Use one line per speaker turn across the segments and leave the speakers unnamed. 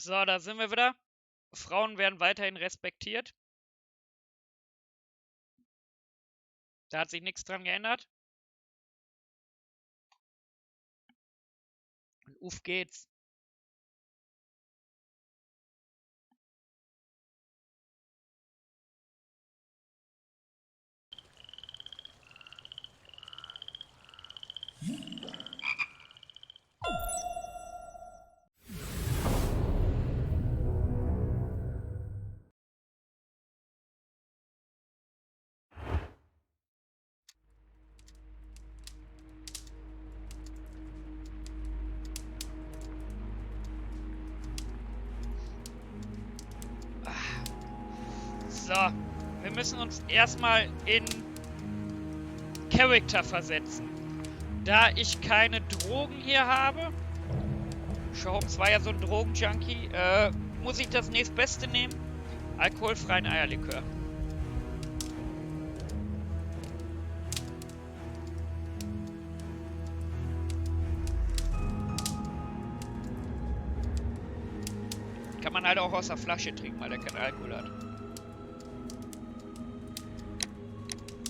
So, da sind wir wieder. Frauen werden weiterhin respektiert. Da hat sich nichts dran geändert. Und auf geht's. So, wir müssen uns erstmal in Charakter versetzen. Da ich keine Drogen hier habe, Holmes war ja so ein Drogenjunkie, muss ich das nächstbeste nehmen. Alkoholfreien Eierlikör. Kann man halt auch aus der Flasche trinken, weil der keinen Alkohol hat.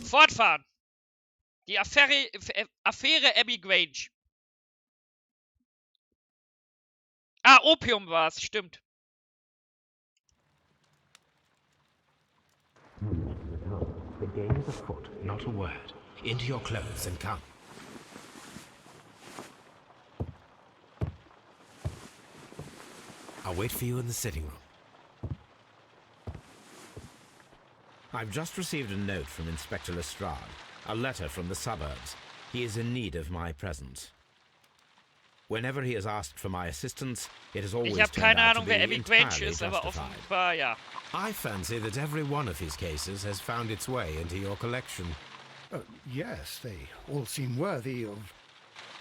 Fortfahren! Die Affäre Abbey Grange. Ah, Opium war's, stimmt.
The game is afoot, not a word. Into your clothes and come. I'll wait for you in the sitting room. I've just received a note from Inspector Lestrade. A letter from the suburbs. He is in need of my presence. Whenever he has asked for my assistance, it has always
Ich habe
turned
keine
out to
Ahnung,
be
wer Abbey Grange
entirely
ist, aber
justified.
offenbar ja.
I fancy that every one of his cases has found its way into your collection.
Yes, they all seem worthy of...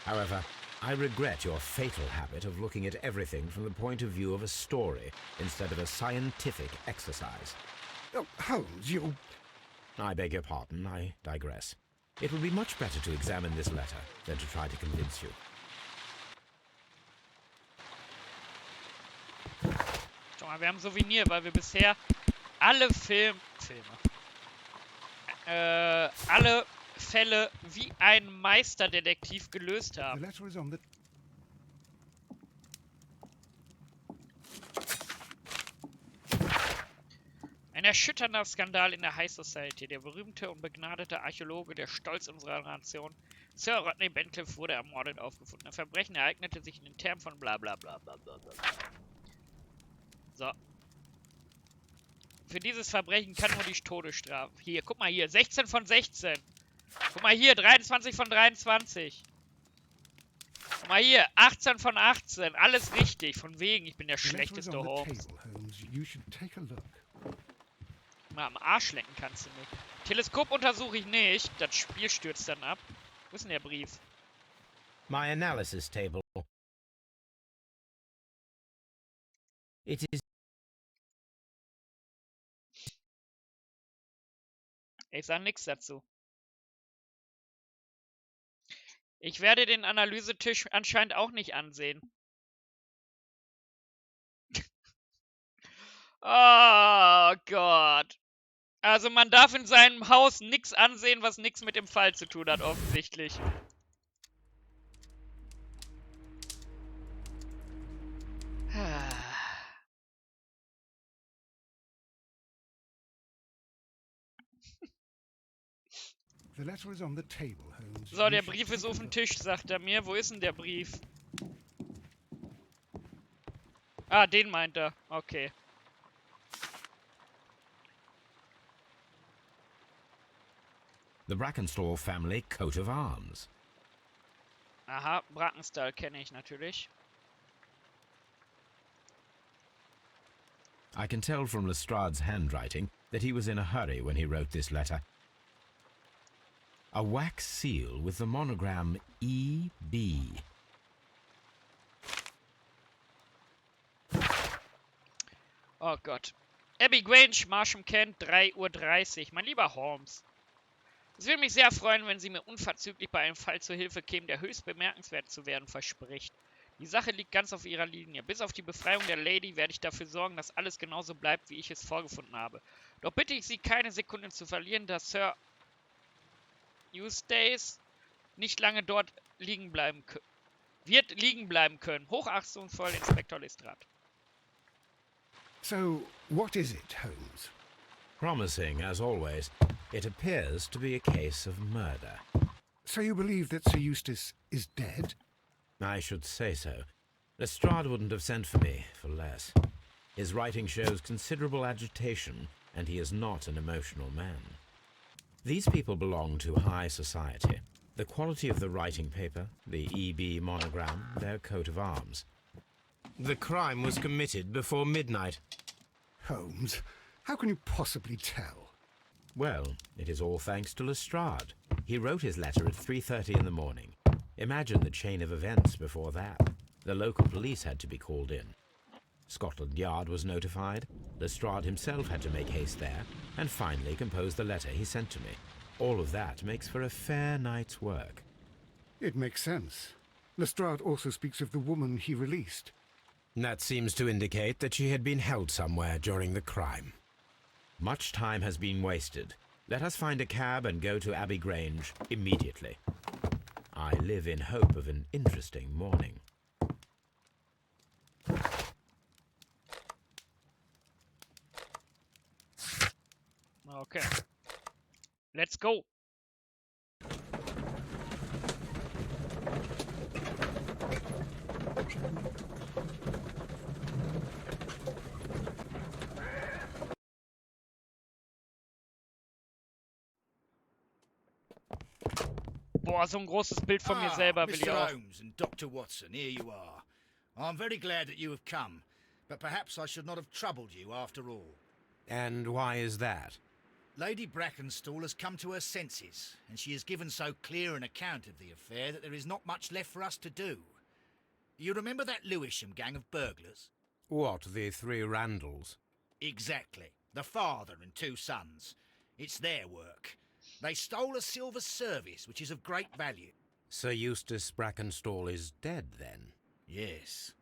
However, I regret your fatal habit of looking at everything from the point of view of a story instead of a scientific exercise.
Oh, Holmes, you...
I beg your pardon, I digress. It would be much better to examine this letter than to try to convince you.
Schau mal, wir haben Souvenir, weil wir bisher alle alle Fälle wie ein Meisterdetektiv gelöst
The
haben.
letter is on the...
Ein erschütternder Skandal in der High Society. Der berühmte und begnadete Archäologe, der Stolz unserer Nation, Sir Rodney Bentcliffe, wurde ermordet aufgefunden. Ein Verbrechen ereignete sich in den Termen von bla bla bla bla bla bla. So. Für dieses Verbrechen kann nur die Todesstrafe. Hier, guck mal hier. 16 von 16. Guck mal hier. 23 von 23. Guck mal hier. 18 von 18. Alles richtig. Von wegen, ich bin der schlechteste Holmes. Mal am Arsch lecken kannst du nicht. Teleskop untersuche ich nicht. Das Spiel stürzt dann ab. Wo ist denn der Brief?
My analysis table. It is...
Ich sag nichts dazu. Ich werde den Analysetisch anscheinend auch nicht ansehen. Oh Gott. Also man darf in seinem Haus nichts ansehen, was nichts mit dem Fall zu tun hat, offensichtlich. So, der Brief ist auf dem Tisch, sagt er mir. Wo ist denn der Brief? Ah, den meint er. Okay.
The Brackenstall family coat of arms.
Aha, Brackenstall kenne ich natürlich.
I can tell from Lestrade's handwriting that he was in a hurry when he wrote this letter. A wax seal with the monogram E.B.
Oh Gott. Abbey Grange, Marsham Kent, 3:30 Uhr. Mein lieber Holmes. Es würde mich sehr freuen, wenn Sie mir unverzüglich bei einem Fall zur Hilfe kämen, der höchst bemerkenswert zu werden verspricht. Die Sache liegt ganz auf ihrer Linie. Bis auf die Befreiung der Lady werde ich dafür sorgen, dass alles genauso bleibt, wie ich es vorgefunden habe. Doch bitte ich Sie, keine Sekunde zu verlieren, dass Sir Eustace nicht lange dort liegen bleiben können. Hochachtungsvoll, Inspektor Lestrade.
So, what is it, Holmes?
Promising, as always, it appears to be a case of murder.
So you believe that Sir Eustace is dead?
I should say so. Lestrade wouldn't have sent for me for less. His writing shows considerable agitation, and he is not an emotional man. These people belong to high society. The quality of the writing paper, the EB monogram, their coat of arms. The crime was committed before midnight.
Holmes, how can you possibly tell?
Well, it is all thanks to Lestrade. He wrote his letter at 3:30 in the morning. Imagine the chain of events before that. The local police had to be called in. Scotland Yard was notified. Lestrade himself had to make haste there, and finally compose the letter he sent to me. All of that makes for a fair night's work.
It makes sense. Lestrade also speaks of the woman he released.
That seems to indicate that she had been held somewhere during the crime. Much time has been wasted. Let us find a cab and go to Abbey Grange immediately. I live in hope of an interesting morning.
Okay. Let's go. Boah, so ein großes Bild von mir selber will ich
Mr.
auch.
Holmes and Dr. Watson, here you are. I'm very glad that you have come, but perhaps I should not have troubled you after all.
And why is that?
Lady Brackenstall has come to her senses, and she has given so clear an account of the affair that there is not much left for us to do. You remember that Lewisham gang of burglars?
What, the three Randalls?
Exactly. The father and two sons. It's their work. They stole a silver service, which is of great value.
Sir Eustace Brackenstall is dead, then?
Yes.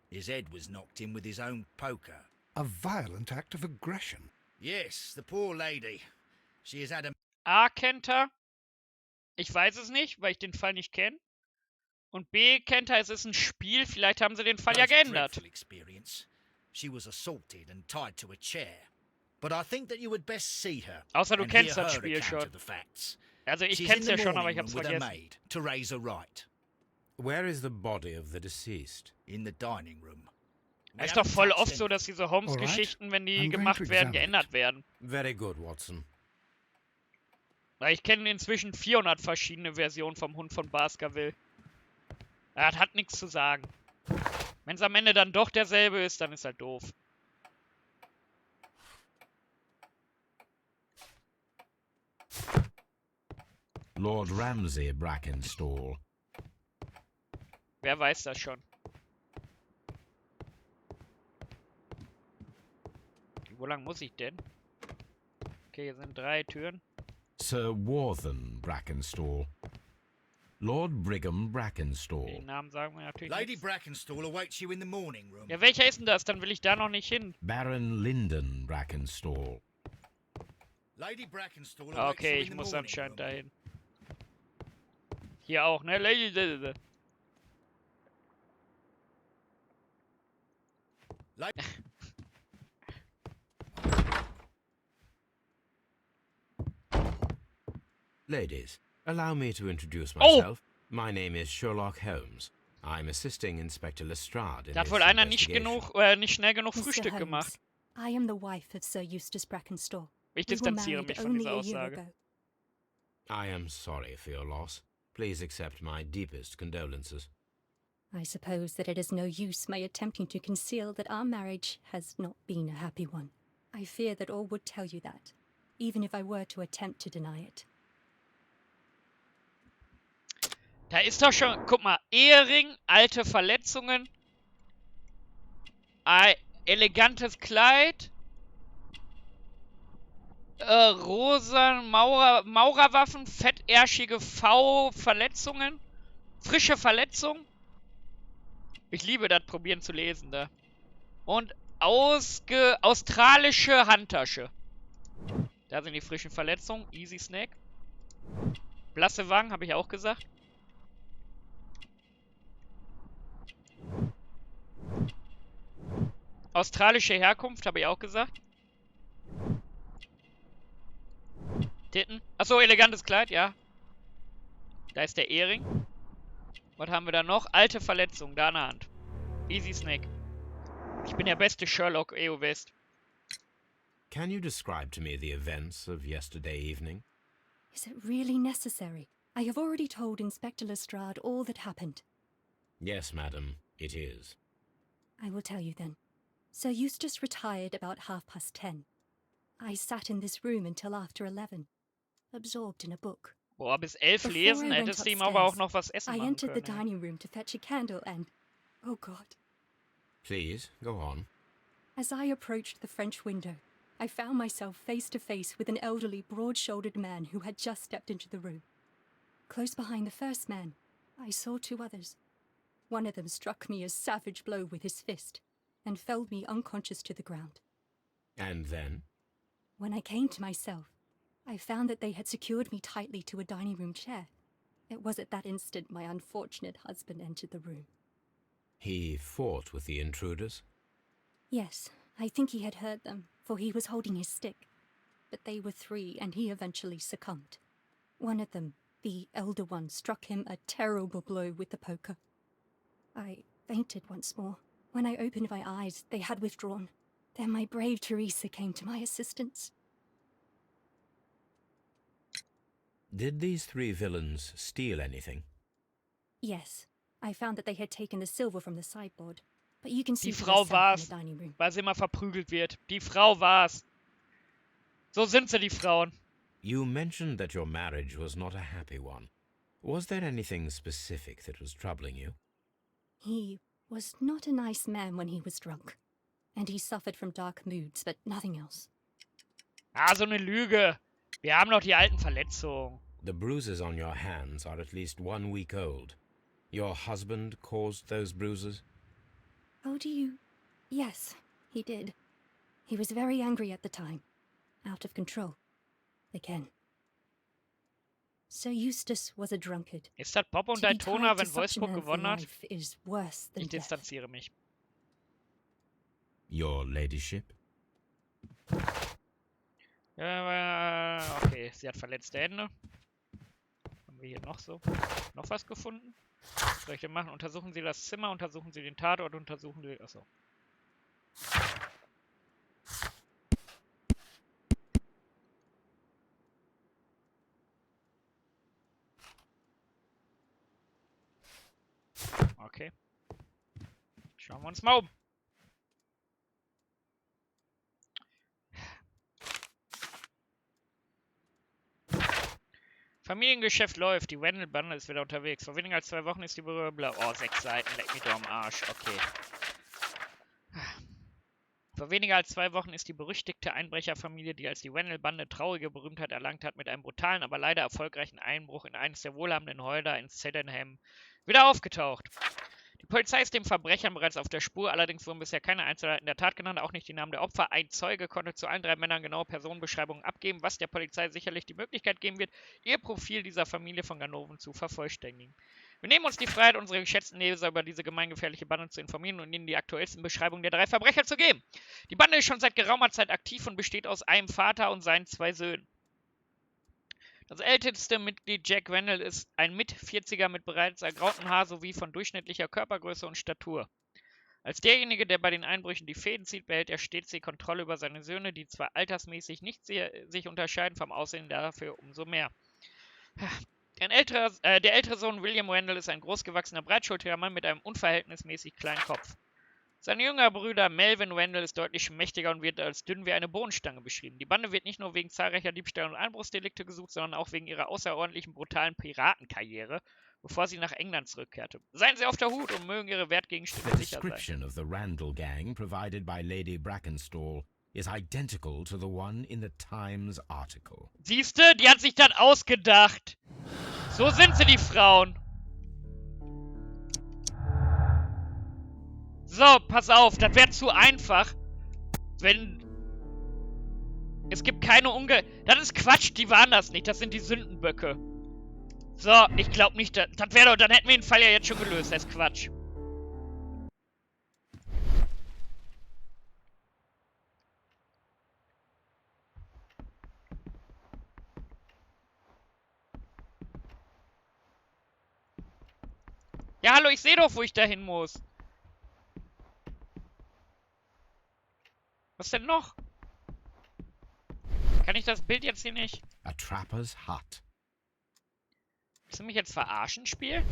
His head was knocked in with his own poker.
A violent act of aggression.
Yes, the poor lady. She has had a
A, kennt er. Ich weiß es nicht, weil ich den Fall nicht kenne. Und B, kennt er, es ist ein Spiel. Vielleicht haben sie den Fall ja
most
geändert.
dreadful experience. She was assaulted and tied to a chair. But I think that you would best see her.
Außer du
and hear
kennst das
her
Spiel
account
schon.
of the facts.
Also ich
She's
kenn's
in
ja
the
schon, aber ich
morning
hab's
room with her
vergessen.
maid, Theresa Wright,
Where is the body of the deceased?
in the dining room. We
Es ist doch
haven't
voll
touched
oft so, dass diese Holmes-Geschichten, wenn die
I'm going
gemacht
to
werden,
examine
geändert
it.
werden.
Very good, Watson.
Weil ich kenne inzwischen 400 verschiedene Versionen vom Hund von Baskerville. Das hat nichts zu sagen. Wenn es am Ende dann doch derselbe ist, dann ist halt doof.
Lord Ramsay Brackenstall.
Wer weiß das schon? Wo lang muss ich denn? Okay, hier sind 3 Türen.
Sir Warthen Brackenstall. Lord Brigham Brackenstall.
Den Namen sagen wir natürlich
Lady
nicht.
Brackenstall awaits you in the morning room.
Ja, welcher ist denn das? Dann will ich da noch nicht hin.
Baron Lyndon Brackenstall.
Lady Brackenstall
Ah,
awaits
okay,
you in
ich
the
muss
morning
anscheinend
room.
dahin. Hier auch, ne?
Ladies, allow me to introduce
Oh!
myself. My name is Sherlock Holmes. I'm assisting Inspector Lestrade in
Da hat
his
wohl einer nicht
investigation.
nicht schnell genug
Mr.
Frühstück
Holmes,
gemacht.
I am the wife of Sir Eustace Brackenstall.
Ich
We were
distanziere
married
mich von
only
dieser
a year
Aussage.
ago.
I am sorry for your loss. Please accept my deepest condolences.
I suppose that it is no use my attempting to conceal that our marriage has not been a happy one. I fear that all would tell you that, even if I were to attempt to deny it.
Da ist doch schon, guck mal, Ehering, alte Verletzungen, elegantes Kleid, rosa Maurerwaffen, fettärschige V-Verletzungen, frische Verletzung. Ich liebe das Probieren zu lesen da. Und australische Handtasche. Da sind die frischen Verletzungen. Easy Snack. Blasse Wangen, habe ich auch gesagt. Australische Herkunft, habe ich auch gesagt. Titten. Achso, elegantes Kleid, ja. Da ist der Ehering. Was haben wir da noch? Alte Verletzung, da an der Hand. Easy Snack. Ich bin der beste Sherlock, EO West.
Can you describe to me the events of yesterday evening?
Is it really necessary? I have already told Inspector Lestrade all that happened.
Yes, madam, it is.
I will tell you then. Sir Eustace retired about 10:30. I sat in this room until after 11, absorbed in a book.
Boah, bis 11
Before
lesen,
I went
hättest du ihm aber auch
upstairs,
noch was essen
I
machen
entered the
können.
dining room to fetch a candle and... Oh God.
Please, go on.
As I approached the French window, I found myself face to face with an elderly, broad-shouldered man who had just stepped into the room. Close behind the first man, I saw two others. One of them struck me a savage blow with his fist and felled me unconscious to the ground.
And then?
When I came to myself, I found that they had secured me tightly to a dining room chair. It was at that instant my unfortunate husband entered the room.
He fought with the intruders?
Yes, I think he had hurt them, for he was holding his stick. But they were three, and he eventually succumbed. One of them, the elder one, struck him a terrible blow with the poker. I fainted once more. When I opened my eyes, they had withdrawn. Then my brave Teresa came to my assistance.
Did these three villains steal anything?
Yes, I found that they had taken the silver from the sideboard. But you can see
Die
for
Frau
yourself in
war's,
the dining room.
weil sie immer verprügelt wird. Die Frau war's. So sind sie, die Frauen.
You mentioned that your marriage was not a happy one. Was there anything specific that was troubling you?
He was not a nice man when he was drunk. And he suffered from dark moods, but nothing else.
Ah, so eine Lüge. Wir haben noch die alten Verletzungen.
The bruises on your hands are at least 1 week old. Your husband caused those bruises?
Oh, do you? Yes, he did. He was very angry at the time. Out of control. Again. Sir Eustace was a drunkard.
Ist das Bob und
To be
Daytona,
tied to
wenn
such a
Wolfsburg
man for
gewonnen hat?
life is worse than
Ich
death.
distanziere mich.
Your ladyship?
Ja, okay, sie hat verletzte Hände. Haben wir hier noch so? Noch was gefunden? Was soll ich denn machen? Untersuchen Sie das Zimmer, untersuchen Sie den Tatort, untersuchen Sie... Achso. Okay. Schauen wir uns mal um. Familiengeschäft läuft. Die Wendel-Bande ist wieder unterwegs. Vor weniger als 2 Wochen ist die Oh, 6 Seiten. Leck mich doch am Arsch. Okay. Vor weniger als 2 Wochen ist die berüchtigte Einbrecherfamilie, die als die Wendel-Bande traurige Berühmtheit erlangt hat, mit einem brutalen, aber leider erfolgreichen Einbruch in eines der wohlhabenden Häuser in Sydenham wieder aufgetaucht. Die Polizei ist den Verbrechern bereits auf der Spur, allerdings wurden bisher keine Einzelheiten der Tat genannt, auch nicht die Namen der Opfer. Ein Zeuge konnte zu allen 3 Männern genaue Personenbeschreibungen abgeben, was der Polizei sicherlich die Möglichkeit geben wird, ihr Profil dieser Familie von Ganoven zu vervollständigen. Wir nehmen uns die Freiheit, unsere geschätzten Leser über diese gemeingefährliche Bande zu informieren und ihnen die aktuellsten Beschreibungen der 3 Verbrecher zu geben. Die Bande ist schon seit geraumer Zeit aktiv und besteht aus einem Vater und seinen 2 Söhnen. Das älteste Mitglied Jack Wendell ist ein Mit-40er mit bereits ergrautem Haar sowie von durchschnittlicher Körpergröße und Statur. Als derjenige, der bei den Einbrüchen die Fäden zieht, behält er stets die Kontrolle über seine Söhne, die zwar altersmäßig nicht sich unterscheiden, vom Aussehen dafür umso mehr. Der ältere Sohn William Wendell ist ein großgewachsener, breitschultriger Mann mit einem unverhältnismäßig kleinen Kopf. Sein jüngerer Bruder Melvin Wendell ist deutlich mächtiger und wird als dünn wie eine Bohnenstange beschrieben. Die Bande wird nicht nur wegen zahlreicher Diebstahl- und Einbruchsdelikte gesucht, sondern auch wegen ihrer außerordentlichen brutalen Piratenkarriere, bevor sie nach England zurückkehrte. Seien Sie auf der Hut und mögen Ihre Wertgegenstände
The
sicher sein.
description of the Randall gang provided by Lady Brackenstall is identical to the one in the Times article.
Siehste, die hat sich das ausgedacht. So sind sie, die Frauen. So, pass auf, das wäre zu einfach, wenn... Es gibt keine Das ist Quatsch, die waren das nicht, das sind die Sündenböcke. So, ich glaube nicht, das wäre doch... Dann hätten wir den Fall ja jetzt schon gelöst, das ist Quatsch. Ja, hallo, ich sehe doch, wo ich da hin muss. Was denn noch? Kann ich das Bild jetzt hier nicht...
A trapper's hut.
Willst du mich jetzt verarschen, Spiel?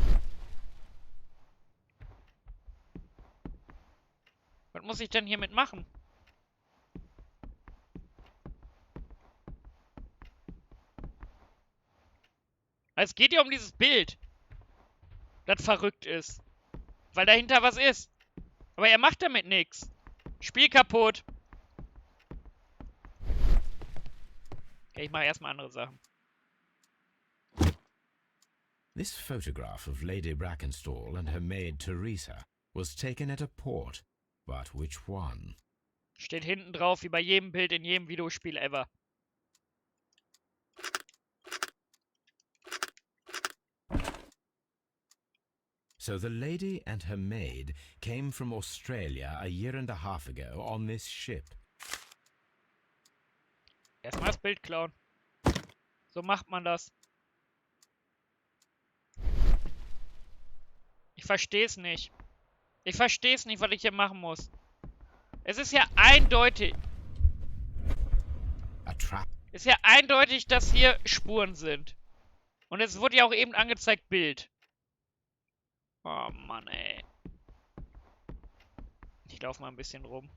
Was muss ich denn hiermit machen? Es geht ja um dieses Bild, das verrückt ist. Weil dahinter was ist. Aber er macht damit nichts. Spiel kaputt. Okay, ich mache erstmal andere Sachen.
This photograph of Lady Brackenstall and her maid Teresa was taken at a port. But which one?
Steht hinten drauf, wie bei jedem Bild in jedem Videospiel ever.
So the lady and her maid came from Australia a year and a half ago on this ship.
Erstmal das Bild klauen. So macht man das. Ich verstehe es nicht. Ich verstehe es nicht, was ich hier machen muss. Es ist ja eindeutig. Es ist ja eindeutig, dass hier Spuren sind. Und es wurde ja auch eben angezeigt, Bild. Oh Mann, ey. Ich laufe mal ein bisschen rum.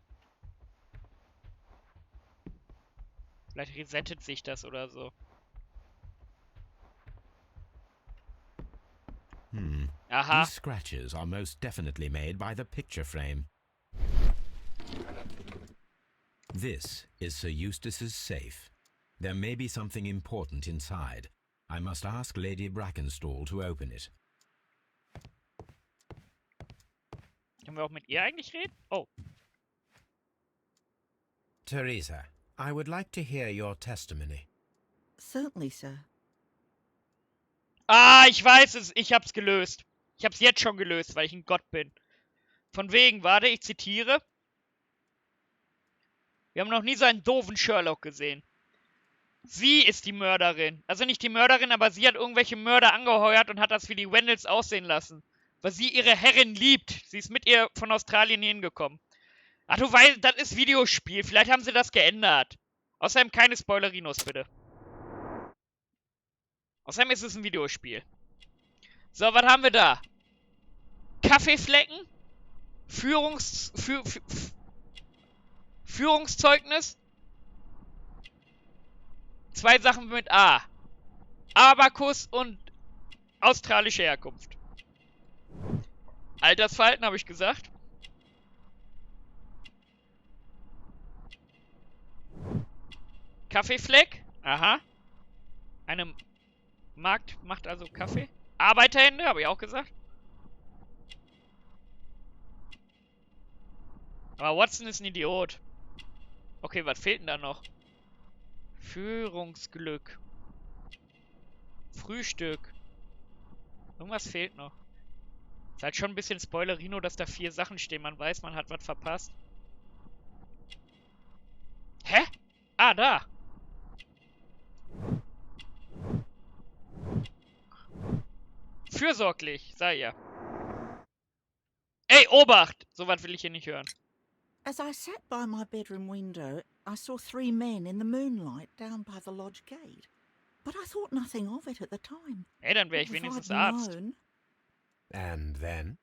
Vielleicht resettet sich das oder so. Aha.
These scratches are most definitely made by the picture frame. This is Sir Eustace's safe. There may be something important inside. I must ask Lady Brackenstall to open it.
Können wir auch mit ihr eigentlich reden? Oh.
Teresa, I would like to hear your testimony.
Certainly, sir.
Ah, ich weiß es. Ich hab's gelöst. Ich hab's jetzt schon gelöst, weil ich ein Gott bin. Von wegen, warte, ich zitiere. Wir haben noch nie so einen doofen Sherlock gesehen. Sie ist die Mörderin. Also nicht die Mörderin, aber sie hat irgendwelche Mörder angeheuert und hat das wie die Wendels aussehen lassen. Weil sie ihre Herrin liebt. Sie ist mit ihr von Australien hingekommen. Ach, du weißt, das ist Videospiel. Vielleicht haben sie das geändert. Außerdem keine Spoilerinos, bitte. Außerdem ist es ein Videospiel. So, was haben wir da? Kaffeeflecken? Führungszeugnis? 2 Sachen mit A. Abakus und australische Herkunft. Altersverhalten, habe ich gesagt. Kaffeefleck. Aha. Eine Markt macht also Kaffee. Arbeiterhände, habe ich auch gesagt. Aber Watson ist ein Idiot. Okay, was fehlt denn da noch? Führungsglück. Frühstück. Irgendwas fehlt noch. Ist halt schon ein bisschen Spoilerino, dass da 4 Sachen stehen. Man weiß, man hat was verpasst. Hä? Ah, da. Fürsorglich, sei ja. Ey, Obacht! So was will ich hier nicht hören.
As I sat by my bedroom window, I saw 3 men in the moonlight down by the lodge gate. But I thought nothing of it at the time.
Ey, dann wäre ich
If
wenigstens
I'd
Arzt.
known,
And then?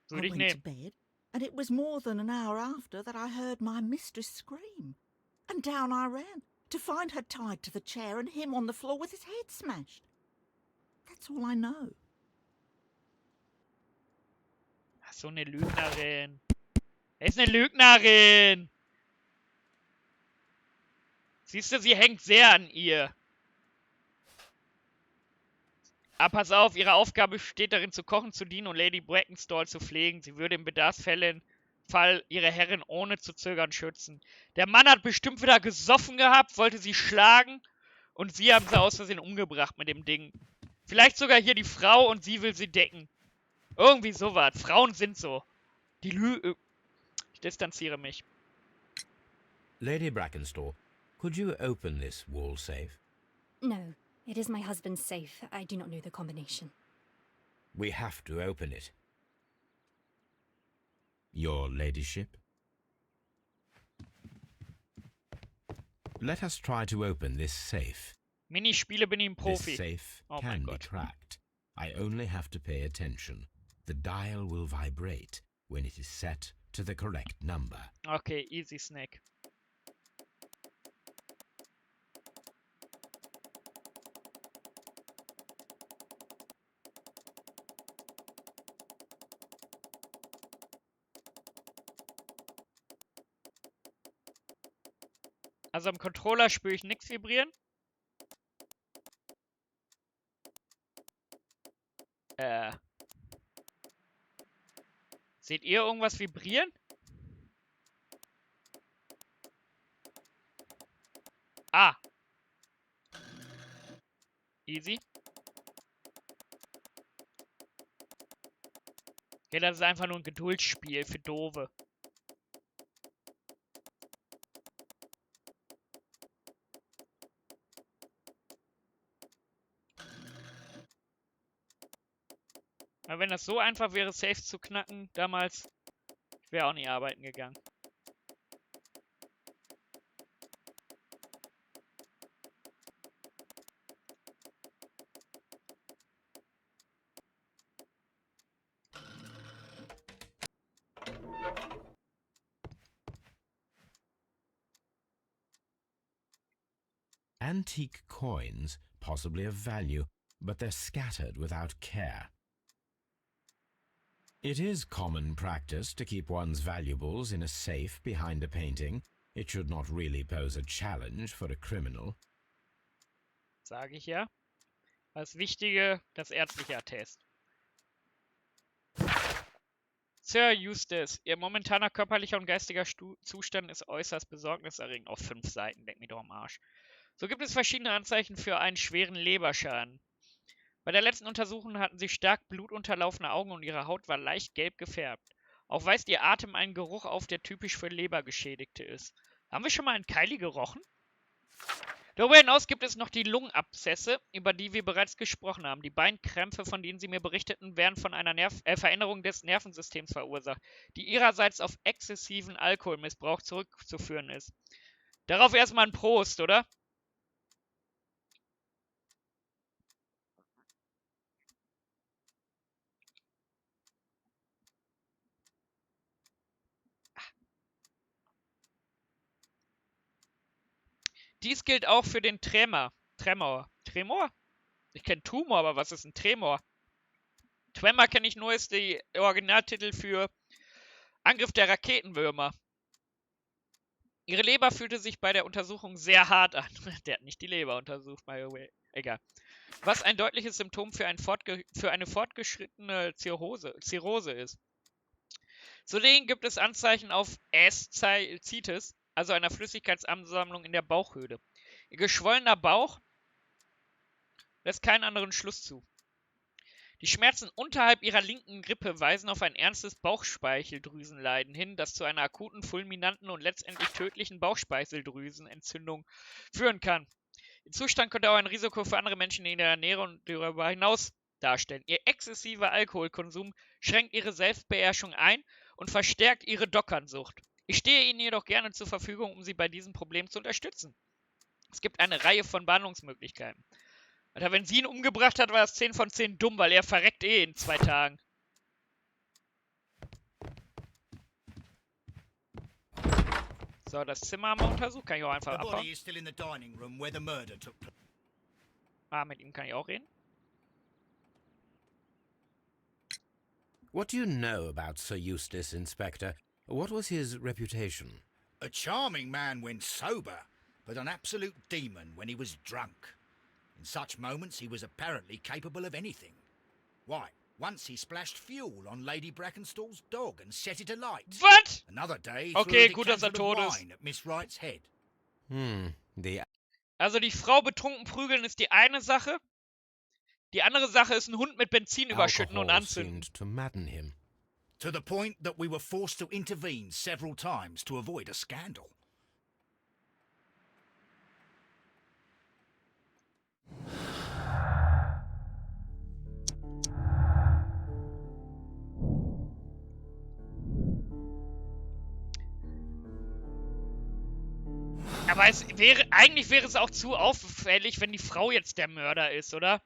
Würde
I
ich
went to
nehmen.
bed, and it was more than an hour after that I heard my mistress scream. And down I ran, to find her tied to the chair and him on the floor with his head smashed. That's all I know.
Ach, so eine Lügnerin. Er ist eine Lügnerin. Siehst du, sie hängt sehr an ihr. Aber pass auf, ihre Aufgabe besteht darin, zu kochen, zu dienen und Lady Brackenstall zu pflegen. Sie würde in Bedarfsfällen Fall ihre Herrin ohne zu zögern schützen. Der Mann hat bestimmt wieder gesoffen gehabt, wollte sie schlagen und sie haben sie aus Versehen umgebracht mit dem Ding. Vielleicht sogar hier die Frau und sie will sie decken. Irgendwie sowas. Frauen sind so. Ich distanziere mich.
Lady Brackenstall, could you open this wall safe?
No, it is my husband's safe. I do not know the combination.
We have to open it. Your ladyship? Let us try to open this safe.
Minispiele bin ich ein
This
Profi.
safe
Oh
can
mein
be
Gott.
tracked. I only have to pay attention. The dial will vibrate when it is set to the correct number.
Okay, easy Snake. Also am Controller spüre ich nichts vibrieren. Seht ihr irgendwas vibrieren? Ah. Easy. Okay, das ist einfach nur ein Geduldsspiel für Doofe. Aber wenn das so einfach wäre, Safe zu knacken, damals, ich wäre auch nie arbeiten gegangen.
Antique coins, possibly of value, but they're scattered without care. It is common practice to keep one's valuables in a safe behind a painting. It should not really pose a challenge for a criminal.
Sage ich ja. Das Wichtige, das ärztliche Attest. Sir Eustace, Ihr momentaner körperlicher und geistiger Zustand ist äußerst besorgniserregend. Auf 5 Seiten, denk mir doch am Arsch. So gibt es verschiedene Anzeichen für einen schweren Leberschaden. Bei der letzten Untersuchung hatten Sie stark blutunterlaufene Augen und Ihre Haut war leicht gelb gefärbt. Auch weist Ihr Atem einen Geruch auf, der typisch für Lebergeschädigte ist. Haben wir schon mal einen Kylie gerochen? Darüber hinaus gibt es noch die Lungenabszesse, über die wir bereits gesprochen haben. Die Beinkrämpfe, von denen Sie mir berichteten, werden von einer Veränderung des Nervensystems verursacht, die ihrerseits auf exzessiven Alkoholmissbrauch zurückzuführen ist. Darauf erstmal ein Prost, oder? Dies gilt auch für den Tremor. Tremor? Ich kenne Tumor, aber was ist ein Tremor? Tremor kenne ich nur, ist der Originaltitel für Angriff der Raketenwürmer. Ihre Leber fühlte sich bei der Untersuchung sehr hart an. Der hat nicht die Leber untersucht, by the way. Egal. Was ein deutliches Symptom für eine fortgeschrittene Zirrhose ist. Zudem gibt es Anzeichen auf Aszites, also einer Flüssigkeitsansammlung in der Bauchhöhle. Ihr geschwollener Bauch lässt keinen anderen Schluss zu. Die Schmerzen unterhalb ihrer linken Rippe weisen auf ein ernstes Bauchspeicheldrüsenleiden hin, das zu einer akuten, fulminanten und letztendlich tödlichen Bauchspeicheldrüsenentzündung führen kann. Ihr Zustand könnte auch ein Risiko für andere Menschen in der Nähe und darüber hinaus darstellen. Ihr exzessiver Alkoholkonsum schränkt ihre Selbstbeherrschung ein und verstärkt ihre Dockernsucht. Ich stehe Ihnen jedoch gerne zur Verfügung, um Sie bei diesem Problem zu unterstützen. Es gibt eine Reihe von Behandlungsmöglichkeiten. Alter, wenn sie ihn umgebracht hat, war das 10 von 10 dumm, weil er verreckt eh in 2 Tagen. So, das Zimmer haben wir untersucht. Kann ich auch einfach
The body
abhauen.
is still in the dining room where the murder took place.
Ah, mit ihm kann ich auch reden.
What do you know about Sir Eustace, Inspector? What was his reputation?
A charming man when sober, but an absolute demon when he was drunk. In such moments he was apparently capable of anything. Why, Once he splashed fuel on Lady Brackenstall's dog and set it alight.
Was?
Another day,
Okay,
threw a
gut, dass er
decanter of
tot ist.
wine at Miss Wright's head.
The
Also die Frau betrunken prügeln ist die eine Sache. Die andere Sache ist einen Hund mit Benzin überschütten und
alcohol
anzünden.
seemed to madden him.
To the point that we were forced to intervene several times to avoid a scandal.
Aber eigentlich wäre es auch zu auffällig, wenn die Frau jetzt der Mörder ist, oder?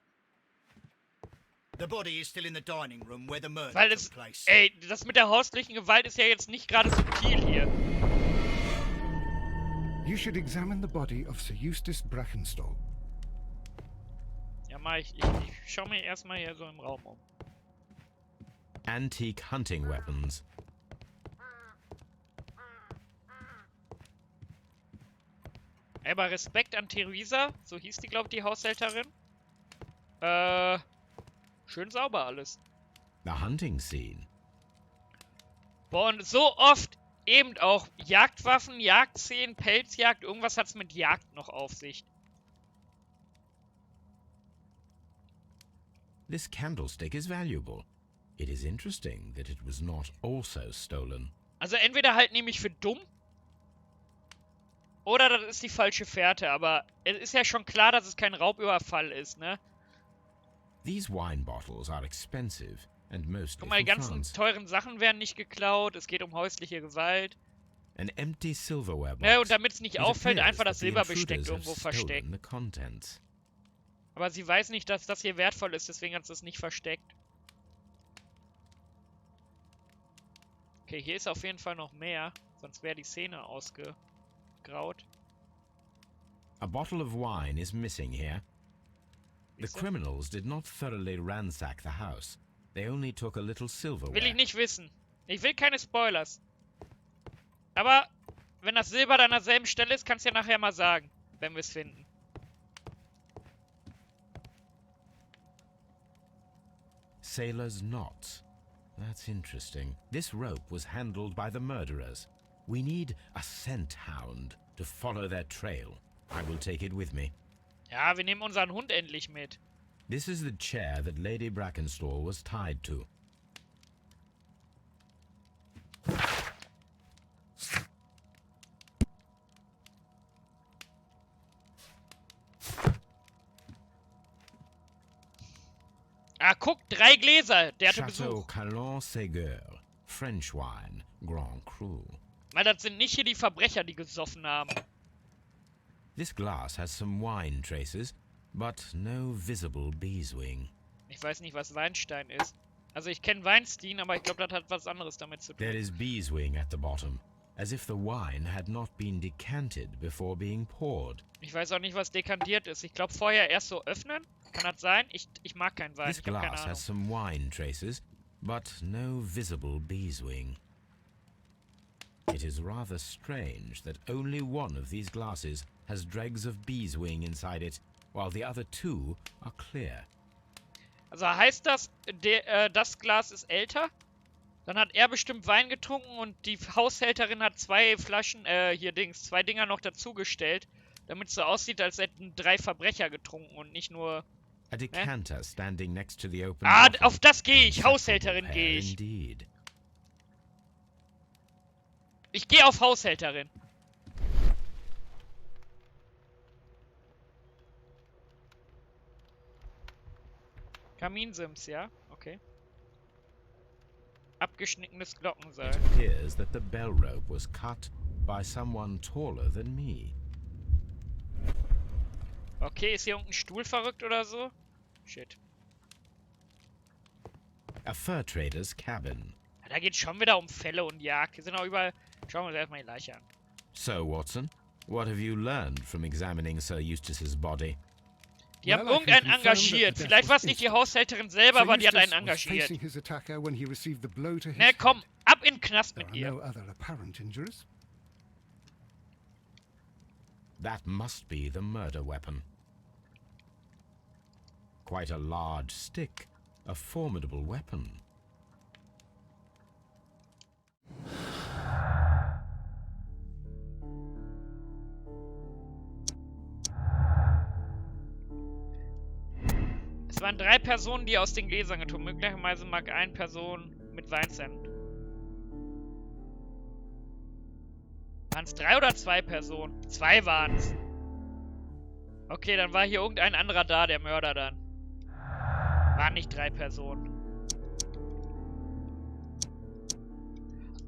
The body is still in the dining room where the murder
Weil
took
es,
place.
ey, das mit der häuslichen Gewalt ist ja jetzt nicht gerade subtil hier.
You should examine the body of Sir Eustace Brackenstall.
Ja, ich schau mir erstmal hier so im Raum um.
Antique hunting weapons.
Aber Respekt an Theresa, so hieß die, glaube ich, die Haushälterin. Schön sauber alles.
The hunting scene.
Boah, und so oft eben auch Jagdwaffen, Jagdszenen, Pelzjagd, irgendwas hat's mit Jagd noch auf sich.
This candlestick is valuable. It is interesting that it was not also stolen.
Also entweder halt nehme ich für dumm, oder das ist die falsche Fährte, aber es ist ja schon klar, dass es kein Raubüberfall ist, ne?
These wine bottles are expensive and mostly
Guck mal, die
from
ganzen
France.
teuren Sachen werden nicht geklaut, es geht um häusliche Gewalt.
An empty silverware box.
Ne, und damit es nicht
It
auffällt,
appears
einfach das
that the
Silberbesteck
intruders
irgendwo
have
versteckt.
stolen the contents.
Aber sie weiß nicht, dass das hier wertvoll ist, deswegen hat sie es nicht versteckt. Okay, hier ist auf jeden Fall noch mehr, sonst wäre die Szene ausgegraut.
A bottle of wine is missing here. The
Siehste?
criminals did not thoroughly ransack the house. They only took a little silverware.
Will ich nicht wissen. Ich will keine Spoilers. Aber wenn das Silber dann an derselben Stelle ist, kannst du ja nachher mal sagen, wenn wir es finden.
Sailor's knots. That's interesting. This rope was handled by the murderers. We need a scent hound to follow their trail. I will take it with me.
Ja, wir nehmen unseren Hund endlich mit.
This is the chair that Lady Brackenstall was tied to.
Ah, guck, 3 Gläser. Der hatte
Chateau
Besuch.
Calon-Ségur. French wine. Grand Cru.
Weil das sind nicht hier die Verbrecher, die gesoffen haben.
This glass has some wine traces, but no visible beeswing.
Ich weiß nicht, was Weinstein ist. Also ich kenne Weinstein, aber ich glaube, das hat was anderes damit zu tun.
There is beeswing at the bottom, as if the wine had not been decanted before being poured.
Ich weiß auch nicht, was dekantiert ist. Ich glaube, vorher erst so öffnen. Kann das sein? Ich mag keinen Wein.
This
Ich habe keine
glass
Ahnung.
has some wine traces, but no visible beeswing. It is rather strange that only one of these glasses has dregs of beeswing inside it, while the other 2 are clear.
Also heißt das, das Glas ist älter? Dann hat er bestimmt Wein getrunken und die Haushälterin hat 2 Flaschen, 2 Dinger noch dazugestellt, damit es so aussieht, als hätten 3 Verbrecher getrunken und nicht nur...
A decanter standing next to the open
Ah,
bottle.
auf das gehe ich.
Acceptable
Haushälterin
pair
gehe ich.
Indeed.
Ich gehe auf Haushälterin. Kaminsims, ja? Okay. Abgeschnittenes Glockenseil.
It appears that the bell rope was cut by someone taller than me.
Okay, ist hier irgendein Stuhl verrückt oder so? Shit.
A fur trader's cabin.
Ja, da geht schon wieder um Fälle und Jagd. Hier sind auch überall... Schauen wir uns erstmal die Leiche an.
So, Watson, what have you learned from examining Sir Eustace's body?
Die haben
Well, I can
irgendeinen
confirm that
engagiert.
the death
Vielleicht war es
was
nicht die
instant.
Haushälterin selber,
Sir
aber die hat einen
Eustace was
engagiert.
facing his attacker when he received the blow to his
Ne,
head.
komm, ab in den Knast
There
mit
are
ihr.
no other apparent injuries.
That must be the murder weapon. Quite a large stick, a formidable weapon.
Es waren 3 Personen, die aus den Gläsern getrunken. Möglicherweise mag eine Person mit Wein sein. Waren es 3 oder 2 Personen? 2 waren es. Okay, dann war hier irgendein anderer da, der Mörder dann. Waren nicht 3 Personen.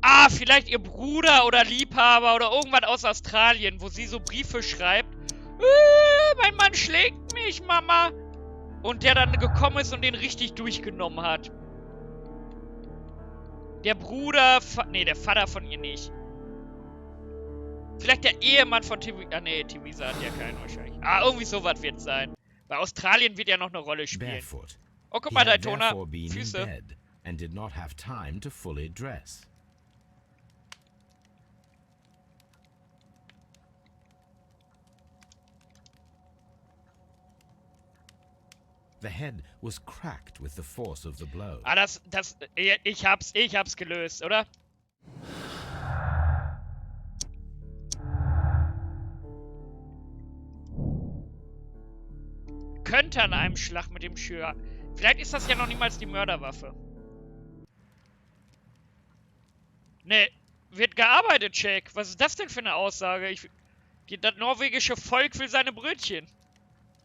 Ah, vielleicht ihr Bruder oder Liebhaber oder irgendwas aus Australien, wo sie so Briefe schreibt. Mein Mann schlägt mich, Mama. Und der dann gekommen ist und den richtig durchgenommen hat. Der Bruder... Nee, der Vater von ihr nicht. Vielleicht der Ehemann von Theresa. Ah, nee, Theresa hat ja keinen wahrscheinlich. Ah, irgendwie sowas wird es sein. Weil Australien wird ja noch eine Rolle spielen.
Barefoot.
Oh, guck
He
mal,
had
Daytona.
therefore been in
Füße.
bed and did not have time to fully dress. The head was cracked with the force of the blow.
Ah, ich hab's gelöst, oder? Könnte an einem Schlag mit dem Schür. Vielleicht ist das ja noch niemals die Mörderwaffe. Ne, wird gearbeitet, Jack. Was ist das denn für eine Aussage? Das norwegische Volk will seine Brötchen.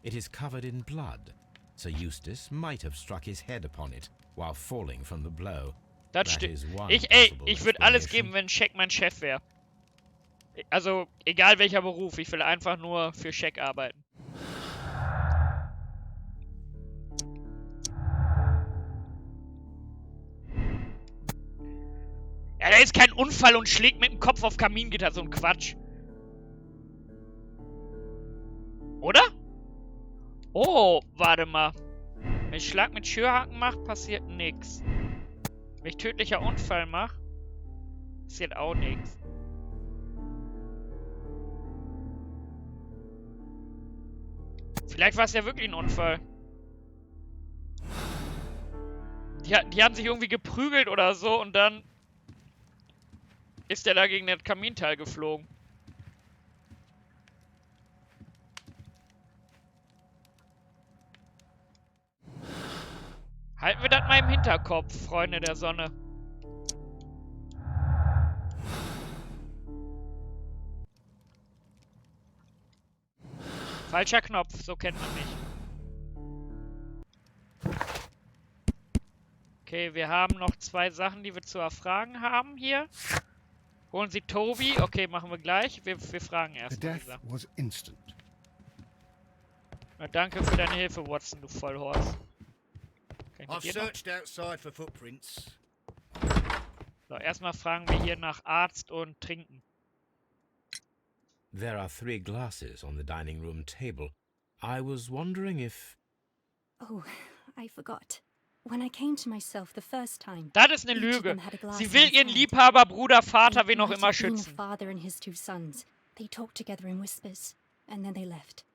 It is covered in blood. Sir Eustace might have struck his head upon it while falling from the blow.
Das
That is
stimmt.
one
Ich
possible
würde alles
explanation.
geben, wenn Jack mein Chef wäre. Also, egal welcher Beruf. Ich will einfach nur für Jack arbeiten. Ja, da ist kein Unfall und schlägt mit dem Kopf auf Kamingitter. So ein Quatsch. Oder? Oh, warte mal. Wenn ich Schlag mit Schürhaken mache, passiert nix. Wenn ich tödlicher Unfall mache, passiert auch nix. Vielleicht war es ja wirklich ein Unfall. Die haben sich irgendwie geprügelt oder so und dann ist der da gegen das Kaminteil geflogen. Halten wir das mal im Hinterkopf, Freunde der Sonne. Falscher Knopf, so kennt man mich. Okay, wir haben noch 2 Sachen, die wir zu erfragen haben hier. Holen Sie Toby. Okay, machen wir gleich. Wir fragen
The
erst mal die
death
Sachen.
was instant.
Na, danke für deine Hilfe, Watson, du Vollhorst. Kann ich mit
I've
dir noch?
searched outside for footprints.
So, erstmal fragen wir hier nach Arzt und Trinken.
There are 3 glasses on the dining room table. I was wondering if...
Oh, I forgot. When I came to myself the first time,
Das ist eine
each of
Lüge.
them had a glass
Sie
in
will
his
ihren
hand.
Liebhaber, Bruder, Vater,
They
wen auch
might
immer
have been a
schützen.
father and his 2 sons. They talked together in whispers, and then they left.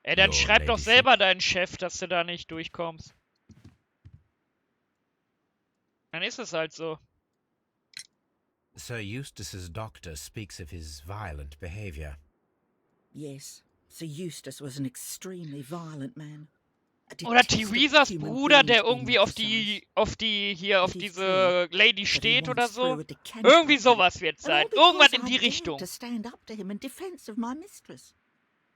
Ey, dann
Your
schreib doch
ladyship.
selber deinen Chef, dass du da nicht durchkommst. Dann ist es halt so.
Sir Eustace's doctor speaks of his violent behavior.
Yes, Sir Eustace was an extremely violent man. A
Oder
detestable
Theresas
human
Bruder,
being,
der
to be
irgendwie
more
auf
precise.
diese Lady
But he
steht oder
once
so.
threw a decanter
Irgendwie
at me,
sowas wird's
and all
sein.
because
Irgendwas in
I
die
dared
Richtung.
to stand up to him in defense of my mistress.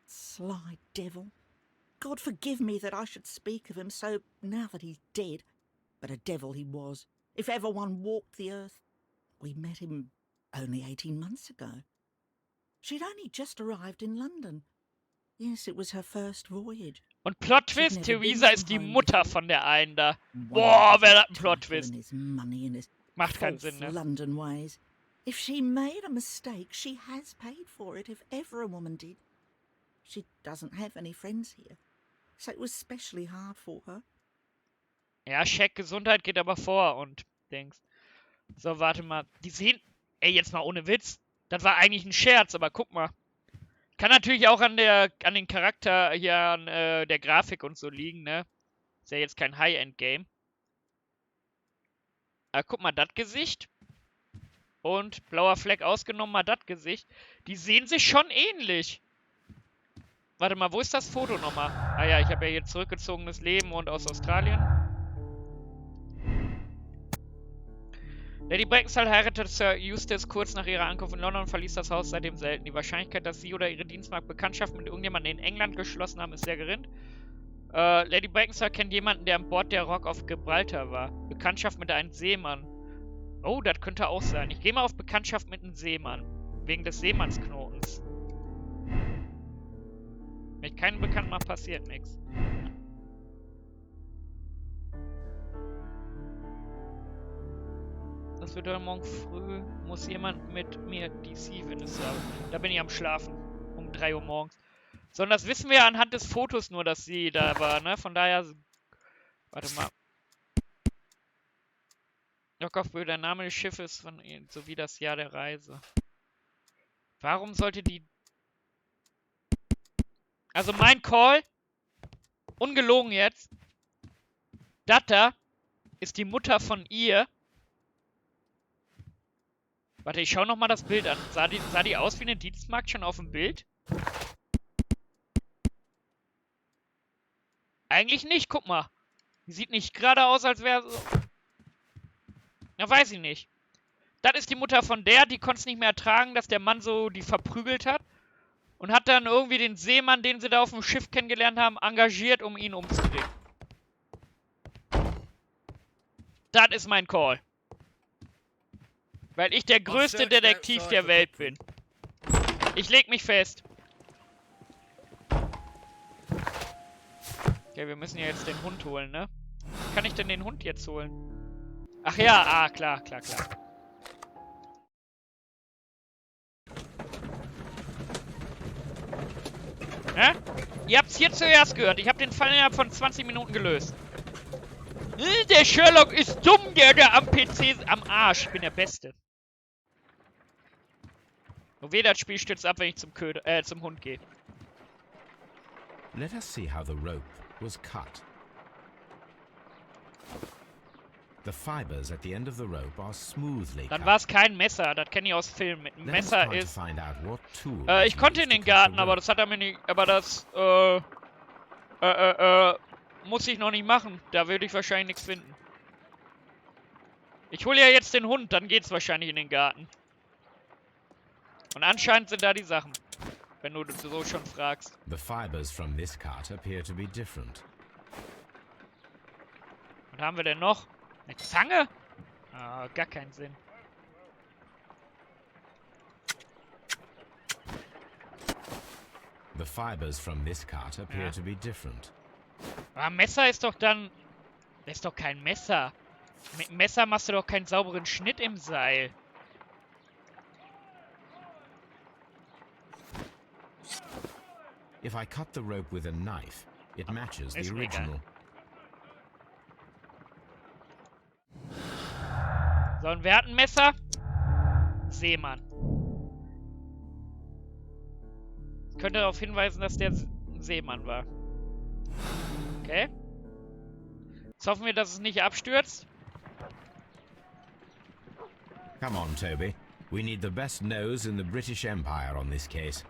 Sly devil. God forgive me that I should speak of him so now that he's dead. But a devil he was, if ever one walked the earth. We met him only 18 months ago. She'd only just arrived in London. Yes, it was her first voyage.
Und Plot-Twist,
She'd never been
Theresa
from
ist die
home
Mutter
before.
von der einen da.
Wondered
Boah,
if
wäre das
his
ein
title
Plot-Twist.
and his money and his
Macht keinen
false
Sinn, ne?
London ways. If she made a mistake, she has paid for it, if ever a woman did. She doesn't have any friends here, so it was especially hard for her.
Ja, Check, Gesundheit geht aber vor und Dings. So, warte mal. Die sehen... Ey, jetzt mal ohne Witz. Das war eigentlich ein Scherz, aber guck mal. Kann natürlich auch an den Charakter hier, an der Grafik und so liegen, ne? Ist ja jetzt kein High-End-Game. Aber guck mal, das Gesicht. Und blauer Fleck ausgenommen, mal das Gesicht. Die sehen sich schon ähnlich. Warte mal, wo ist das Foto nochmal? Ah ja, ich habe ja hier zurückgezogenes Leben und aus Australien. Lady Brackensall heiratete Sir Eustace kurz nach ihrer Ankunft in London und verließ das Haus seitdem selten. Die Wahrscheinlichkeit, dass sie oder ihre Dienstmagd Bekanntschaft mit irgendjemandem in England geschlossen haben, ist sehr gering. Lady Brackensall kennt jemanden, der an Bord der Rock auf Gibraltar war. Bekanntschaft mit einem Seemann. Oh, das könnte auch sein. Ich gehe mal auf Bekanntschaft mit einem Seemann. Wegen des Seemannsknotens. Wenn ich keinen bekannt mache, passiert nichts. Das wird dann morgen früh. Muss jemand mit mir DC-Witness haben. Da bin ich am Schlafen. Um 3 Uhr morgens. Sondern das wissen wir ja anhand des Fotos nur, dass sie da war, ne? Von daher... Warte mal. Lockoff-Böde, der Name des Schiffes von ihnen, sowie das Jahr der Reise. Warum sollte die... Also mein Call, ungelogen jetzt, Data ist die Mutter von ihr. Warte, ich schau nochmal das Bild an. Sah die aus wie eine Dienstmagd schon auf dem Bild? Eigentlich nicht, guck mal. Die sieht nicht gerade aus, als wäre so... Ja, weiß ich nicht. Das ist die Mutter von der, die konnte es nicht mehr ertragen, dass der Mann so die verprügelt hat. Und hat dann irgendwie den Seemann, den sie da auf dem Schiff kennengelernt haben, engagiert, um ihn umzubringen. Das ist mein Call. Weil ich der größte Detektiv der Welt bin. Ich leg mich fest. Okay, wir müssen ja jetzt den Hund holen, ne? Wie kann ich denn den Hund jetzt holen? Ach ja, klar. Hä? Ihr habt's hier zuerst gehört. Ich habe den Fall innerhalb von 20 Minuten gelöst. Der Sherlock ist dumm, der am PC am Arsch. Ich bin der Beste. Nur weh, das Spiel stürzt ab, wenn ich zum Hund gehe.
Let us see how the rope was cut. The fibers at the end of the rope are smoothly
Dann
cut.
war es kein Messer, das kenne ich aus Filmen. Mit einem
Let us
Messer
try to
ist...
find out what tool
ich
was
konnte in
used to
den
cut
Garten,
the
aber
rope.
das hat er mir nicht... Aber das, muss ich noch nicht machen. Da würde ich wahrscheinlich nichts finden. Ich hole ja jetzt den Hund, dann geht's wahrscheinlich in den Garten. Und anscheinend sind da die Sachen. Wenn du so schon fragst.
The fibers from this cut appear to be different.
Was haben wir denn noch? Eine Zange? Ah, gar keinen Sinn.
The fibers from this cut appear to be different.
Aber Messer ist doch dann... Das ist doch kein Messer. Mit dem Messer machst du doch keinen sauberen Schnitt im Seil.
If I cut the rope with a knife, it matches the
Ist mir egal.
original.
So, und wer hat ein Messer? Seemann. Könnte darauf hinweisen, dass der ein Seemann war. Okay. Jetzt hoffen wir, dass es nicht abstürzt.
Come on, Toby. We need the best nose in the British Empire on this case.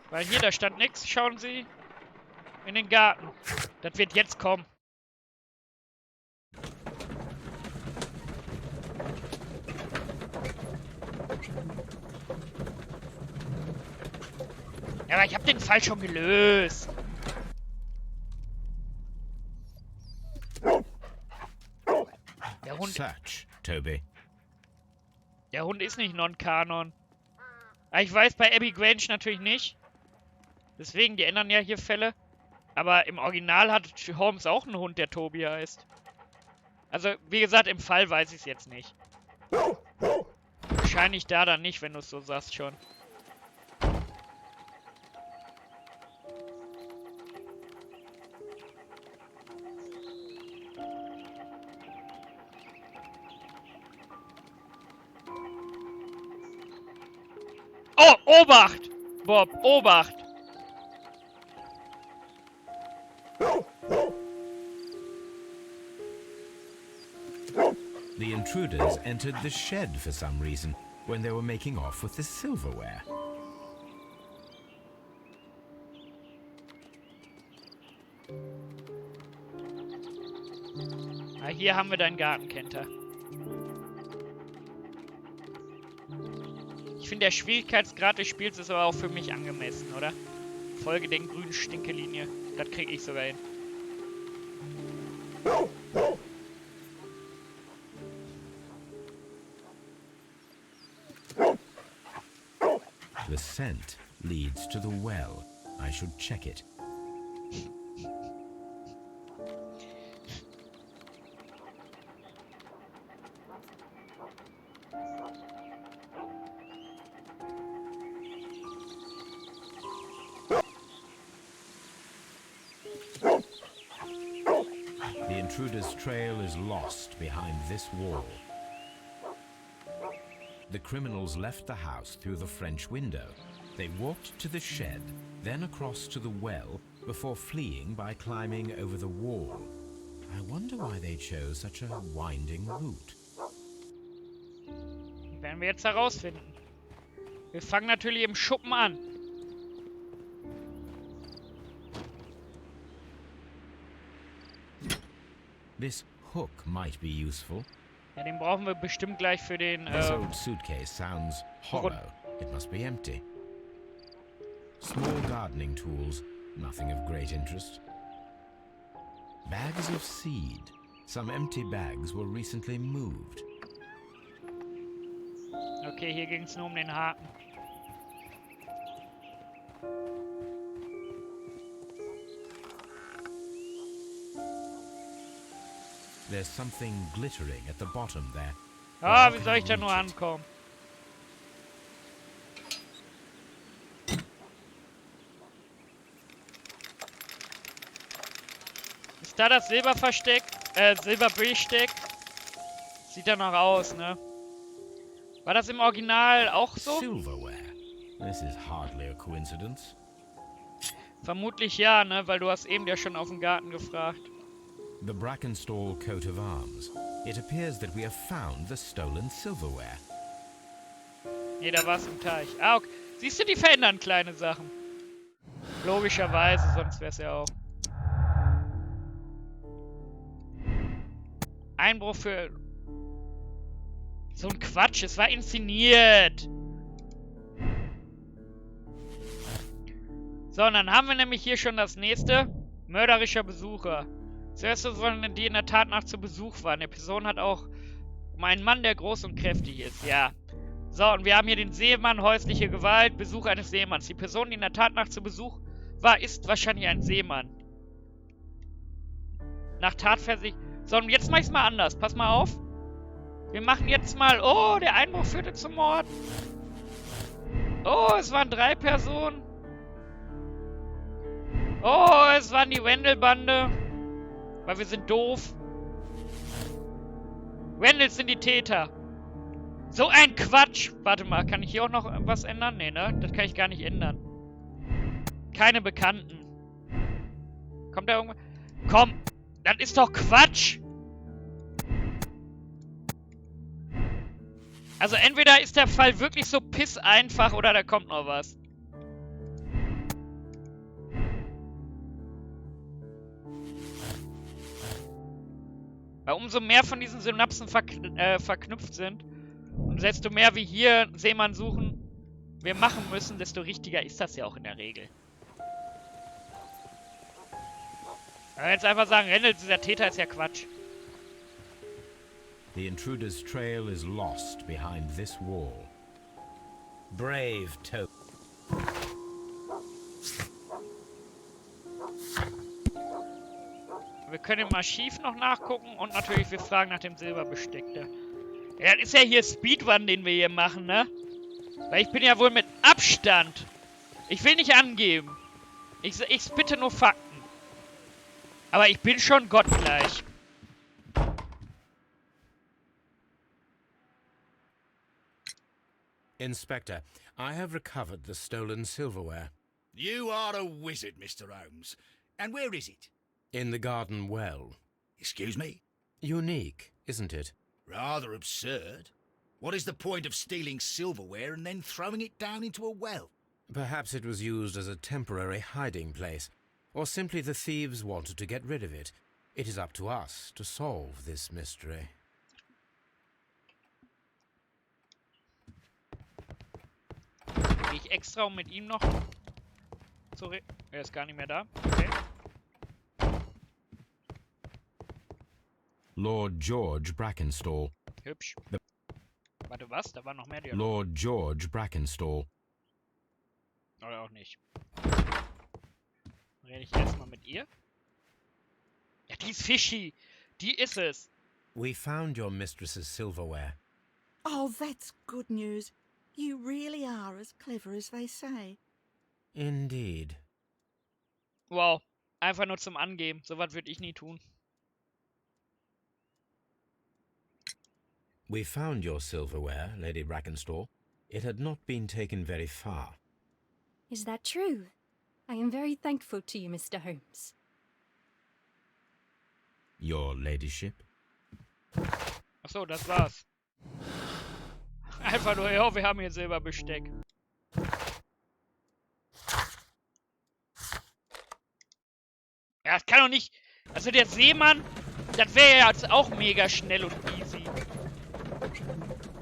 Weil hier, da stand nichts. Schauen Sie in den Garten. Das wird jetzt kommen. Ja, aber ich habe den Fall schon gelöst. Der Hund,
Search, Toby.
der Hund ist nicht non-Kanon. Aber ich weiß bei Abbey Grange natürlich nicht. Deswegen, die ändern ja hier Fälle. Aber im Original hat Holmes auch einen Hund, der Toby heißt. Also, wie gesagt, im Fall weiß ich es jetzt nicht. Wahrscheinlich da dann nicht, wenn du es so sagst schon. Oh, Obacht! Bob, Obacht!
The intruders entered the shed for some reason when they were making off with the silverware.
Ah, hier haben wir deinen Gartenkenter. Ich finde, der Schwierigkeitsgrad des Spiels ist aber auch für mich angemessen, oder? Folge den grünen Stinkelinie. Das kriege ich sogar hin.
The scent leads to the well. I should check it. The intruder's trail is lost behind this wall. The criminals left the house through the French window. They walked to the shed, then across to the well, before fleeing by climbing over the wall. I wonder why they chose such a winding route.
Werden wir jetzt herausfinden. Wir fangen natürlich im Schuppen an.
This hook might be useful.
Ja, den brauchen wir bestimmt gleich für den,
This old suitcase sounds hollow. It must be empty. Small gardening tools, nothing of great interest. Bags of seed. Some empty bags were recently moved.
Okay, hier ging es nur um den Haken.
There's something glittering at the bottom there.
Ah,
How
wie
can
soll
I
ich da nur
reach it?
ankommen? Ist da das Silberversteck? Silberbesteck? Sieht danach aus, ne? War das im Original auch so?
Silverware. This is hardly a coincidence.
Vermutlich ja, ne? Weil du hast eben ja schon auf den Garten gefragt.
The Brackenstall coat of arms. It appears that we have found the stolen silverware.
Ne, da war es im Teich. Ah, okay. Siehst du, die verändern kleine Sachen. Logischerweise, sonst wäre es ja auch. Einbruch für... So ein Quatsch, es war inszeniert. So, und dann haben wir nämlich hier schon das nächste. Mörderischer Besucher. Zuerst sollen die in der Tat nach zu Besuch waren. Die Person hat auch um einen Mann, der groß und kräftig ist. Ja. So, und wir haben hier den Seemann, häusliche Gewalt, Besuch eines Seemanns. Die Person, die in der Tat nach zu Besuch war, ist wahrscheinlich ein Seemann. Nach Tatversicht. So, und jetzt mach ich's mal anders. Pass mal auf. Wir machen jetzt mal... Oh, der Einbruch führte zum Mord. Oh, es waren 3 Personen. Oh, es waren die Wendel-Bande. Weil wir sind doof. Wendels sind die Täter. So ein Quatsch. Warte mal, kann ich hier auch noch was ändern? Nee, ne? Das kann ich gar nicht ändern. Keine Bekannten. Kommt da irgendwas? Komm, das ist doch Quatsch. Also entweder ist der Fall wirklich so pisseinfach oder da kommt noch was. Weil umso mehr von diesen Synapsen verknüpft sind und desto mehr wie hier Seemann suchen wir machen müssen, desto richtiger ist das ja auch in der Regel. Aber jetzt einfach sagen, Reynolds, dieser Täter ist ja Quatsch.
The intruder's trail is lost behind this wall. Brave Toad.
Wir können im Archiv noch nachgucken und natürlich wir fragen nach dem Silberbesteck da. Ja, das ist ja hier Speedrun, den wir hier machen, ne? Weil ich bin ja wohl mit Abstand. Ich will nicht angeben. Ich bitte nur Fakten. Aber ich bin schon gottgleich.
Inspector, I have recovered the stolen silverware.
You are a wizard, Mr. Holmes. And where is it?
In the garden well.
Excuse me?
Unique, isn't it?
Rather absurd. What is the point of stealing silverware and then throwing it down into a well?
Perhaps it was used as a temporary hiding place, or simply the thieves wanted to get rid of it. It is up to us to solve this mystery.
Gehe ich extra, um mit ihm noch zu reden. Er ist gar nicht mehr da. Okay.
Lord George Brackenstall.
Hübsch. Warte, was? Da war noch mehr Dialog.
Lord George Brackenstall.
Oder auch nicht. Rede ich erstmal mit ihr? Ja, die ist fishy. Die ist es.
We found your mistress's silverware.
Oh, that's good news. You really are as clever as they say.
Indeed.
Wow. Einfach nur zum Angeben. So was würde ich nie tun.
We found your silverware, Lady Brackenstall. It had not been taken very far.
Is that true? I am very thankful to you, Mr. Holmes.
Your ladyship?
Achso, das war's. Einfach nur, ja, wir haben hier Silberbesteck. Ja, das kann doch nicht... Also der Seemann, das wäre ja jetzt auch mega schnell und easy.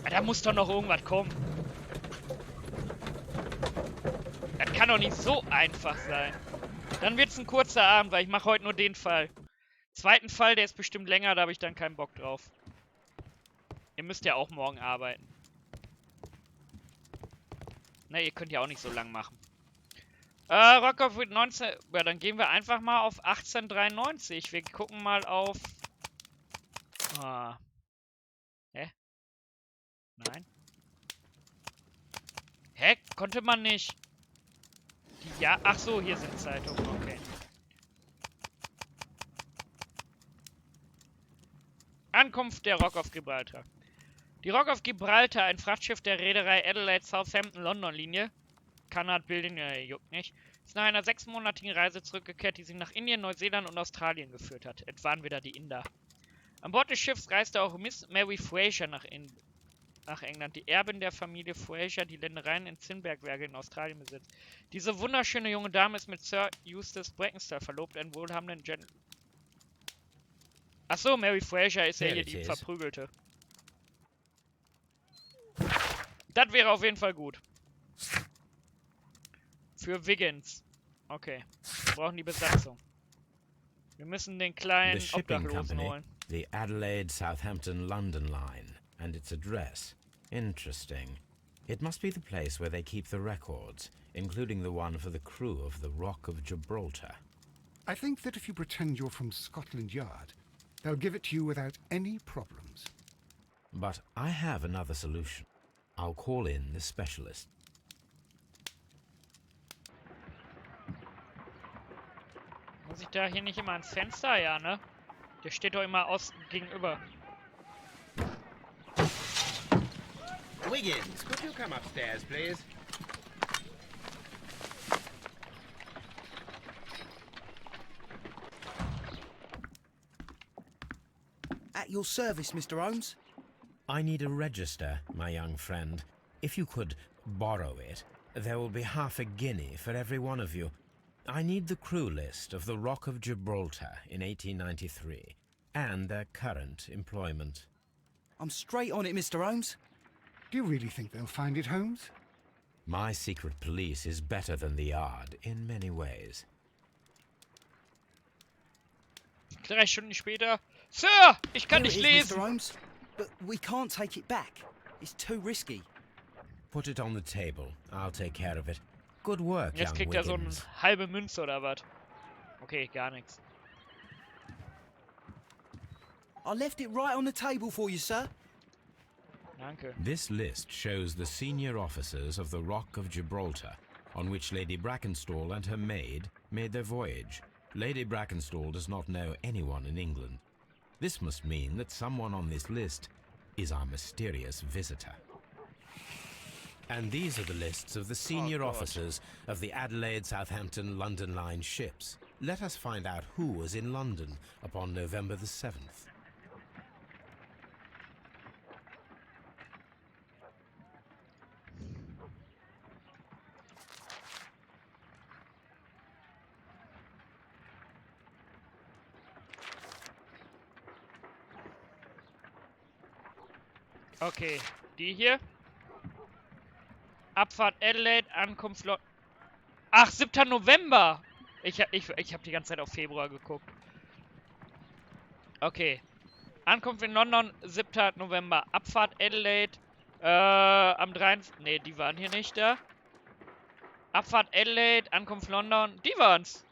Ja, da muss doch noch irgendwas kommen. Das kann doch nicht so einfach sein. Dann wird's ein kurzer Abend, weil ich mache heute nur den Fall. Zweiten Fall, der ist bestimmt länger, da habe ich dann keinen Bock drauf. Ihr müsst ja auch morgen arbeiten. Na, ihr könnt ja auch nicht so lang machen. Rockoff wird 19... Ja, dann gehen wir einfach mal auf 1893. Wir gucken mal auf... Ah. Hä? Nein. Hä? Konnte man nicht... Die ja... Ach so, hier sind Zeitungen. Okay. Ankunft der Rock of Gibraltar. Die Rock of Gibraltar, ein Frachtschiff der Reederei Adelaide Southampton London Linie, Cunard Building, juckt nicht, ist nach einer 6-monatigen Reise zurückgekehrt, die sie nach Indien, Neuseeland und Australien geführt hat. Etwa waren wieder die Inder. An Bord des Schiffs reiste auch Miss Mary Fraser nach England, die Erbin der Familie Fraser, die Ländereien in Zinbergwerke in Australien besitzt. Diese wunderschöne junge Dame ist mit Sir Eustace Brackenstall verlobt, einem wohlhabenden Gentleman. Achso, Mary Fraser ist ja hier die Verprügelte. Das wäre auf jeden Fall gut. Für Wiggins. Okay. Wir brauchen die Besatzung. Wir müssen den kleinen
The shipping
Obdachlosen
company,
holen.
the Adelaide Southampton London line, and its address. Interesting. It must be the place where they keep the records, including the one for the crew of the Rock of Gibraltar.
I think that if you pretend you're from Scotland Yard, they'll give it to you without any problems.
But I have another solution. I'll call in the specialist.
Muss ich da hier nicht immer ans Fenster? Ja, ne? Der steht doch immer Osten gegenüber.
Wiggins, could you come upstairs, please?
At your service, Mr. Holmes.
I need a register, my young friend. If you could borrow it, there will be half a guinea for every one of you. I need the crew list of the Rock of Gibraltar in 1893, and their current employment.
I'm straight on it, Mr. Holmes.
Do you really think they'll find it, Holmes?
My secret police is better than the Yard in many ways.
3 Stunden später. Sir, ich kann
Here
nicht
it is, Mr.
lesen.
Holmes. But we can't take it back. It's too risky.
Put it on the table. I'll take care of it. Good work,
Jetzt
young
kriegt er so eine
Wiggins.
halbe Münze oder was? Okay, gar nichts.
I left it right on the table for you, sir.
Danke.
This list shows the senior officers of the Rock of Gibraltar, on which Lady Brackenstall and her maid made their voyage. Lady Brackenstall does not know anyone in England. This must mean that someone on this list is our mysterious visitor. And these are the lists of the senior
God.
officers of the Adelaide, Southampton, London Line ships. Let us find out who was in London upon November the 7th.
Okay, die hier. Abfahrt Adelaide, Ankunft London. Ach, 7. November! Ich hab die ganze Zeit auf Februar geguckt. Okay. Ankunft in London, 7. November. Abfahrt Adelaide, am 3. Ne, die waren hier nicht da. Abfahrt Adelaide, Ankunft London. Die waren's.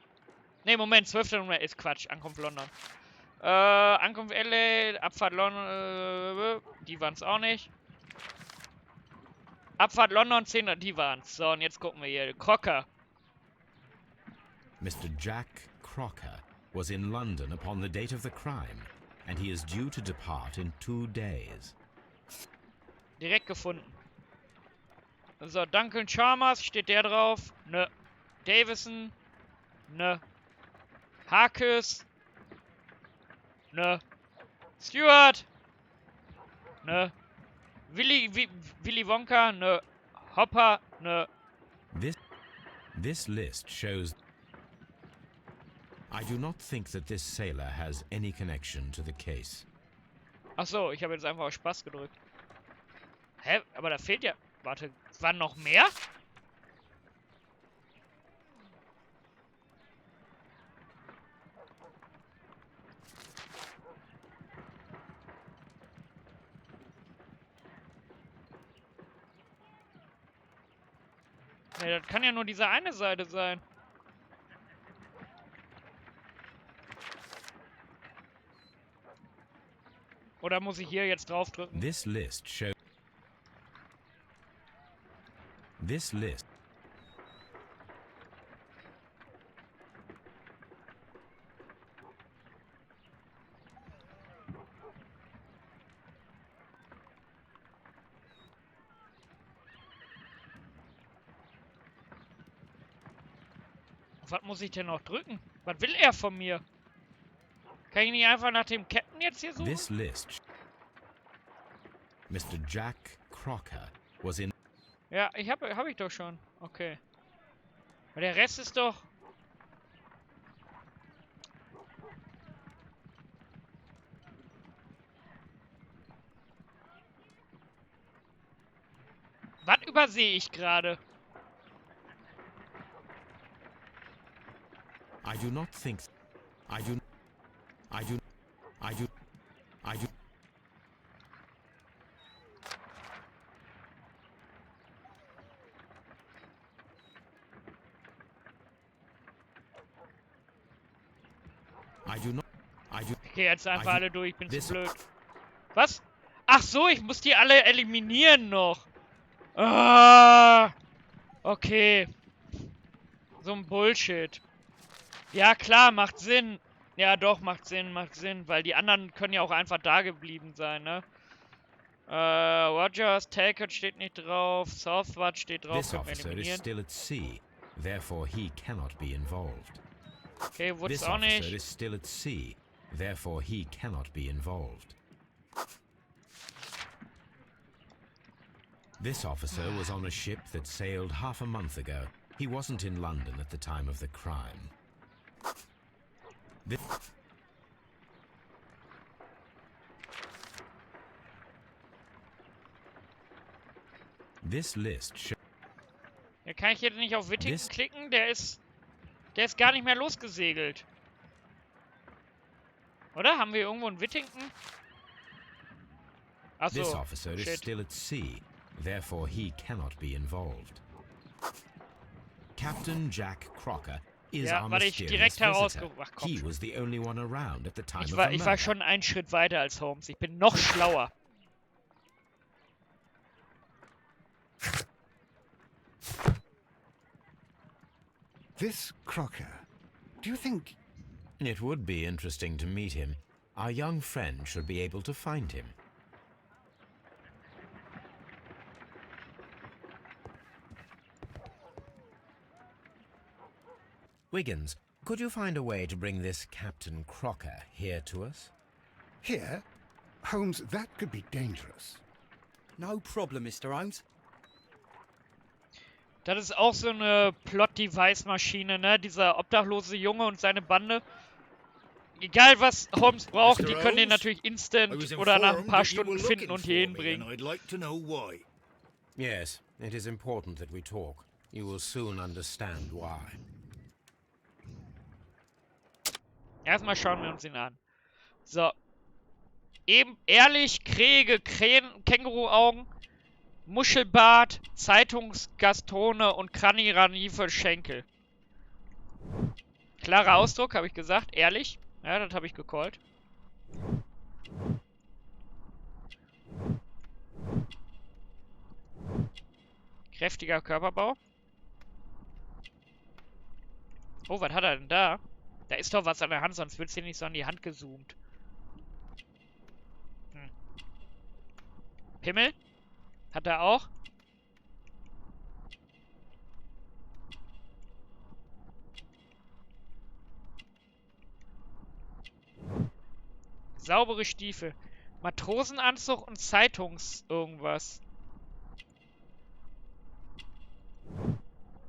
Ne, Moment, 12. November ist Quatsch. Ankunft London. Ankunft Adelaide, Abfahrt London, die waren's auch nicht. Abfahrt London 10, die waren's. So, und jetzt gucken wir hier. Crocker.
Mr. Jack Crocker was in London upon the date of the crime, and he is due to depart in 2 days.
Direkt gefunden. So, Duncan Chalmers, steht der drauf? Nö. Davison? Nö. Harkes? Nö. Stewart? Nö. Willy Wonka? Nö. Hopper? Nö.
This list shows... I do not think that this sailor has any connection to the case.
Ach so, ich habe jetzt einfach auf Spaß gedrückt. Hä? Aber da fehlt ja... Warte, waren noch mehr? Ne, das kann ja nur diese eine Seite sein. Oder muss ich hier jetzt draufdrücken?
This list shows... This list...
Was muss ich denn noch drücken? Was will er von mir? Kann ich nicht einfach nach dem Captain jetzt hier suchen?
This list... Mr. Jack Crocker was in...
Ja, hab ich doch schon. Okay. Aber der Rest ist doch... Was übersehe ich gerade?
I do not think... I do... I do... I do... I do... I do not... I do...
Ich gehe jetzt einfach
I do-
alle durch, ich bin zu
this-
blöd. Was? Ach so, ich muss die alle eliminieren noch. Ah, okay. So ein Bullshit. Ja klar, macht Sinn. Ja doch, macht Sinn, weil die anderen können ja auch einfach da geblieben sein, ne? Rogers, Talcott steht nicht drauf, Southward steht drauf,
This
können wir
officer is
eliminieren.
still at sea, therefore he cannot be involved.
Okay, Woods
This
auch
officer
nicht.
is still at sea, therefore he cannot be involved. This officer was on a ship that sailed half a month ago. He wasn't in London at the time of the crime. This list shows...
Ja, kann ich jetzt nicht auf Whittington
This-
klicken? Der ist gar nicht mehr losgesegelt. Oder? Haben wir irgendwo einen Whittington?
This
Achso,
officer is
shit.
still at sea, therefore he cannot be involved. Captain Jack Crocker is
Ja,
our
warte, ich
mysterious
direkt
visitor.
herausge... Ach komm
He
schon.
was the only one around at the time
Ich
of
war
the murder.
schon einen Schritt weiter als Holmes. Ich bin noch schlauer.
This Crocker, do you think...
It would be interesting to meet him. Our young friend should be able to find him. Wiggins, could you find a way to bring this Captain Crocker here to us?
Here? Holmes, that could be dangerous.
No problem, Mr. Holmes.
Das ist auch so eine Plot-Device-Maschine, ne? Dieser obdachlose Junge und seine Bande. Egal was Holmes braucht, die können den natürlich instant oder nach ein paar Stunden finden und hier hinbringen.
Yes, it is important that we talk. You will soon understand why.
Erstmal schauen wir uns ihn an. So. Eben ehrlich, Kräge, Krähen, Känguruaugen, Muschelbart, Zeitungsgastone und Kranirani für Schenkel. Klarer Ausdruck, habe ich gesagt. Ehrlich. Ja, das habe ich gecallt. Kräftiger Körperbau. Oh, was hat er denn da? Da ist doch was an der Hand, sonst wird es hier nicht so an die Hand gezoomt. Pimmel? Hat er auch? Saubere Stiefel. Matrosenanzug und Zeitungs-irgendwas.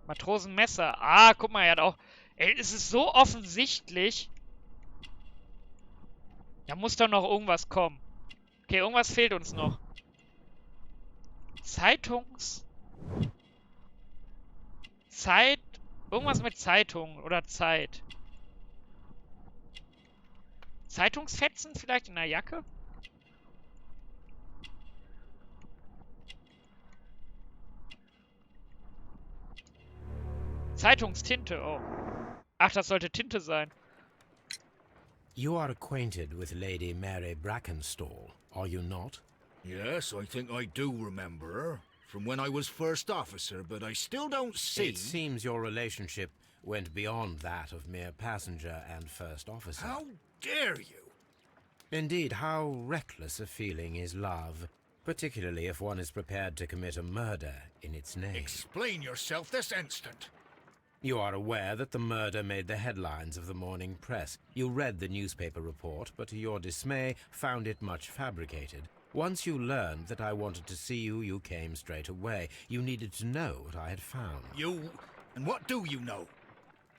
Matrosenmesser. Ah, guck mal, er hat auch... Ey, es ist so offensichtlich. Da muss doch noch irgendwas kommen. Okay, irgendwas fehlt uns noch. Irgendwas mit Zeitung oder Zeit. Zeitungsfetzen vielleicht in der Jacke? Zeitungstinte, oh. Ach, das sollte Tinte sein.
You are acquainted with Lady Mary Brackenstall, are you not?
Yes, I think I do remember her. From when I was first officer, but I still don't see...
It seems your relationship went beyond that of mere passenger and first officer.
How dare you?
Indeed, how reckless a feeling is love, particularly if one is prepared to commit a murder in its name.
Explain yourself this instant.
You are aware that the murder made the headlines of the morning press. You read the newspaper report, but to your dismay, found it much fabricated. Once you learned that I wanted to see you, you came straight away. You needed to know what I had found.
You... and what do you know?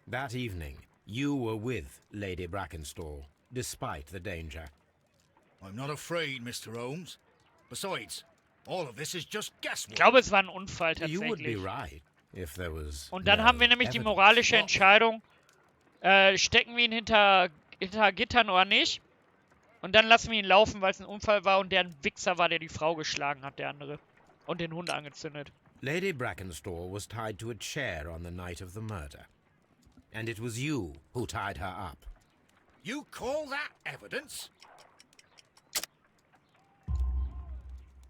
That evening, you were with Lady Brackenstall, despite the danger.
I'm not afraid, Mr. Holmes. Besides, all of this is just
Ich
guesswork.
glaube, es war ein Unfall
You would be
tatsächlich.
right, if there was
Und dann
no
haben wir nämlich die
evidence.
moralische Entscheidung, stecken wir ihn hinter Gittern oder nicht? Und dann lassen wir ihn laufen, weil es ein Unfall war und der ein Wichser war, der die Frau geschlagen hat, der andere. Und den Hund angezündet.
Lady Brackenstall was tied to a chair on the night of the murder. And it was you who tied her up.
You call that evidence?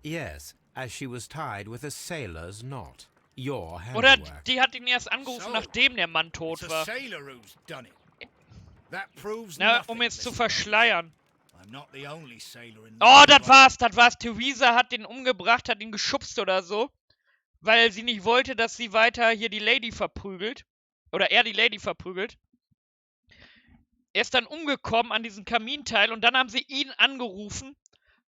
Yes, as she was tied with a sailor's knot. Your
Oder
handiwork.
die hat ihn erst angerufen,
So,
nachdem der Mann tot
It's a
war.
sailor who's done it. That proves
Na,
nothing,
um jetzt zu
Mr.
verschleiern.
I'm not the only sailor in
Oh,
the
das war's. Theresa hat den umgebracht, hat ihn geschubst oder so. Weil sie nicht wollte, dass sie weiter hier die Lady verprügelt. Oder er die Lady verprügelt. Er ist dann umgekommen an diesem Kaminteil und dann haben sie ihn angerufen,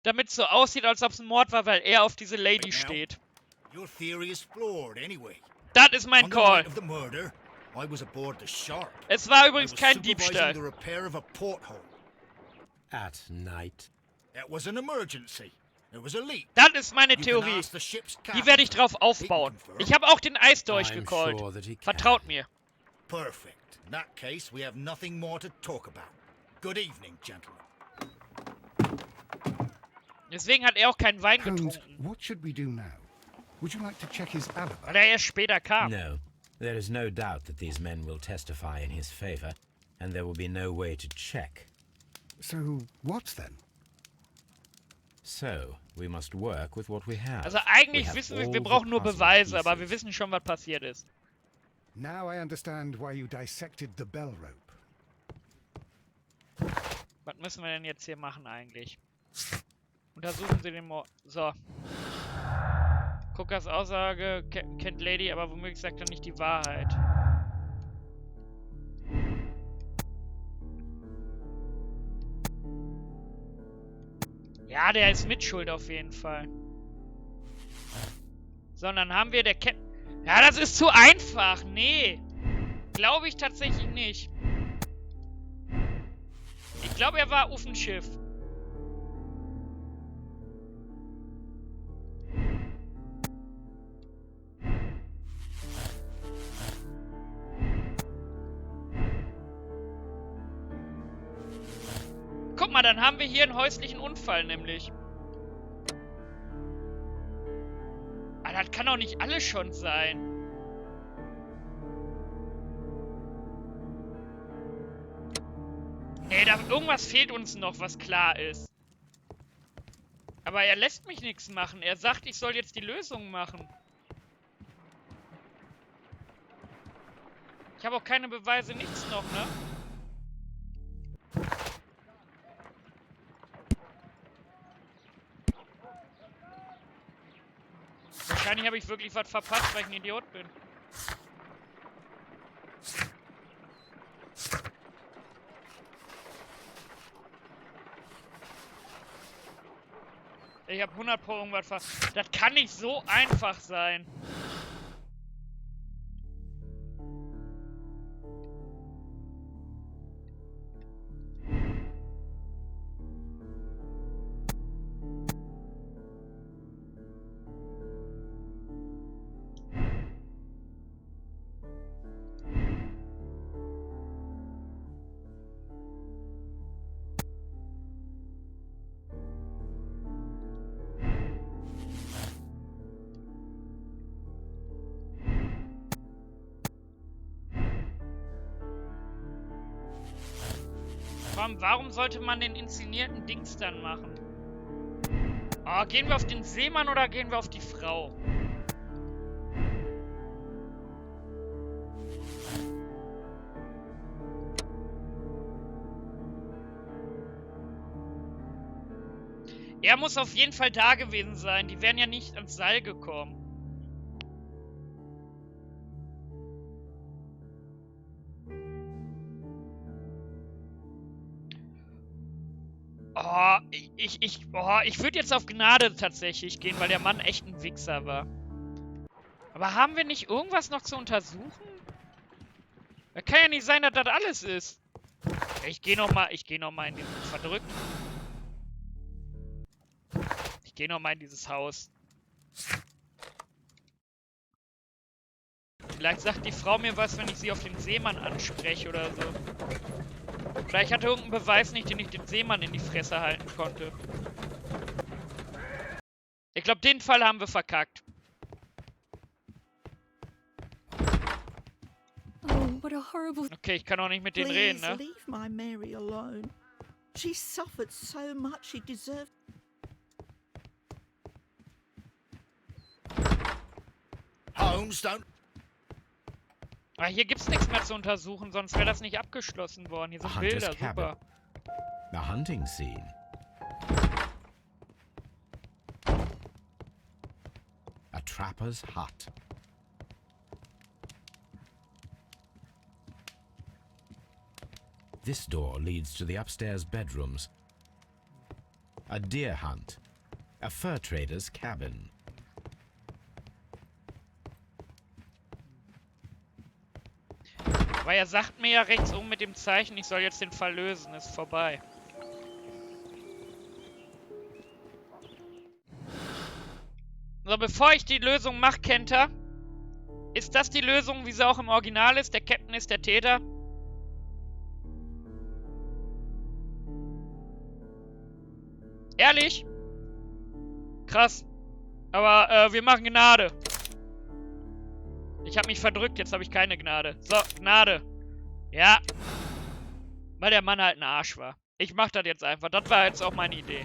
damit es so aussieht, als ob es ein Mord war, weil er auf diese Lady
Now,
steht.
Your theory is flawed anyway.
Das ist mein
On the
Call.
night of the murder, I was aboard the Shark.
Es war
I
übrigens
was
kein
supervising
Diebstahl.
the repair of a porthole.
At night.
It was an emergency. There was a leak.
Das ist meine
You can
Theorie.
ask the ship's
Die werde ich
captain.
drauf aufbauen. Ich habe auch den Eisdolch
I'm
gecallt.
sure that he can.
Vertraut mir.
Perfect. In that case, we have nothing more to talk about. Good evening, gentlemen.
Deswegen hat er auch keinen Wein
Holmes,
getrunken.
what should we do now? Would you like to check his alibi?
Weil er erst später kam.
No, there is no doubt that these men will testify in his favor, and there will be no way to check.
So, what then?
So, we must work with what we have.
Also
We
eigentlich
have
wissen wir,
all
wir
the
brauchen nur
puzzle
Beweise, aber
pieces.
wir wissen schon, was passiert ist.
Now I understand why you dissected the bell rope.
Was müssen wir denn jetzt hier machen eigentlich? Untersuchen Sie den Mord. So. Cookers Aussage kennt Lady, aber womöglich sagt er nicht die Wahrheit. Ja, der ist Mitschuld auf jeden Fall. Sondern haben wir der Captain... Ja, das ist zu einfach. Nee. Glaube ich tatsächlich nicht. Ich glaube, er war auf dem Schiff. Guck mal, dann haben wir hier einen häuslichen Unfall nämlich. Aber das kann doch nicht alles schon sein. Nee, irgendwas fehlt uns noch, was klar ist. Aber er lässt mich nichts machen. Er sagt, ich soll jetzt die Lösung machen. Ich habe auch keine Beweise, nichts noch, ne? Wahrscheinlich habe ich wirklich was verpasst, weil ich ein Idiot bin. Ich habe 100 Pro irgendwas verpasst. Das kann nicht so einfach sein. Warum sollte man den inszenierten Dings dann machen? Oh, gehen wir auf den Seemann oder gehen wir auf die Frau? Er muss auf jeden Fall da gewesen sein. Die wären ja nicht ans Seil gekommen. Oh, ich würde jetzt auf Gnade tatsächlich gehen, weil der Mann echt ein Wichser war. Aber haben wir nicht irgendwas noch zu untersuchen? Das kann ja nicht sein, dass das alles ist. Ich gehe noch mal in diesen verdrückt. Ich gehe noch mal in dieses Haus. Vielleicht sagt die Frau mir was, wenn ich sie auf den Seemann anspreche oder so. Vielleicht hatte irgendeinen Beweis nicht, den ich den Seemann in die Fresse halten konnte. Ich glaube, den Fall haben wir verkackt.
Oh, what a horrible...
Okay, ich kann auch nicht mit denen reden, ne?
Leave my Mary alone. She suffered so much, she deserved...
Holmes, don't...
Aber hier gibt's nichts mehr zu untersuchen, sonst wäre das nicht abgeschlossen worden. Hier sind Bilder, super.
The hunting scene. A trapper's hut. This door leads to the upstairs bedrooms. A deer hunt. A fur trader's cabin.
Weil er sagt mir ja rechts oben mit dem Zeichen, ich soll jetzt den Fall lösen. Ist vorbei. So, bevor ich die Lösung mache, Kenter, ist das die Lösung, wie sie auch im Original ist? Der Captain ist der Täter? Ehrlich? Krass. Aber wir machen Gnade. Ich habe mich verdrückt, jetzt habe ich keine Gnade. So, Gnade. Ja. Weil der Mann halt ein Arsch war. Ich mach das jetzt einfach. Das war jetzt auch meine Idee.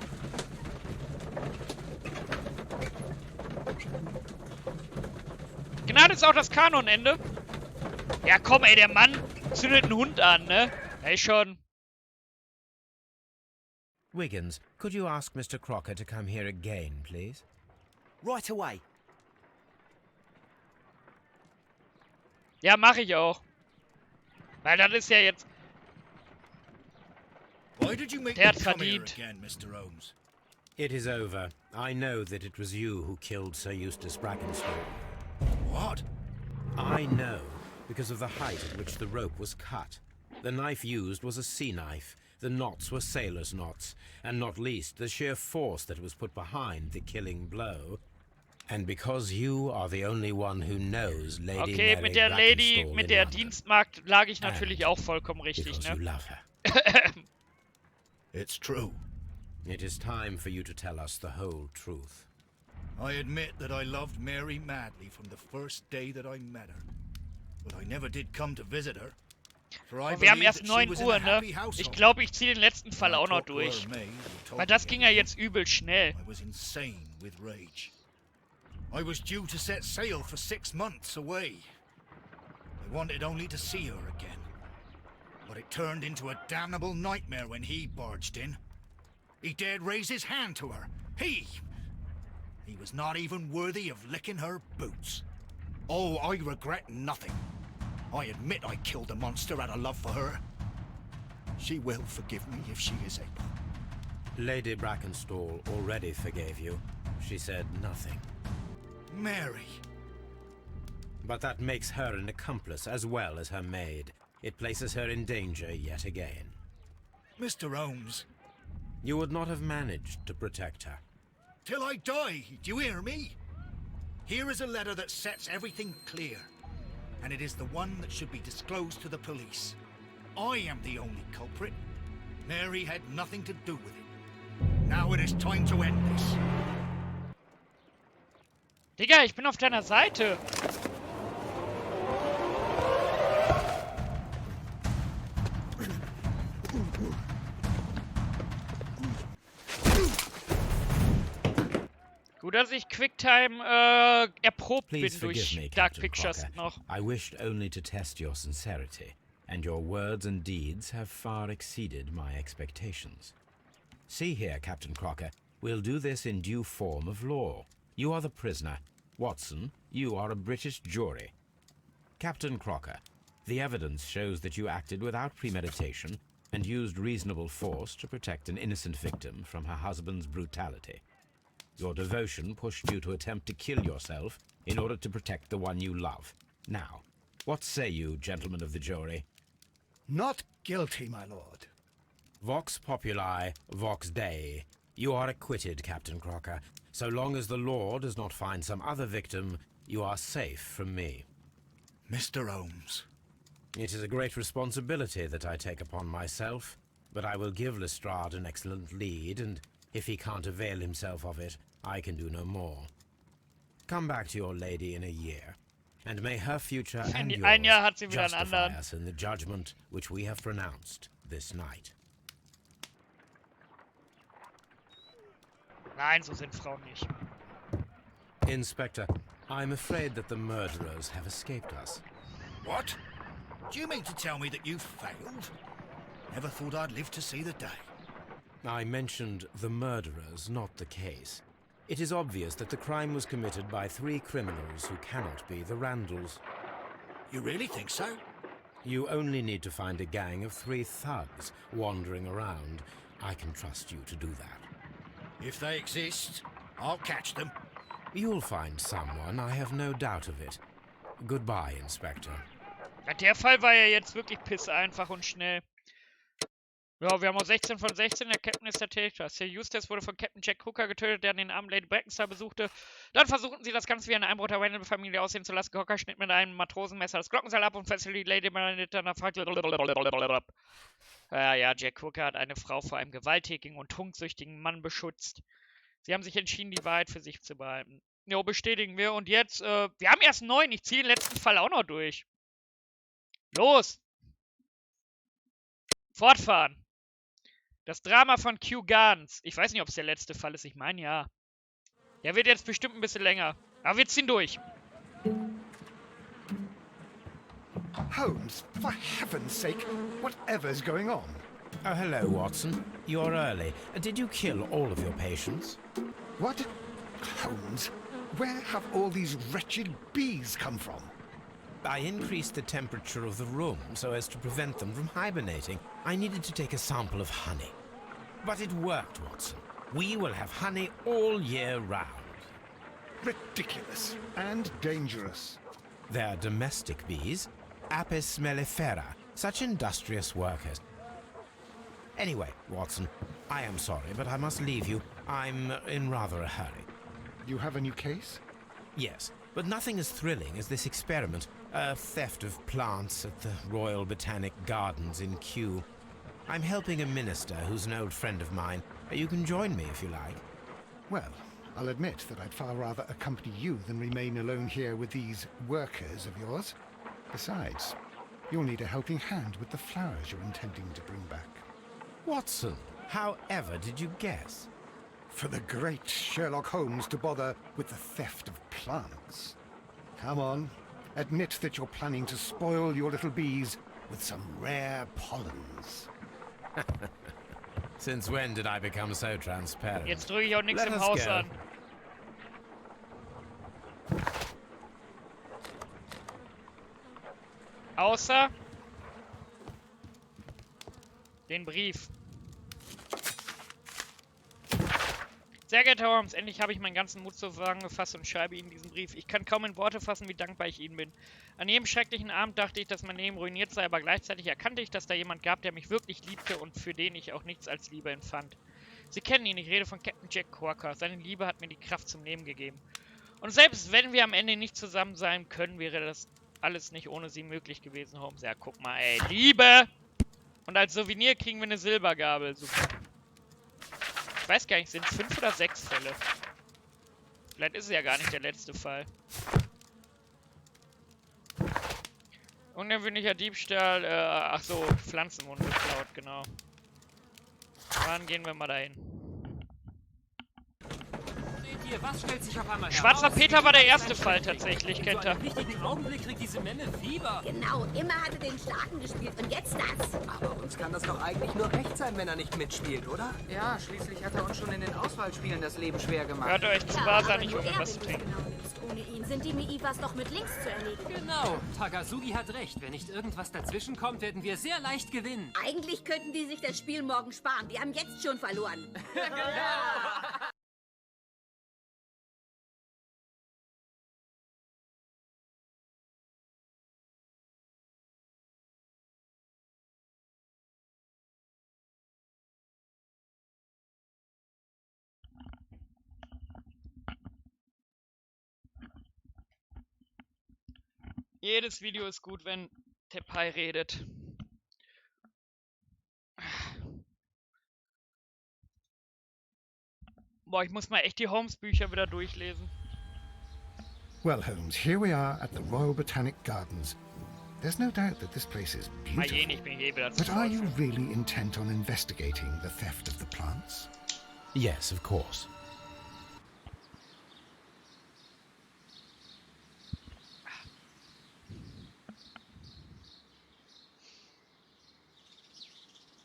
Gnade ist auch das Kanonende. Ja komm ey, der Mann zündet einen Hund an, ne? Ey schon.
Wiggins, could you ask Mr. Crocker to come here again, please?
Right away.
Ja, mache ich auch. Weil das ist ja jetzt...
Why did you make
Der
me
hat's
come here
verdient.
again, Mr. Holmes?
It is over. I know that it was you who killed Sir Eustace Brackenstall.
What?
I know, because of the height at which the rope was cut. The knife used was a sea knife. The knots were sailor's knots, and not least the sheer force that was put behind the killing blow. And because you are the only one who knows Lady
Okay,
Mary
mit der Lady,
Brackenstall
mit
in
der
London,
Dienstmagd lag ich natürlich
and
auch vollkommen richtig,
because you
ne?
love her.
It's true.
It is time for you to tell us the whole truth.
I admit that I loved Mary madly from the first day that I met her. But I never did come to visit her. For I
Und wir haben
believed
erst
that she
9
was in
Uhr,
a
ne?
happy
Ich
household.
glaube, ich ziehe den letzten Fall
When I
auch noch
talked to her
durch.
maid, who told
Weil das
me
ging ja
everything,
jetzt übel schnell.
I was insane with rage. I was due to set sail for 6 months away. I wanted only to see her again. But it turned into a damnable nightmare when he barged in. He dared raise his hand to her. He was not even worthy of licking her boots. Oh, I regret nothing. I admit I killed the monster out of love for her. She will forgive me if she is able.
Lady Brackenstall already forgave you. She said nothing.
Mary.
But that makes her an accomplice as well as her maid. It places her in danger yet again.
Mr. Holmes.
You would not have managed to protect her.
Till I die, do you hear me? Here is a letter that sets everything clear. And it is the one that should be disclosed to the police. I am the only culprit. Mary had nothing to do with it. Now it is time to end this.
Digga, ich bin auf deiner Seite. Gut, dass ich Quicktime erprobt bin
Please
durch
forgive me,
Dark
Captain
Pictures
Crocker.
noch.
I wished only to test your sincerity, and your words and deeds have far exceeded my expectations. See here, Captain Crocker, we'll do this in due form of law. You are the prisoner. Watson, you are a British jury. Captain Crocker, the evidence shows that you acted without premeditation and used reasonable force to protect an innocent victim from her husband's brutality. Your devotion pushed you to attempt to kill yourself in order to protect the one you love. Now, what say you, gentlemen of the jury?
Not guilty, my lord.
Vox populi, vox dei. You are acquitted, Captain Crocker. So long as the law does not find some other victim, you are safe from me.
Mr. Holmes.
It is a great responsibility that I take upon myself, but I will give Lestrade an excellent lead, and if he can't avail himself of it, I can do no more. Come back to your lady in a year, and may her future and
Ein Jahr
yours
hat sie wieder einen
justify
anderen.
us in the judgment which we have pronounced this night.
Nein, so sind Frauen nicht.
Inspector, I'm afraid that the murderers have escaped us.
What? Do you mean to tell me that you failed? Never thought I'd live to see the day.
I mentioned the murderers, not the case. It is obvious that the crime was committed by 3 criminals who cannot be the Randalls.
You really think so?
You only need to find a gang of 3 thugs wandering around. I can trust you to do that.
If they exist, I'll catch them.
You'll find someone, I have no doubt of it. Goodbye, Inspector.
Ja, der Fall war ja jetzt wirklich pisse einfach und schnell. Ja, wir haben auch 16 von 16. Der Captain ist der Täter. Sir Eustace wurde von Captain Jack Hooker getötet, der den armen Lady Brackenstall besuchte. Dann versuchten sie, das Ganze wie eine Einbruch der Randall-Familie aussehen zu lassen. Hooker schnitt mit einem Matrosenmesser das Glockenseil ab und fesselte die Lady Bernadette an der Fackel. Ja, Jack Hooker hat eine Frau vor einem gewalttätigen und trunksüchtigen Mann beschützt. Sie haben sich entschieden, die Wahrheit für sich zu behalten. Jo, bestätigen wir. Und jetzt, wir haben erst 9. Ich ziehe den letzten Fall auch noch durch. Los! Fortfahren! Das Drama von Q Gardens. Ich weiß nicht, ob es der letzte Fall ist. Ich meine, ja. Der wird jetzt bestimmt ein bisschen länger. Aber wir ziehen durch.
Holmes, for heaven's sake, whatever's going on?
Oh, hello, Watson. You're early. Did you kill all of your patients?
What? Holmes, where have all these wretched bees come from?
I increased the temperature of the room so as to prevent them from hibernating. I needed to take a sample of honey. But it worked, Watson. We will have honey all year round.
Ridiculous and dangerous.
They're domestic bees, Apis mellifera, such industrious workers. Anyway, Watson, I am sorry, but I must leave you. I'm in rather a hurry.
You have a new case?
Yes, but nothing as thrilling as this experiment. A theft of plants at the Royal Botanic Gardens in Kew. I'm helping a minister who's an old friend of mine. You can join me if you like.
Well, I'll admit that I'd far rather accompany you than remain alone here with these workers of yours. Besides, you'll need a helping hand with the flowers you're intending to bring back.
Watson, however did you guess?
For the great Sherlock Holmes to bother with the theft of plants. Come on, admit that you're planning to spoil your little bees with some rare pollens.
Since when did I become so transparent?
Jetzt drücke ich auch nichts
Let
im
us
Haus
go.
an. Außer den Brief. Sehr geehrter Holmes, endlich habe ich meinen ganzen Mut zusammengefasst und schreibe Ihnen diesen Brief. Ich kann kaum in Worte fassen, wie dankbar ich Ihnen bin. An jedem schrecklichen Abend dachte ich, dass mein Leben ruiniert sei, aber gleichzeitig erkannte ich, dass da jemand gab, der mich wirklich liebte und für den ich auch nichts als Liebe empfand. Sie kennen ihn, ich rede von Captain Jack Corker. Seine Liebe hat mir die Kraft zum Leben gegeben. Und selbst wenn wir am Ende nicht zusammen sein können, wäre das alles nicht ohne Sie möglich gewesen, Holmes. Ja, guck mal, ey, Liebe! Und als Souvenir kriegen wir eine Silbergabel. Super. Ich weiß gar nicht, sind es 5 oder 6 Fälle? Vielleicht ist es ja gar nicht der letzte Fall. Unerwöhnlicher Diebstahl, ach so, Pflanzen wurden geklaut, genau. Dann gehen wir mal dahin.
Seht ihr, was stellt sich auf einmal
Schwarzer
heraus?
Peter war der erste Fall tatsächlich,
In
kennt
so
er.
einem wichtigen Augenblick kriegt diese Memme Fieber.
Genau, immer hatte den Starken gespielt und jetzt das.
Aber uns kann das doch eigentlich nur recht sein, wenn er nicht mitspielt, oder?
Ja, schließlich hat er uns schon in den Auswahlspielen das Leben schwer gemacht.
Hört euch zu wahr sein, nicht ohne was zu trinken.
Genau nimmst. Ohne ihn sind die Miivas doch mit links zu erledigen.
Genau, Tagasugi hat recht. Wenn nicht irgendwas dazwischen kommt, werden wir sehr leicht gewinnen.
Eigentlich könnten die sich das Spiel morgen sparen. Die haben jetzt schon verloren.
Jedes Video ist gut, wenn Tepai redet. Boah, ich muss mal echt die Holmes-Bücher wieder durchlesen.
Well, Holmes, here we are at the Royal Botanic Gardens. There's no doubt that this place is beautiful.
Ich bin eh wieder zu
But are
faul
you
für.
really intent on investigating the theft of the plants?
Yes, of course.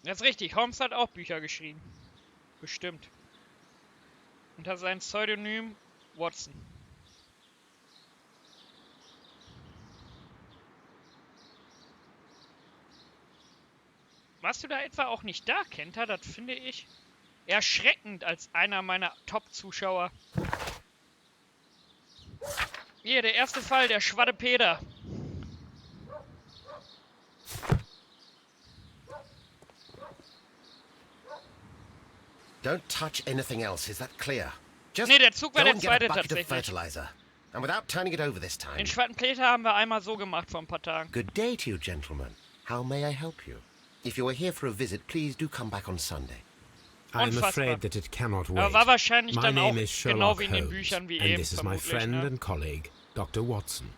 Das ist richtig, Holmes hat auch Bücher geschrieben. Bestimmt. Unter seinem Pseudonym Watson. Warst du da etwa auch nicht da, Kenter? Das finde ich erschreckend als einer meiner Top-Zuschauer. Hier, der erste Fall, der Schwadde Peter.
Don't touch anything else, is that clear? Just
Nee, der Zug war
go
der
and get
zweite
a bucket of
tatsächlich.
fertilizer. And without turning it over this time.
Den Schwadden Peter haben wir einmal so gemacht vor ein paar Tagen.
Good day to you, gentlemen. How may I help you? If you are here for a visit, please do come back on Sunday.
I'm
Unfassbar.
afraid that it cannot wait.
Aber war wahrscheinlich
My
dann auch
name is
genau
Sherlock
wie in den
Holmes,
Büchern wie
and
eben
this is my
vermutlich,
friend
ne?
and colleague, Dr. Watson.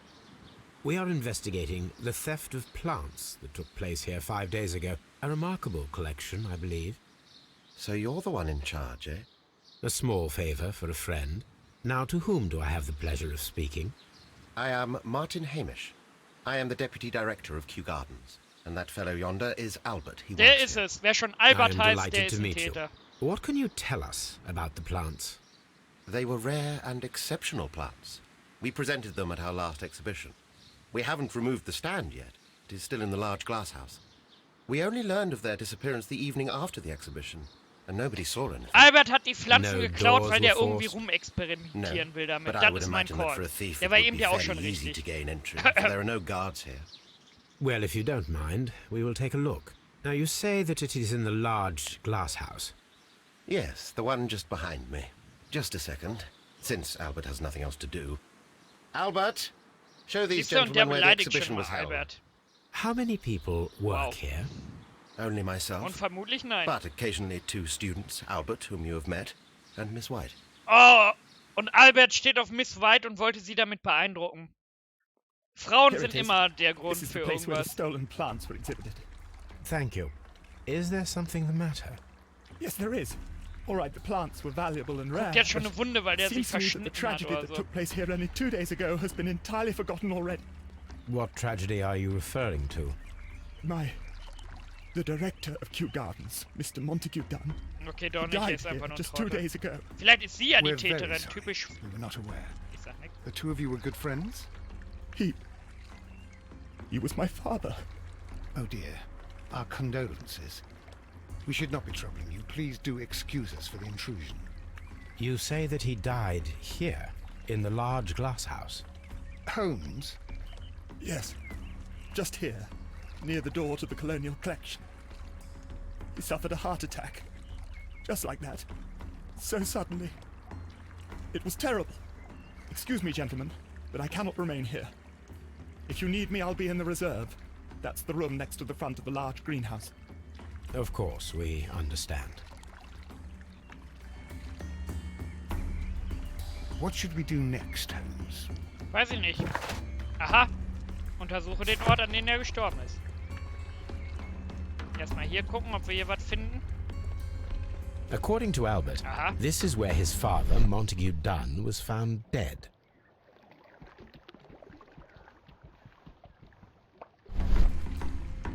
We are investigating the theft of plants that took place here 5 days ago. A remarkable collection, I believe.
So you're the one in charge, eh?
A small favour for a friend. Now, to whom do I have the pleasure of speaking?
I am Martin Hamish. I am the Deputy Director of Kew Gardens. And that fellow yonder is Albert. He
Der
works
ist
here.
es. Wer schon
I am
Albert heißt,
delighted
der
to
ist ein
meet you.
Täter.
What can you tell us about the plants?
They were rare and exceptional plants. We presented them at our last exhibition. We haven't removed the stand yet. It is still in the large glass house. We only learned of their disappearance the evening after the exhibition. and nobody saw anything.
Albert hat die Pflanzen
No
geklaut,
doors
weil der
were
irgendwie
forced?
rumexperimentieren will damit.
But I
Das
would
ist mein
imagine that for
Call.
a thief
Der
it
war
would
eben
be
ja auch schon
fairly easy to
richtig.
gain entry, for there are no guards here.
Well, if you don't mind, we will take a look. Now, you say that it is in the large glass house.
Yes, the one just behind me. Just a second, since Albert has nothing else to do. Albert, show these
Siehst du, und der
gentlemen where the
beleidigt
exhibition
schon mal
was held.
Albert.
How many people work
Wow.
here?
Only myself.
Und vermutlich nein.
But occasionally 2 students, Albert, whom you have met, and Miss White.
Oh, und Albert steht auf Miss White und wollte sie damit beeindrucken. Frauen sind immer der Grund für irgendwas.
Stolen plants were exhibited.
Thank you. Is there something the matter?
Yes, there is. All right, the plants were valuable and rare.
Der hat schon eine Wunde, weil der sich
Seems to me that the
verschnitten hat
tragedy
oder
that
so.
took place here only 2 days ago has been entirely forgotten already.
What tragedy are you referring to?
The director of Kew Gardens, Mr. Montague Dunn,
Okay, doch nicht,
died
der ist
here
einfach nur ein
just 2
Trottel.
days ago.
Vielleicht ist sie ja die
We're very
Täterin,
sorry.
typisch.
We were not aware.
Ich sag nix.
The two of you were good friends?
He was my father.
Oh dear. Our condolences. We should not be troubling you. Please do excuse us for the intrusion.
You say that he died here, in the large glass house.
Holmes?
Yes, just here, near the door to the colonial collection. He suffered a heart attack. Just like that. So suddenly. It was terrible. Excuse me, gentlemen, but I cannot remain here. If you need me, I'll be in the reserve. That's the room next to the front of the large greenhouse.
Of course, we understand.
What should we do next, Holmes?
Weiß ich nicht. Aha. Untersuche den Ort, an dem er gestorben ist. Erstmal hier gucken, ob wir hier was finden.
According to Albert,
Aha.
this is where his father, Montague Dunn, was found dead.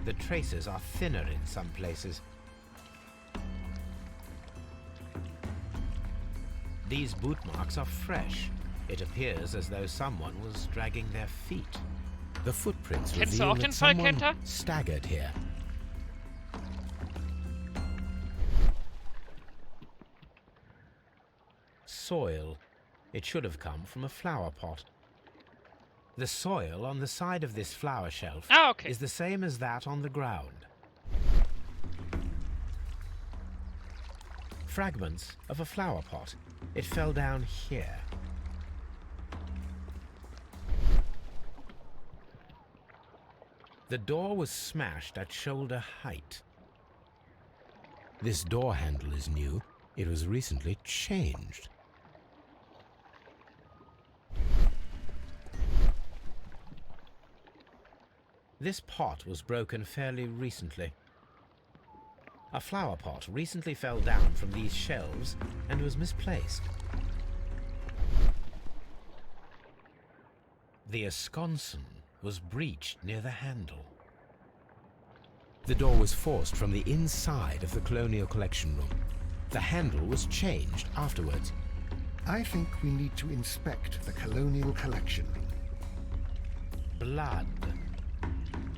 The traces are thinner in some places. These boot marks are fresh. It appears as though someone was dragging their feet. The footprints
Kennst du
reveal
auch den
that
Fall,
someone
Kenter?
staggered here. Soil. It should have come from a flower pot. The soil on the side of this flower shelf
okay.
is the same as that on the ground. Fragments of a flower pot. It fell down here. The door was smashed at shoulder height. This door handle is new. It was recently changed. This pot was broken fairly recently. A flower pot recently fell down from these shelves and was misplaced. The esconsson was breached near the handle. The door was forced from the inside of the Colonial Collection room. The handle was changed afterwards.
I think we need to inspect the Colonial Collection room.
Blood.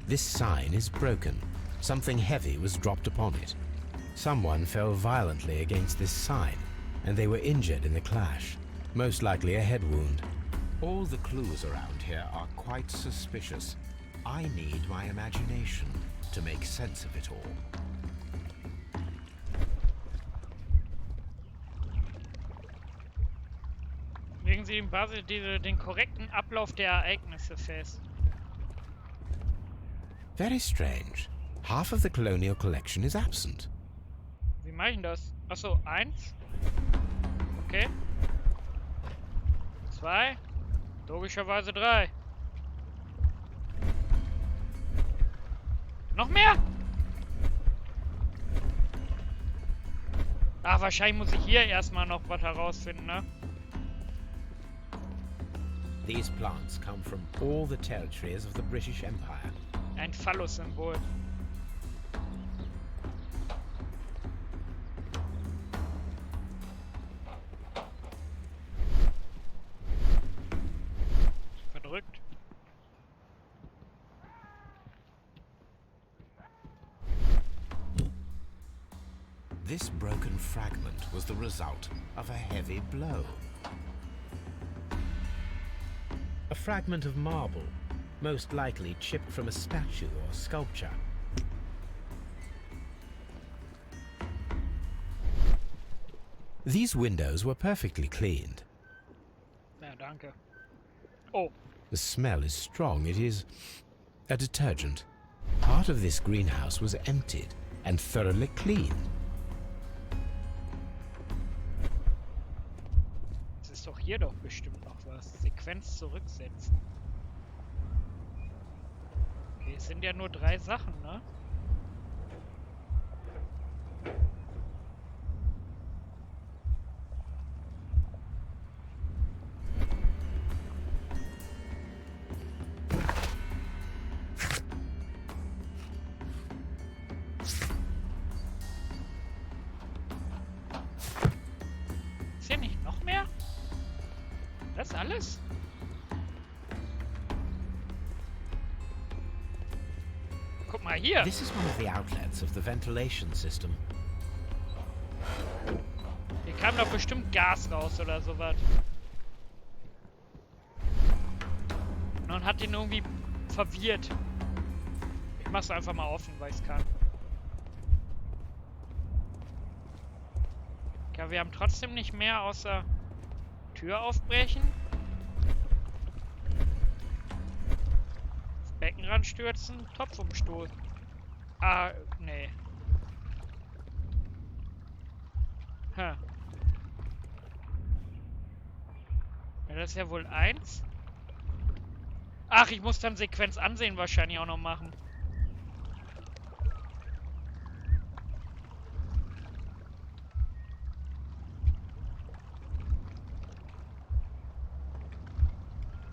This sign is broken. Something heavy was dropped upon it. Someone fell violently against this sign, and they were injured in the clash. Most likely a head wound. All the clues around here are quite suspicious. I need my imagination to make sense of it all.
Legen Sie in Basis den korrekten Ablauf der Ereignisse fest.
Very strange. Half of the Colonial Collection is absent.
Wie mache ich denn das? Achso, 1. Okay. 2. Logischerweise 3. Noch mehr? Ah, wahrscheinlich muss ich hier erstmal noch was herausfinden, ne?
These plants come from all the territories of the British Empire.
Ein Phallus-Symbol. Verdrückt.
This broken fragment was the result of a heavy blow. A fragment of marble, most likely chipped from a statue or sculpture. These windows were perfectly cleaned.
Ja, danke. Oh.
The smell is strong. It is a detergent. Part of this greenhouse was emptied and thoroughly cleaned.
Es ist doch hier doch bestimmt noch was. Sequenz zurücksetzen. Okay, es sind ja nur 3 Sachen, ne? Ist hier nicht noch mehr? Das alles? Guck mal hier.
This is one of the outlets of the ventilation system.
Hier kam doch bestimmt Gas raus oder sowas. Und hat ihn irgendwie verwirrt. Ich mach's einfach mal offen, weil ich's kann. Okay, wir haben trotzdem nicht mehr außer Tür aufbrechen. Beckenrand stürzen, Topf umstoßen. Ah, nee. Ja, das ist ja wohl 1. Ach, ich muss dann Sequenz ansehen wahrscheinlich auch noch machen.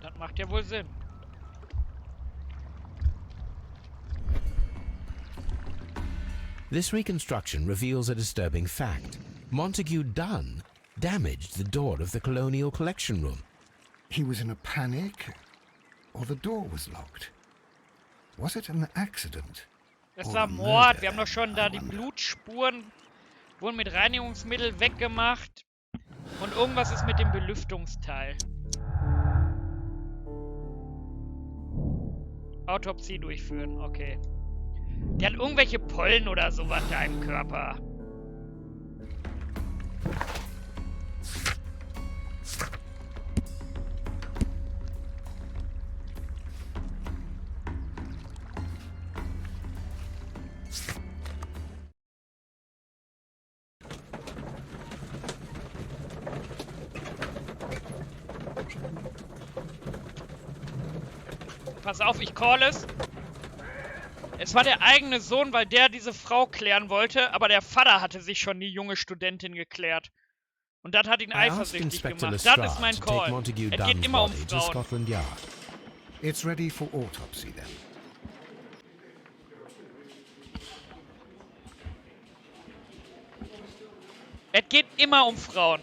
Das macht ja wohl Sinn.
This reconstruction reveals a disturbing fact. Montague Dunn damaged the door of the Colonial Collection Room.
He was in a panic, or the door was locked. Was it an accident?
Das war Mord. Wir haben doch schon da die Blutspuren wurden mit Reinigungsmittel weggemacht. Und irgendwas ist mit dem Belüftungsteil. Autopsie durchführen, okay. Der hat irgendwelche Pollen oder sowas da im Körper. Pass auf, ich call es. Es war der eigene Sohn, weil der diese Frau klären wollte, aber der Vater hatte sich schon die junge Studentin geklärt. Und das hat ihn eifersüchtig gemacht. Das ist mein Call. Es geht immer um Frauen.
It's ready for autopsy then.
Es geht immer um Frauen.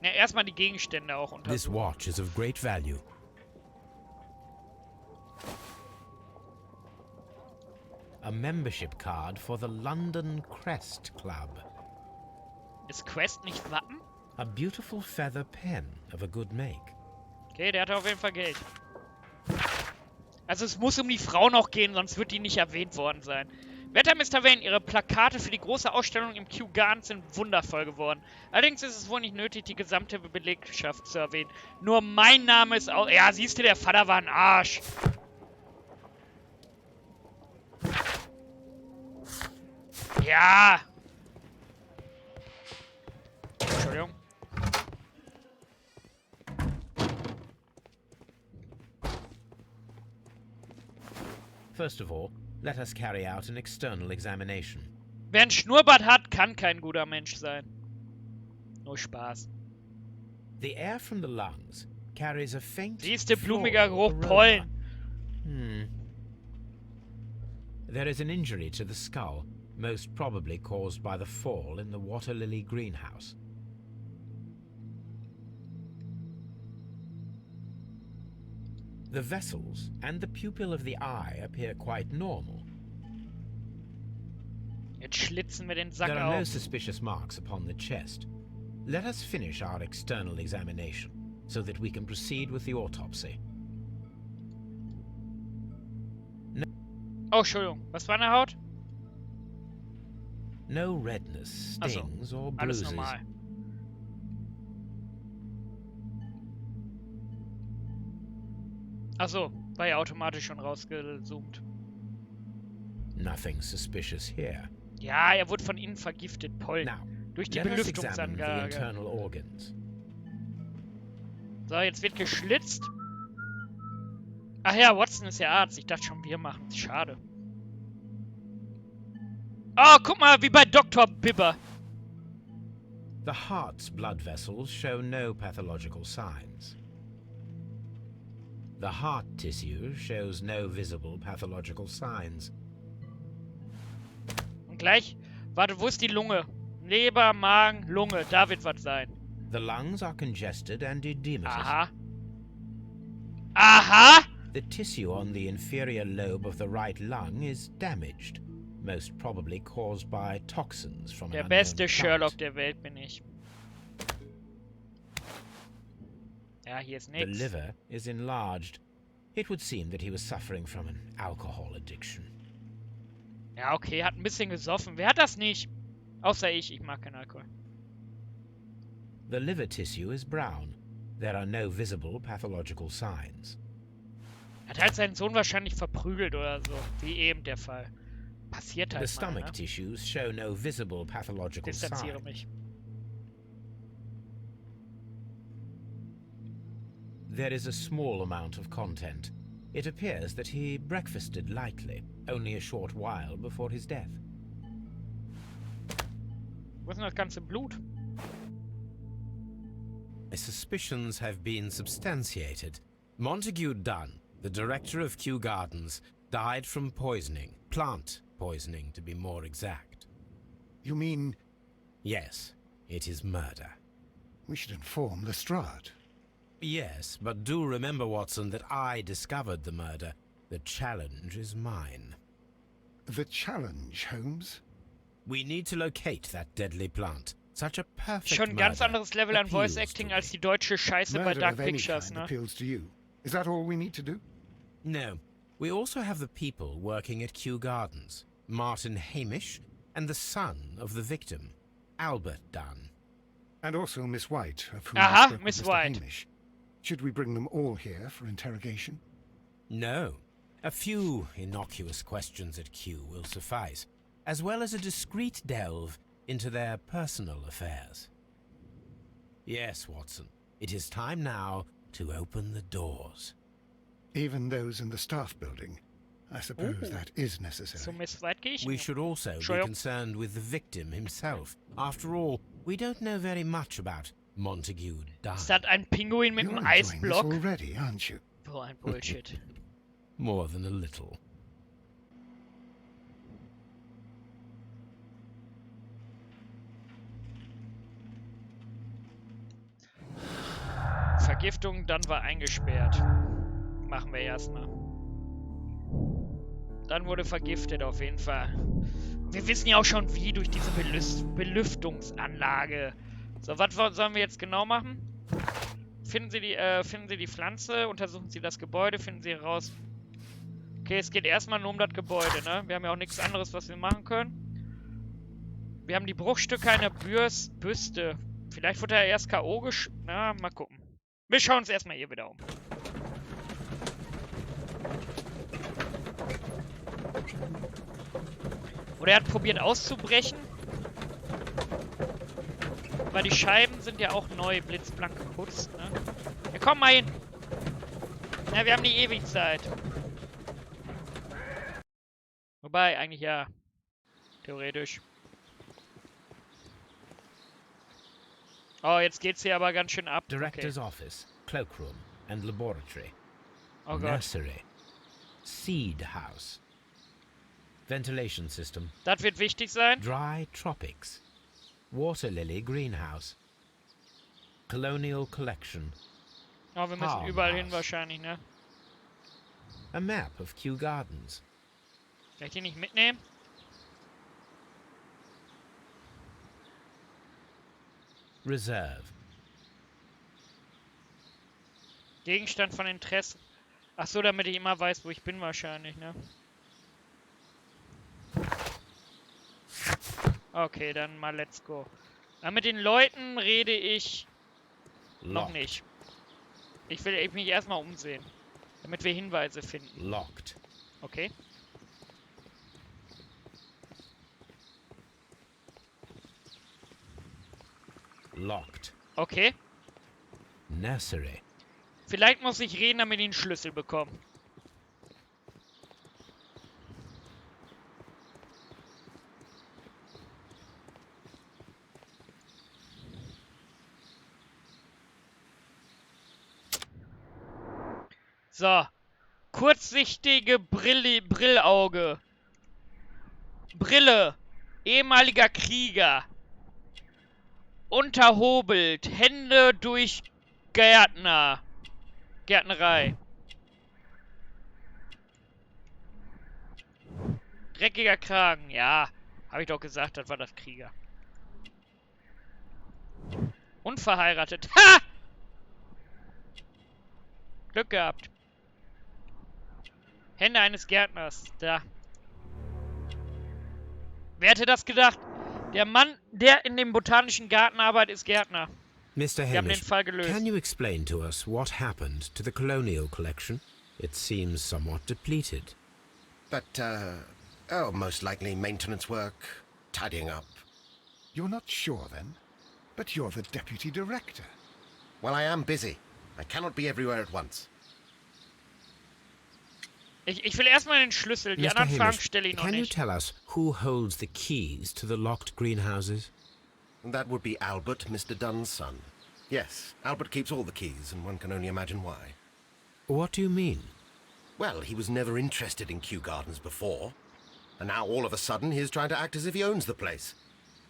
Ja, erstmal die Gegenstände auch untersuchen.
This watch is of great value. A membership card for the London Crest Club.
Ist Quest nicht Wappen?
A beautiful feather pen of a good make.
Okay, der hat auf jeden Fall Geld. Also es muss um die Frau noch gehen, sonst wird die nicht erwähnt worden sein. Werte Mr. Wayne, Ihre Plakate für die große Ausstellung im Kew Garden sind wundervoll geworden. Allerdings ist es wohl nicht nötig, die gesamte Belegschaft zu erwähnen. Nur mein Name ist auch... Ja, siehst du, der Vater war ein Arsch. Ja. Entschuldigung.
First of all, let us carry out an external examination.
Wer ein Schnurrbart hat, kann kein guter Mensch sein. Nur Spaß.
The air from the lungs carries a faint
Siehste, blumiger
floral
Geruch,
aroma.
Pollen.
There is an injury to the skull, most probably caused by the fall in the water lily greenhouse. The vessels and the pupil of the eye appear quite normal.
Jetzt schlitzen wir den Sack
There are no
auf.
suspicious marks upon the chest. Let us finish our external examination, so that we can proceed with the autopsy.
Oh, Entschuldigung. Was war in der Haut?
No redness,
Ach so,
stings, or
alles
bruises.
normal. Achso, war ja automatisch schon rausgezoomt.
Nothing suspicious here.
Ja, er wurde von innen vergiftet, Pollen.
Now,
Durch die
let us examine the
Belüftungsanlage.
internal organs.
So, jetzt wird geschlitzt. Ach ja, Watson ist ja Arzt. Ich dachte schon, wir machen es. Schade. Oh, guck mal, wie bei Dr. Bibber.
The heart's blood vessels show no pathological signs. The heart tissue shows no visible pathological signs.
Und gleich, warte, wo ist die Lunge? Leber, Magen, Lunge, da wird was sein.
The lungs are congested and edematous.
Aha. Aha!
The tissue on the inferior lobe of the right lung is damaged, most probably caused by toxins from
Der
an
beste
unknown
Sherlock
plant.
der Welt bin ich. Ja, hier ist
The
nix.
liver is enlarged. It would seem that he was suffering from an alcohol addiction.
Ja, okay, hat ein bisschen gesoffen. Wer hat das nicht? Außer ich. Ich mag keinen Alkohol.
The liver tissue is brown. There are no visible pathological signs.
Er hat halt seinen Sohn wahrscheinlich verprügelt oder so. Wie eben der Fall. Passiert
The
halt mal,
stomach
ne?
tissues show no visible pathological
Distanziere
signs.
mich.
There is a small amount of content. It appears that he breakfasted lightly, only a short while before his death.
Wo ist denn das ganze Blut?
My suspicions have been substantiated. Montague Dunn, the director of Kew Gardens, died from poisoning. Plant poisoning, to be more exact.
You mean...
Yes, it is murder.
We should inform Lestrade.
Yes, but do remember, Watson, that I discovered the murder. The challenge is mine.
The challenge, Holmes?
We need to locate that deadly plant. Such a perfect
Schon ein ganz
murder
anderes Level an
appeals
Voice Acting
to
als
me.
die deutsche Scheiße bei
Murder
Dark
of any
Pictures,
kind
ne?
appeals to you. Is that all we need to do?
No, we also have the people working at Kew Gardens. Martin Hamish and the son of the victim, Albert Dunn.
And also Miss White, of whom
Aha,
I spoke
Miss
with Mr.
White.
Hamish. Should we bring them all here for interrogation?
No, a few innocuous questions at Kew will suffice, as well as a discreet delve into their personal affairs. Yes, Watson, it is time now to open the doors.
Even those in the staff building? I suppose that is necessary.
So Miss White gehe ich
We
nicht.
should also be
Entschuldigung.
concerned with the victim himself. After all, we don't know very much about Montague Dunn.
Ist das ein Pinguin mit
You're
einem
enjoying this
Eisblock?
already, aren't you?
So ein Bullshit.
More than a little.
Vergiftung, dann war eingesperrt. Machen wir erstmal. Dann wurde vergiftet auf jeden Fall. Wir wissen ja auch schon wie durch diese Belüftungsanlage. So, was sollen wir jetzt genau machen? Finden Sie die Pflanze, untersuchen Sie das Gebäude, finden Sie heraus. Okay, es geht erstmal nur um das Gebäude, ne? Wir haben ja auch nichts anderes, was wir machen können. Wir haben die Bruchstücke einer Büste. Vielleicht wurde er erst K.O. Na, mal gucken. Wir schauen uns erstmal hier wieder um. Oder er hat probiert auszubrechen. Weil die Scheiben sind ja auch neu blitzblank geputzt, ne? Ja, komm mal hin. Ja, wir haben die ewig Zeit. Wobei, eigentlich ja. Theoretisch. Oh, jetzt geht's hier aber ganz schön ab.
Director's office, cloakroom and laboratory.
Oh Gott.
Nursery. Seed house. Ventilation system.
Das wird wichtig sein.
Dry tropics. Water lily greenhouse. Colonial collection.
Oh, wir müssen überall hin wahrscheinlich, ne?
A map of Kew Gardens.
Kann ich die nicht mitnehmen?
Reserve.
Gegenstand von Interesse. Ach so, damit ich immer weiß, wo ich bin wahrscheinlich, ne? Okay, dann mal let's go. Mit den Leuten rede ich noch nicht. Ich will mich erstmal umsehen, damit wir Hinweise finden.
Locked.
Okay.
Locked.
Okay.
Nursery.
Vielleicht muss ich reden, damit ich einen Schlüssel bekomme. So. Kurzsichtige Brillauge. Brille. Ehemaliger Krieger. Unterhobelt. Hände durch Gärtnerei. Dreckiger Kragen. Ja. Habe ich doch gesagt, das war das Krieger. Unverheiratet. Ha! Glück gehabt. Hände eines Gärtners. Da. Wer hätte das gedacht? Der Mann, der in dem botanischen Garten arbeitet, ist Gärtner.
Mr.
Wir haben den
Hamish,
Fall gelöst.
can you explain to us what happened to the colonial collection? It seems somewhat depleted.
But, oh, most likely maintenance work, tidying up.
You're not sure, then? But you're the deputy director.
Well, I am busy. I cannot be everywhere at once.
Ich will erstmal den Schlüssel. Die anderen Fragen stelle ich noch
can you
nicht.
tell us who holds the keys to the locked greenhouses?
That would be Albert, Mr. Dunn's son. Yes, Albert keeps all the keys, and one can only imagine why.
What do you mean?
Well, he was never interested in Kew Gardens before. And now, all of a sudden, he's trying to act as if he owns the place.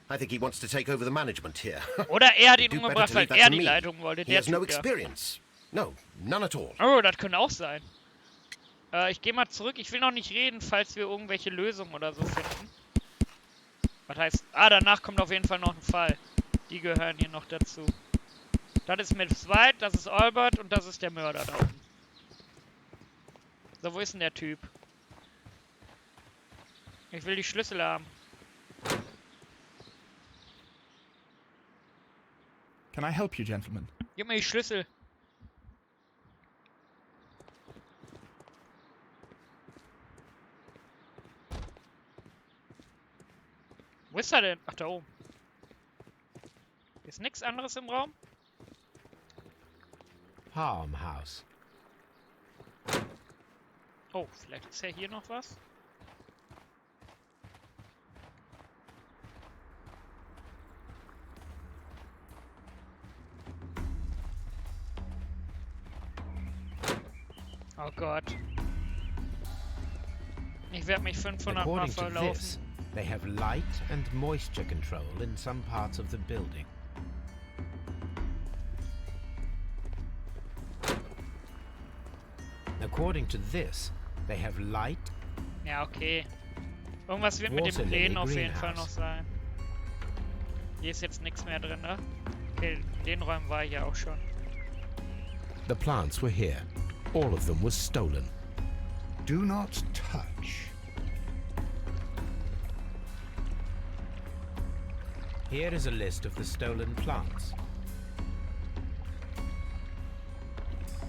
I think he wants to take over the management here.
Oder er hat ihn
Do better
umgebracht,
to
weil
leave that
er
to
die
me.
Leitung wollte.
He
Der
has no
Typ da.
experience. No, none at all.
Oh, das könnte auch sein. Ich gehe mal zurück. Ich will noch nicht reden, falls wir irgendwelche Lösungen oder so finden. Was heißt... Ah, danach kommt auf jeden Fall noch ein Fall. Die gehören hier noch dazu. Das ist mit White, das ist Albert und das ist der Mörder da oben. So, wo ist denn der Typ? Ich will die Schlüssel haben.
Can I help you, gentlemen?
Gib mir die Schlüssel. Wo ist er denn? Ach, da oben. Ist nichts anderes im Raum?
Farmhouse.
Oh, vielleicht ist ja hier noch was. Oh Gott. Ich werde mich 500 Mal
According to
verlaufen.
this, they have light and moisture control in some parts of the building. According to this, they have light.
Ja, okay. Irgendwas wird mit den Plänen auf jeden Fall noch sein. Hier ist jetzt nichts mehr drin, ne? Okay, in den Räumen war ich ja auch schon.
The plants were here. All of them was stolen.
Do not touch.
Here is a list of the stolen plants.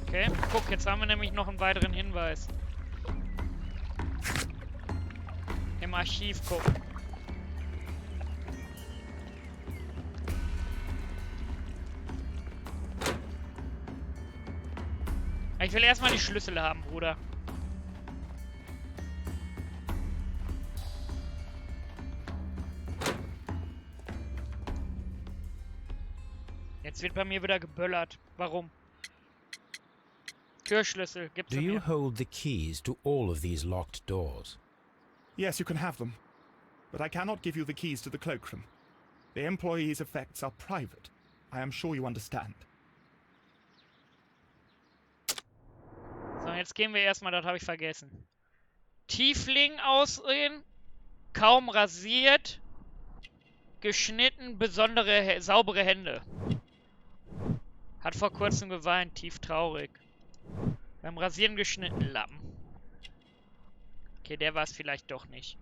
Okay, guck, jetzt haben wir nämlich noch einen weiteren Hinweis. Im Archiv gucken. Ich will erstmal die Schlüssel haben, Bruder. Jetzt wird bei mir wieder geböllert. Warum? Türschlüssel, gib's
Do you
mir.
hold the keys to all of these locked doors?
Yes, you can have them. But I cannot give you the keys to the cloakroom. The employees' effects are private. I am sure you understand.
So, jetzt gehen wir erstmal, das habe ich vergessen. Tiefling aussehen, kaum rasiert, geschnitten, saubere Hände. Hat vor kurzem geweint, tief traurig. Beim Rasieren geschnitten, Lappen. Okay, der war es vielleicht doch nicht.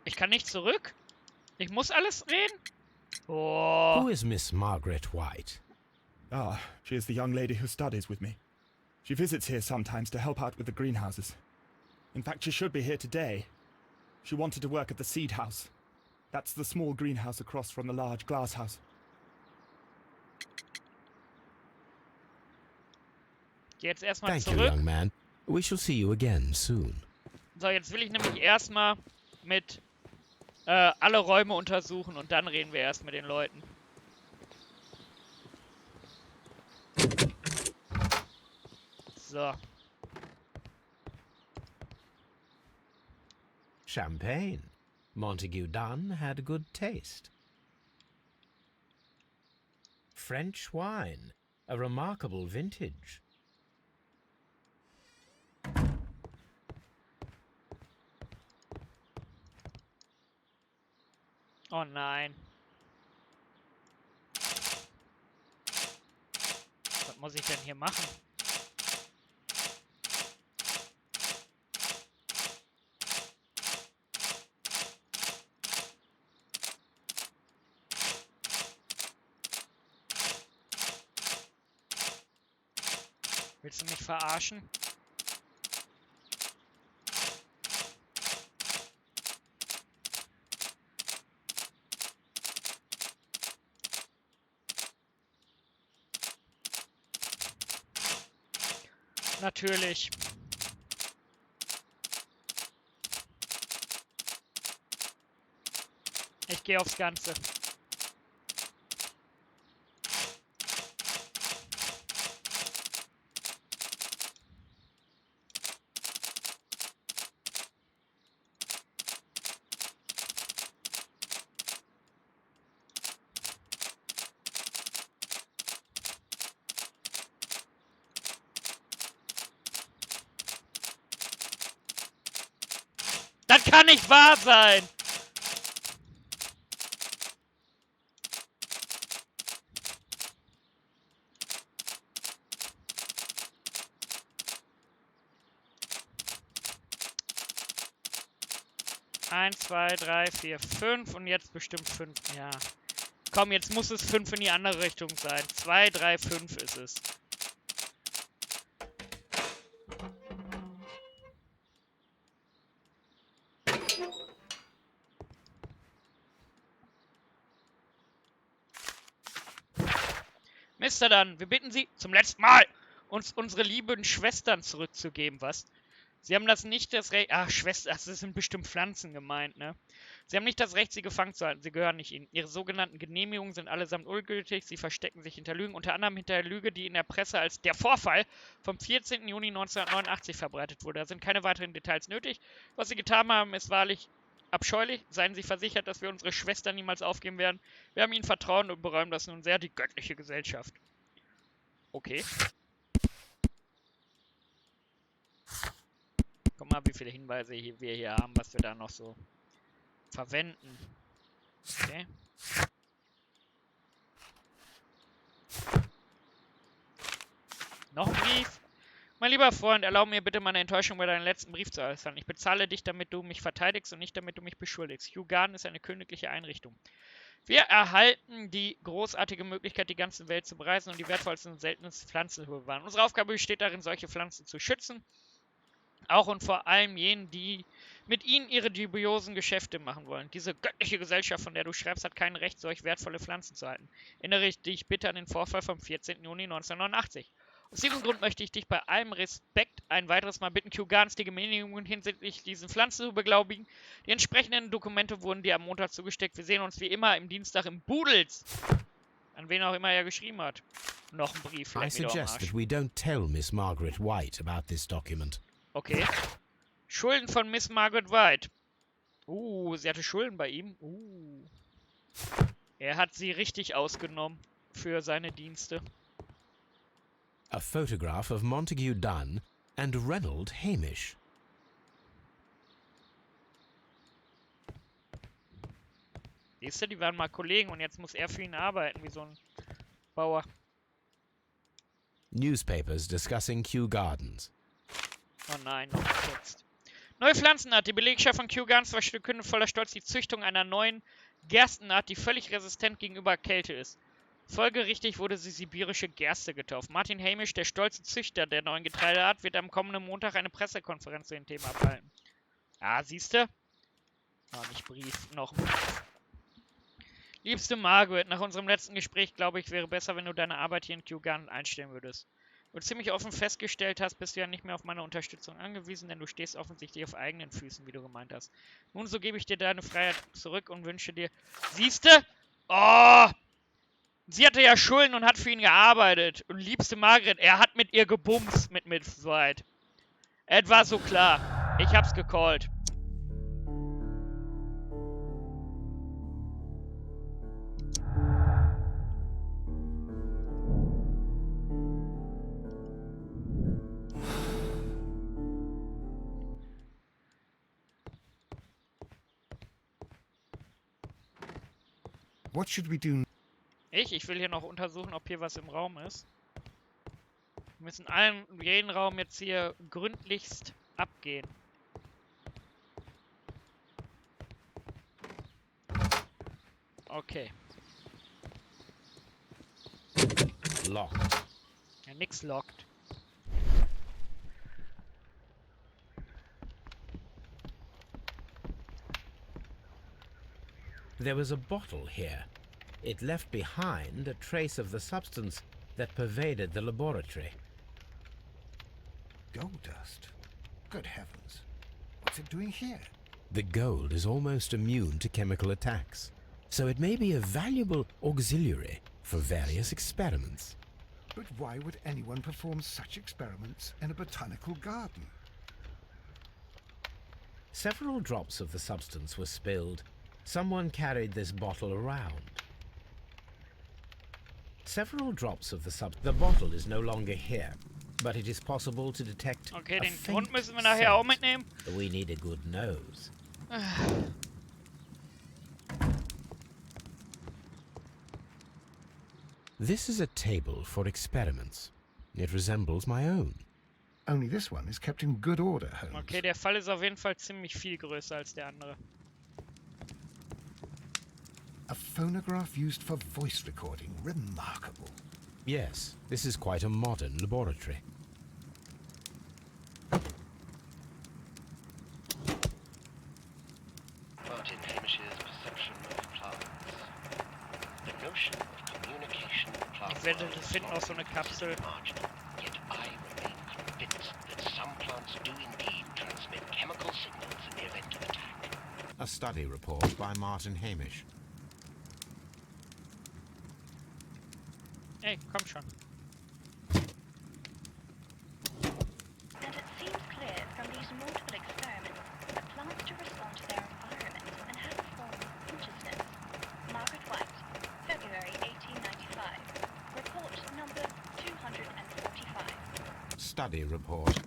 Ich kann nicht zurück? Ich muss alles reden? Oh.
Who is Miss Margaret White?
Ah, she is the young lady who studies with me. She visits here sometimes to help out with the greenhouses. In fact, she should be here today. She wanted to work at the seed house. That's the small greenhouse across from the large glass house.
Geh jetzt erstmal
Thank
zurück.
you, young man. We shall see you again soon.
So, jetzt will ich nämlich erstmal mit alle Räume untersuchen und dann reden wir erst mit den Leuten. So.
Champagne. Montague Dunn had good taste. French wine. A remarkable vintage.
Oh nein. Was muss ich denn hier machen? Willst du mich verarschen? Natürlich. Ich gehe aufs Ganze. Das kann nicht wahr sein! Eins, zwei, drei, vier, 5 und jetzt bestimmt 5. Ja. Komm, jetzt muss es 5 in die andere Richtung sein. 2, 3, 5 ist es. Mister Dunn, wir bitten Sie zum letzten Mal, uns unsere lieben Schwestern zurückzugeben, was? Sie haben nicht das Recht... Ach, Schwester, das sind bestimmt Pflanzen gemeint, ne? Sie haben nicht das Recht, sie gefangen zu halten. Sie gehören nicht Ihnen. Ihre sogenannten Genehmigungen sind allesamt ungültig. Sie verstecken sich hinter Lügen, unter anderem hinter der Lüge, die in der Presse als der Vorfall vom 14. Juni 1989 verbreitet wurde. Da sind keine weiteren Details nötig. Was Sie getan haben, ist wahrlich abscheulich. Seien Sie versichert, dass wir unsere Schwestern niemals aufgeben werden. Wir haben Ihnen vertrauen und bereuen das nun sehr, die göttliche Gesellschaft. Okay. Guck mal, wie viele Hinweise wir hier haben, was wir da noch so verwenden. Okay. Noch ein Brief. Mein lieber Freund, erlaube mir bitte meine Enttäuschung bei deinem letzten Brief zu äußern. Ich bezahle dich, damit du mich verteidigst und nicht, damit du mich beschuldigst. Garten ist eine königliche Einrichtung. Wir erhalten die großartige Möglichkeit, die ganze Welt zu bereisen und die wertvollsten und seltensten Pflanzen zu bewahren. Unsere Aufgabe besteht darin, solche Pflanzen zu schützen. Auch und vor allem jenen, die mit ihnen ihre dubiosen Geschäfte machen wollen. Diese göttliche Gesellschaft, von der du schreibst, hat kein Recht, solch wertvolle Pflanzen zu halten. Erinnere dich bitte an den Vorfall vom 14. Juni 1989. Aus diesem Grund möchte ich dich bei allem Respekt ein weiteres Mal bitten, Gartens die Genehmigungen hinsichtlich diesen Pflanzen zu beglaubigen. Die entsprechenden Dokumente wurden dir am Montag zugesteckt. Wir sehen uns wie immer im Dienstag im Budels. An wen auch immer er geschrieben hat. Noch ein Brief.
I suggest that we don't tell Miss Margaret White about this document.
Okay. Schulden von Miss Margaret White. Sie hatte Schulden bei ihm. Er hat sie richtig ausgenommen für seine Dienste.
A photograph of Montague Dunn and Reynold Hamish.
Siehst du, die waren mal Kollegen und jetzt muss er für ihn arbeiten, wie so ein Bauer.
Newspapers discussing Kew Gardens.
Oh nein, noch nicht jetzt. Neue Pflanzenart. Die Belegschaft von Kew Gardens verkündet voller Stolz die Züchtung einer neuen Gerstenart, die völlig resistent gegenüber Kälte ist. Folgerichtig wurde sie sibirische Gerste getauft. Martin Hamish, der stolze Züchter der neuen Getreideart, wird am kommenden Montag eine Pressekonferenz zu dem Thema abhalten. Ah, siehste? Oh, nicht Brief, noch ein Brief. Liebste Margaret, nach unserem letzten Gespräch glaube ich, wäre besser, wenn du deine Arbeit hier in Kew Gardens einstellen würdest. Wie du ziemlich offen festgestellt hast, bist du ja nicht mehr auf meine Unterstützung angewiesen, denn du stehst offensichtlich auf eigenen Füßen, wie du gemeint hast. Nun, so gebe ich dir deine Freiheit zurück und wünsche dir... Siehste? Oh! Sie hatte ja Schulden und hat für ihn gearbeitet. Und liebste Margaret, er hat mit ihr gebumst mit Mitleid. Es war so klar. Ich hab's gecallt.
What should we do?
Ich will hier noch untersuchen, ob hier was im Raum ist. Wir müssen jeden Raum jetzt hier gründlichst abgehen. Okay.
Locked.
Ja, nix lockt.
There was a bottle here. It left behind a trace of the substance that pervaded the laboratory.
Gold dust? Good heavens. What's it doing here?
The gold is almost immune to chemical attacks, so it may be a valuable auxiliary for various experiments.
But why would anyone perform such experiments in a botanical garden?
Several drops of the substance were spilled. Someone carried this bottle around. Several drops of the bottle is no longer here, but it is possible to detect
okay,
a
den
faint
Grund müssen wir nachher auch mitnehmen.
We need a good nose. This is a table for experiments. It resembles my own.
Only this one is kept in good order, Holmes.
Okay, der Fall ist auf jeden Fall ziemlich viel größer als der andere.
A phonograph used for voice recording. Remarkable.
Yes, this is quite a modern laboratory.
Martin Hamish's perception of plants. The notion of communication with plants.
Ich werde finden auch so eine Kapsel.
Marginal, yet I remain convinced that some plants do indeed transmit chemical signals in the event of attack.
A study report by Martin Hamish.
Ey, komm schon.
And it seems clear from these multiple experiments that plants do respond to their environment and have a form of consciousness. Margaret White, February 1895. Report number 245.
Study report.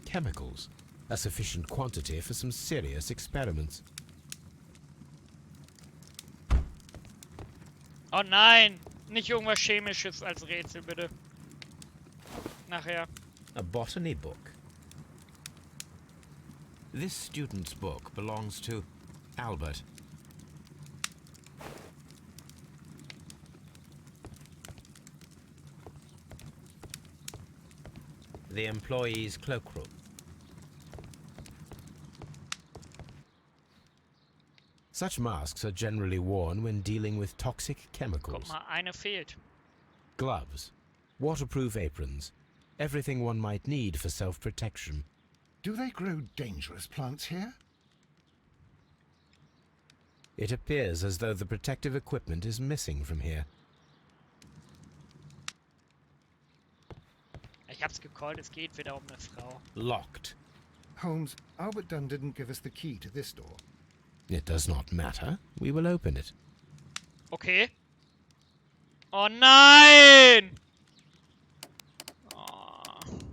Chemicals. A sufficient quantity for some serious experiments.
Oh nein! Nicht irgendwas Chemisches als Rätsel, bitte. Nachher.
A botany book. This student's book belongs to Albert. The employee's cloakroom. Such masks are generally worn when dealing with toxic chemicals.
Guck mal, eine fehlt.
Gloves, waterproof aprons, everything one might need for self-protection.
Do they grow dangerous plants here?
It appears as though the protective equipment is missing from here.
Ich hab's gecallt, es geht wieder um eine Frau.
Locked.
Holmes, Albert Dunn didn't give us the key to this door.
It does not matter. We will open it.
Okay. Oh nein! Oh. Oh.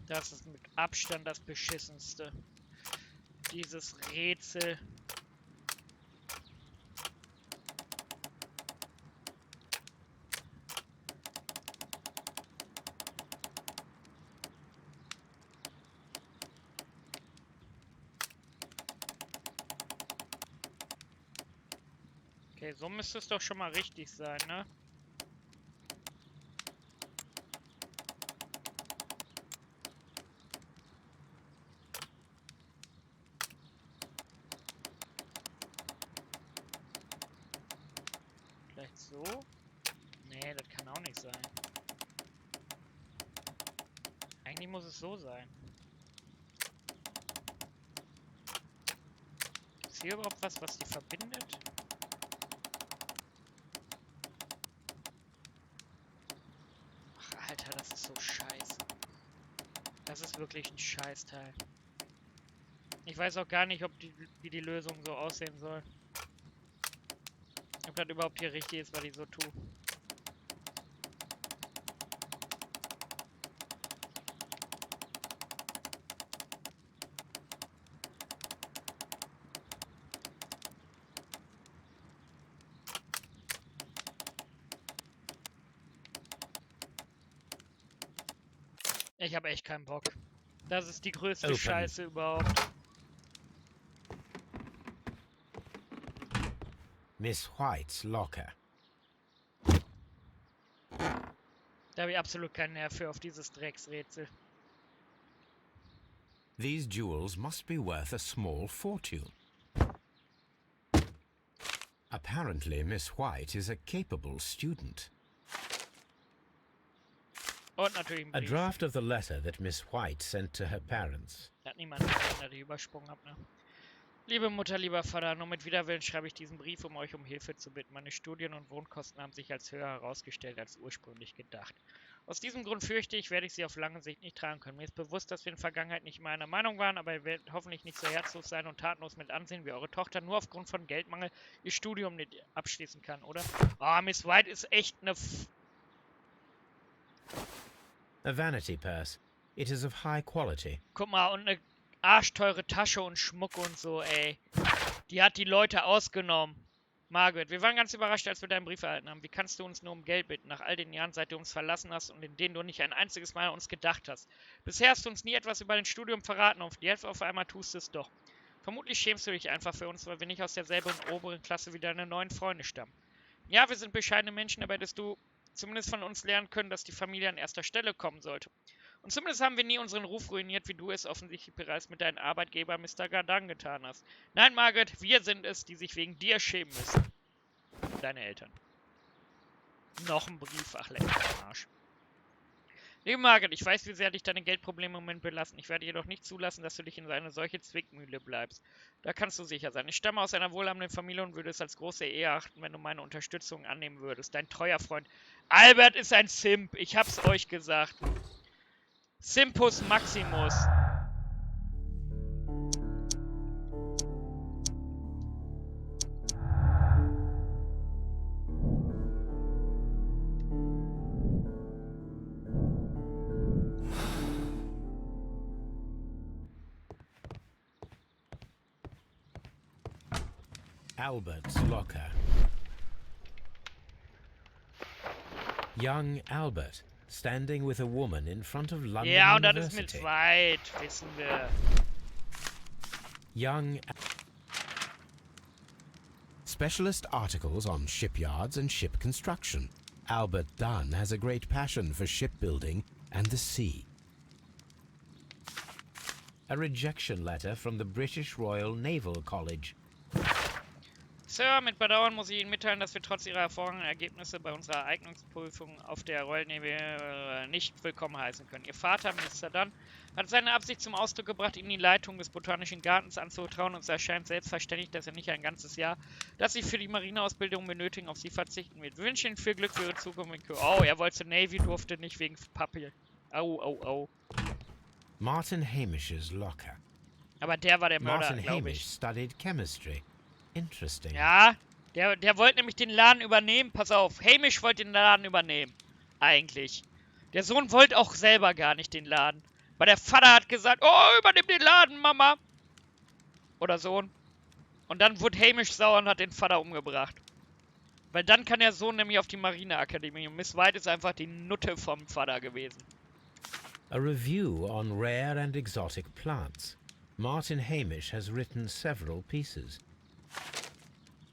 Das ist mit Abstand das Beschissenste. Dieses Rätsel. Okay, so müsste es doch schon mal richtig sein, ne? Vielleicht so? Nee, das kann auch nicht sein. Eigentlich muss es so sein. Ist hier überhaupt was die verbindet? Ach, Alter, das ist so scheiße. Das ist wirklich ein Scheißteil. Ich weiß auch gar nicht, wie die Lösung so aussehen soll. Ob das überhaupt hier richtig ist, was ich so tue. Ich habe echt keinen Bock. Das ist die größte
Open.
Scheiße überhaupt.
Miss White's locker.
Da habe ich absolut keinen Nerv für auf dieses Drecksrätsel.
These jewels must be worth a small fortune. Apparently, Miss White is a capable student.
Und natürlich ein
A
Brief.
draft of the letter that Miss White sent to her parents.
Hat niemand gesehen, dass ich übersprungen habe, ne? Liebe Mutter, lieber Vater, nur mit Widerwillen schreibe ich diesen Brief, um euch um Hilfe zu bitten. Meine Studien- und Wohnkosten haben sich als höher herausgestellt als ursprünglich gedacht. Aus diesem Grund fürchte ich, werde ich sie auf lange Sicht nicht tragen können. Mir ist bewusst, dass wir in der Vergangenheit nicht immer einer Meinung waren, aber ihr werdet hoffentlich nicht so herzlos sein und tatenlos mit ansehen, wie eure Tochter nur aufgrund von Geldmangel ihr Studium nicht abschließen kann, oder? Ah, Miss White ist echt eine
A vanity purse. It is of high quality.
Guck mal, und eine arschteure Tasche und Schmuck und so, ey. Die hat die Leute ausgenommen. Margaret, wir waren ganz überrascht, als wir deinen Brief erhalten haben. Wie kannst du uns nur um Geld bitten, nach all den Jahren, seit du uns verlassen hast und in denen du nicht ein einziges Mal an uns gedacht hast? Bisher hast du uns nie etwas über dein Studium verraten und jetzt auf einmal tust du es doch. Vermutlich schämst du dich einfach für uns, weil wir nicht aus derselben oberen Klasse wie deine neuen Freunde stammen. Ja, wir sind bescheidene Menschen, aber hättest du zumindest von uns lernen können, dass die Familie an erster Stelle kommen sollte. Und zumindest haben wir nie unseren Ruf ruiniert, wie du es offensichtlich bereits mit deinem Arbeitgeber Mr. Garten getan hast. Nein, Margaret, wir sind es, die sich wegen dir schämen müssen. Deine Eltern. Noch ein Brief, ach leck mich am Arsch. Liebe Margaret, ich weiß, wie sehr dich deine Geldprobleme im Moment belasten. Ich werde jedoch nicht zulassen, dass du dich in eine solche Zwickmühle bleibst. Da kannst du sicher sein. Ich stamme aus einer wohlhabenden Familie und würde es als große Ehre achten, wenn du meine Unterstützung annehmen würdest. Dein treuer Freund Albert ist ein Simp. Ich hab's euch gesagt. Simpus Maximus.
Albert's locker. Young Albert, standing with a woman in front of London
Ja, und das
University.
ist mit weit, wissen wir.
Young Specialist articles on shipyards and ship construction. Albert Dunn has a great passion for shipbuilding and the sea. A rejection letter from the British Royal Naval College.
Sir, mit Bedauern muss ich Ihnen mitteilen, dass wir trotz Ihrer hervorragenden Ergebnisse bei unserer Eignungsprüfung auf der Royal Navy nicht willkommen heißen können. Ihr Vater, Mr. Dunn, hat seine Absicht zum Ausdruck gebracht, Ihnen die Leitung des botanischen Gartens anzuvertrauen, und es erscheint selbstverständlich, dass er nicht ein ganzes Jahr, das Sie für die Marineausbildung benötigen, auf Sie verzichten wird. Wir wünschen Ihnen viel Glück für Ihre Zukunft. Oh, er wollte zur Navy, durfte nicht wegen Papier. Au, au, au.
Martin Hamish's locker.
Aber der war der Mörder,
Martin
glaube
Hamish
ich.
studied chemistry. Interesting.
Ja, der wollte nämlich den Laden übernehmen. Pass auf, Hamish wollte den Laden übernehmen. Eigentlich. Der Sohn wollte auch selber gar nicht den Laden. Weil der Vater hat gesagt, oh, übernimm den Laden, Mama. Oder Sohn. Und dann wurde Hamish sauer und hat den Vater umgebracht. Weil dann kann der Sohn nämlich auf die Marineakademie. Und Miss White ist einfach die Nutte vom Vater gewesen.
A review on rare and exotic plants. Martin Hamish has written several pieces.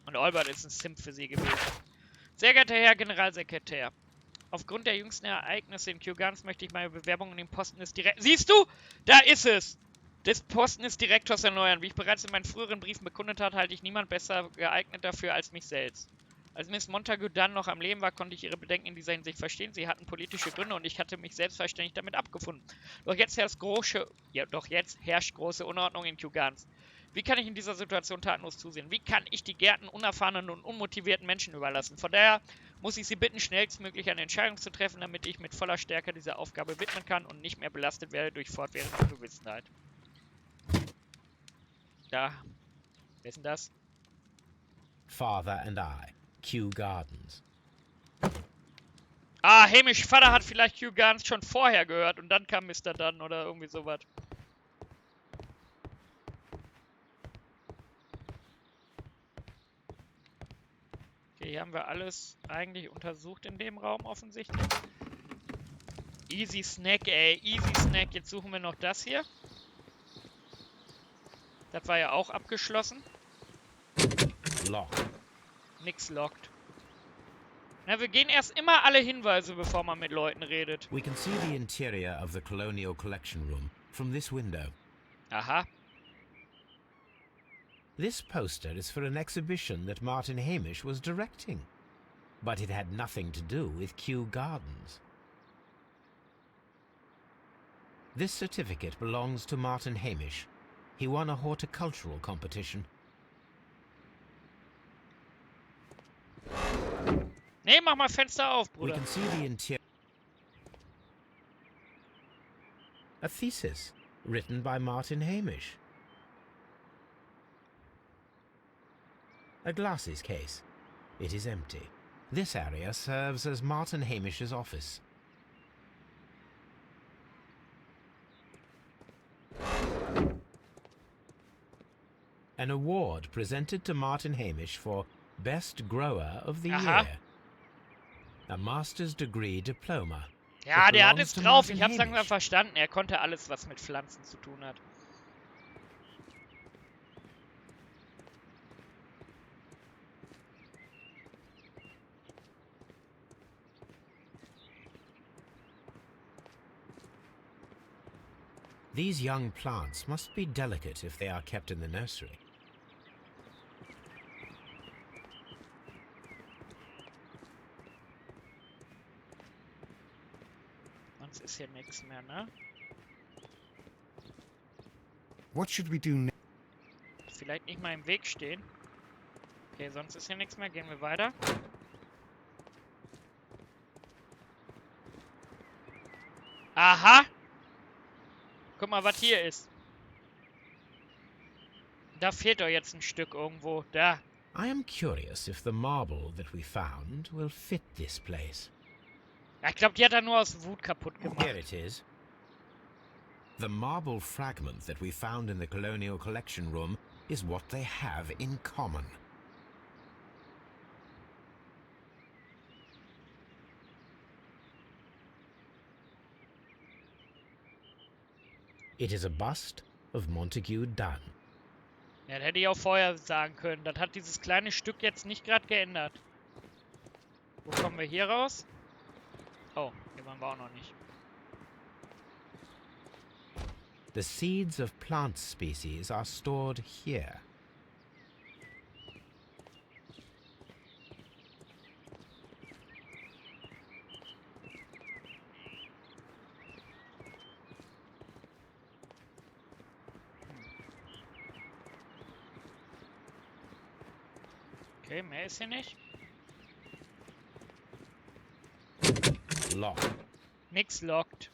Und Albert ist ein Simp für sie gewesen. Sehr geehrter Herr Generalsekretär, aufgrund der jüngsten Ereignisse in Kew Gardens möchte ich meine Bewerbung in den Posten des Direktors... Siehst du? Da ist es! Des Posten des Direktors erneuern. Wie ich bereits in meinen früheren Briefen bekundet habe, halte ich niemand besser geeignet dafür als mich selbst. Als Miss Montague dann noch am Leben war, konnte ich ihre Bedenken in dieser Hinsicht verstehen. Sie hatten politische Gründe und ich hatte mich selbstverständlich damit abgefunden. Doch jetzt herrscht große Unordnung in Kew Gardens. Wie kann ich in dieser Situation tatenlos zusehen? Wie kann ich die Gärten unerfahrenen und unmotivierten Menschen überlassen? Von daher muss ich Sie bitten, schnellstmöglich eine Entscheidung zu treffen, damit ich mit voller Stärke dieser Aufgabe widmen kann und nicht mehr belastet werde durch fortwährende Ungewissenheit. Da. Wer ist denn das?
Father and I. Kew Gardens.
Ah, Hamish Vater hat vielleicht Kew Gardens schon vorher gehört und dann kam Mr. Dunn oder irgendwie sowas. Okay, hier haben wir alles eigentlich untersucht in dem Raum offensichtlich. Easy Snack, ey. Easy Snack. Jetzt suchen wir noch das hier. Das war ja auch abgeschlossen.
Locked.
Nix lockt. Na, wir gehen erst immer alle Hinweise, bevor man mit Leuten redet.
We can see the interior of the Colonial Collection Room from this window.
Aha.
This poster is for an exhibition that Martin Hamish was directing. But it had nothing to do with Kew Gardens. This certificate belongs to Martin Hamish. He won a horticultural competition.
Nee, mach mal Fenster auf,
We
Bruder.
can see the interior. A thesis written by Martin Hamish. A glasses case. It is empty. This area serves as Martin Hamish's office. An award presented to Martin Hamish for Best Grower of the
Aha.
Year. A Master's Degree Diploma.
Ja,
It
der hat
belongs
es
to
drauf.
Martin
Ich hab's langsam
Hamish.
verstanden. Er konnte alles, was mit Pflanzen zu tun hat.
These young plants must be delicate if they are kept in the nursery.
Sonst ist hier nichts mehr, ne?
What should we do next?
Vielleicht nicht mal im Weg stehen. Okay, sonst ist hier nichts mehr. Gehen wir weiter. Aha! Guck mal, was hier ist. Da fehlt doch jetzt ein Stück irgendwo. Da.
I am curious if the marble that we found will fit this place.
Ja, ich glaube, die hat er nur aus Wut kaputt gemacht.
Here it is. The marble fragment that we found in the Colonial Collection Room is what they have in common. It is a bust of Montague Dunn.
Ja, das hätte ich auch vorher sagen können. Das hat dieses kleine Stück jetzt nicht gerade geändert. Wo kommen wir hier raus? Oh, hier waren wir auch noch nicht.
The seeds of plant species are stored here.
Okay, mehr ist hier nicht.
Lock.
Nix lockt.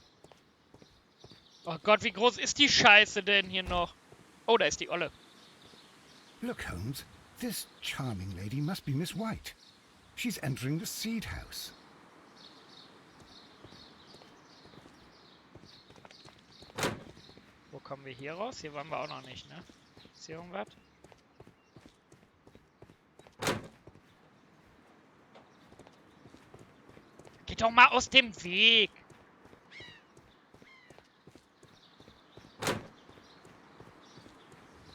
Oh Gott, wie groß ist die Scheiße denn hier noch? Oh, da ist die Olle.
Look, Holmes, this charming lady must be Miss White. She's entering the seed house.
Wo kommen wir hier raus? Hier waren wir auch noch nicht, ne? Ist hier irgendwas? Geht doch mal aus dem Weg!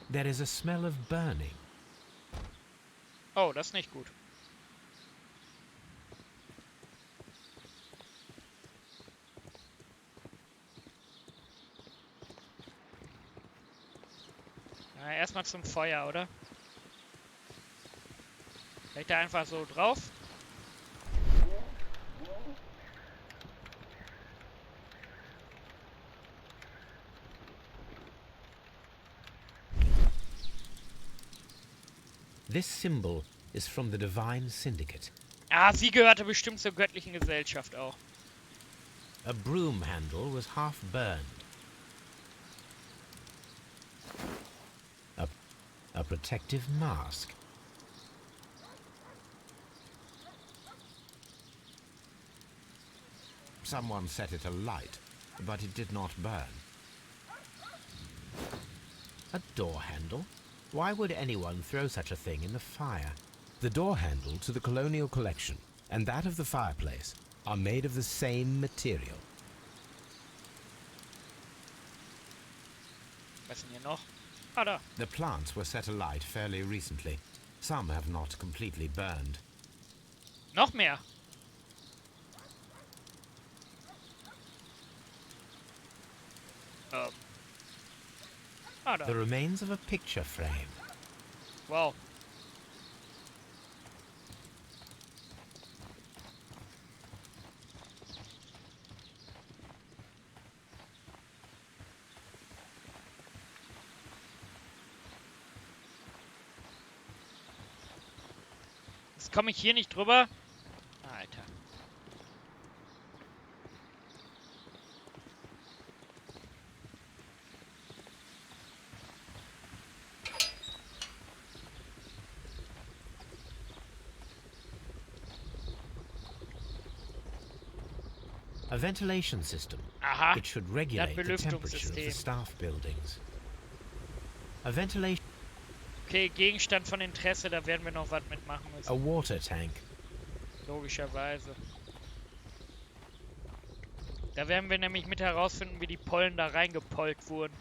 There is a smell of burning.
Oh, das ist nicht gut. Na, erstmal zum Feuer, oder? Vielleicht da einfach so drauf.
This symbol is from the Divine Syndicate.
Ah, sie gehörte bestimmt zur göttlichen Gesellschaft auch.
A broom handle was half burned. A protective mask. Someone set it alight, but it did not burn. A door handle? Why would anyone throw such a thing in the fire? The door handle to the Colonial Collection and that of the fireplace are made of the same material.
Was ist denn hier noch? Ah, da.
The plants were set alight fairly recently. Some have not completely burned.
Noch mehr. Ah, da.
The remains of a picture frame.
Wow. Jetzt komme ich hier nicht drüber. Alter.
A ventilation system.
Aha.
It should regulate the temperature of the staff buildings. A ventilation.
Okay, Gegenstand von Interesse, da werden wir noch was mitmachen müssen.
A water tank.
Logischerweise. Da werden wir nämlich mit herausfinden, wie die Pollen da reingepollt wurden.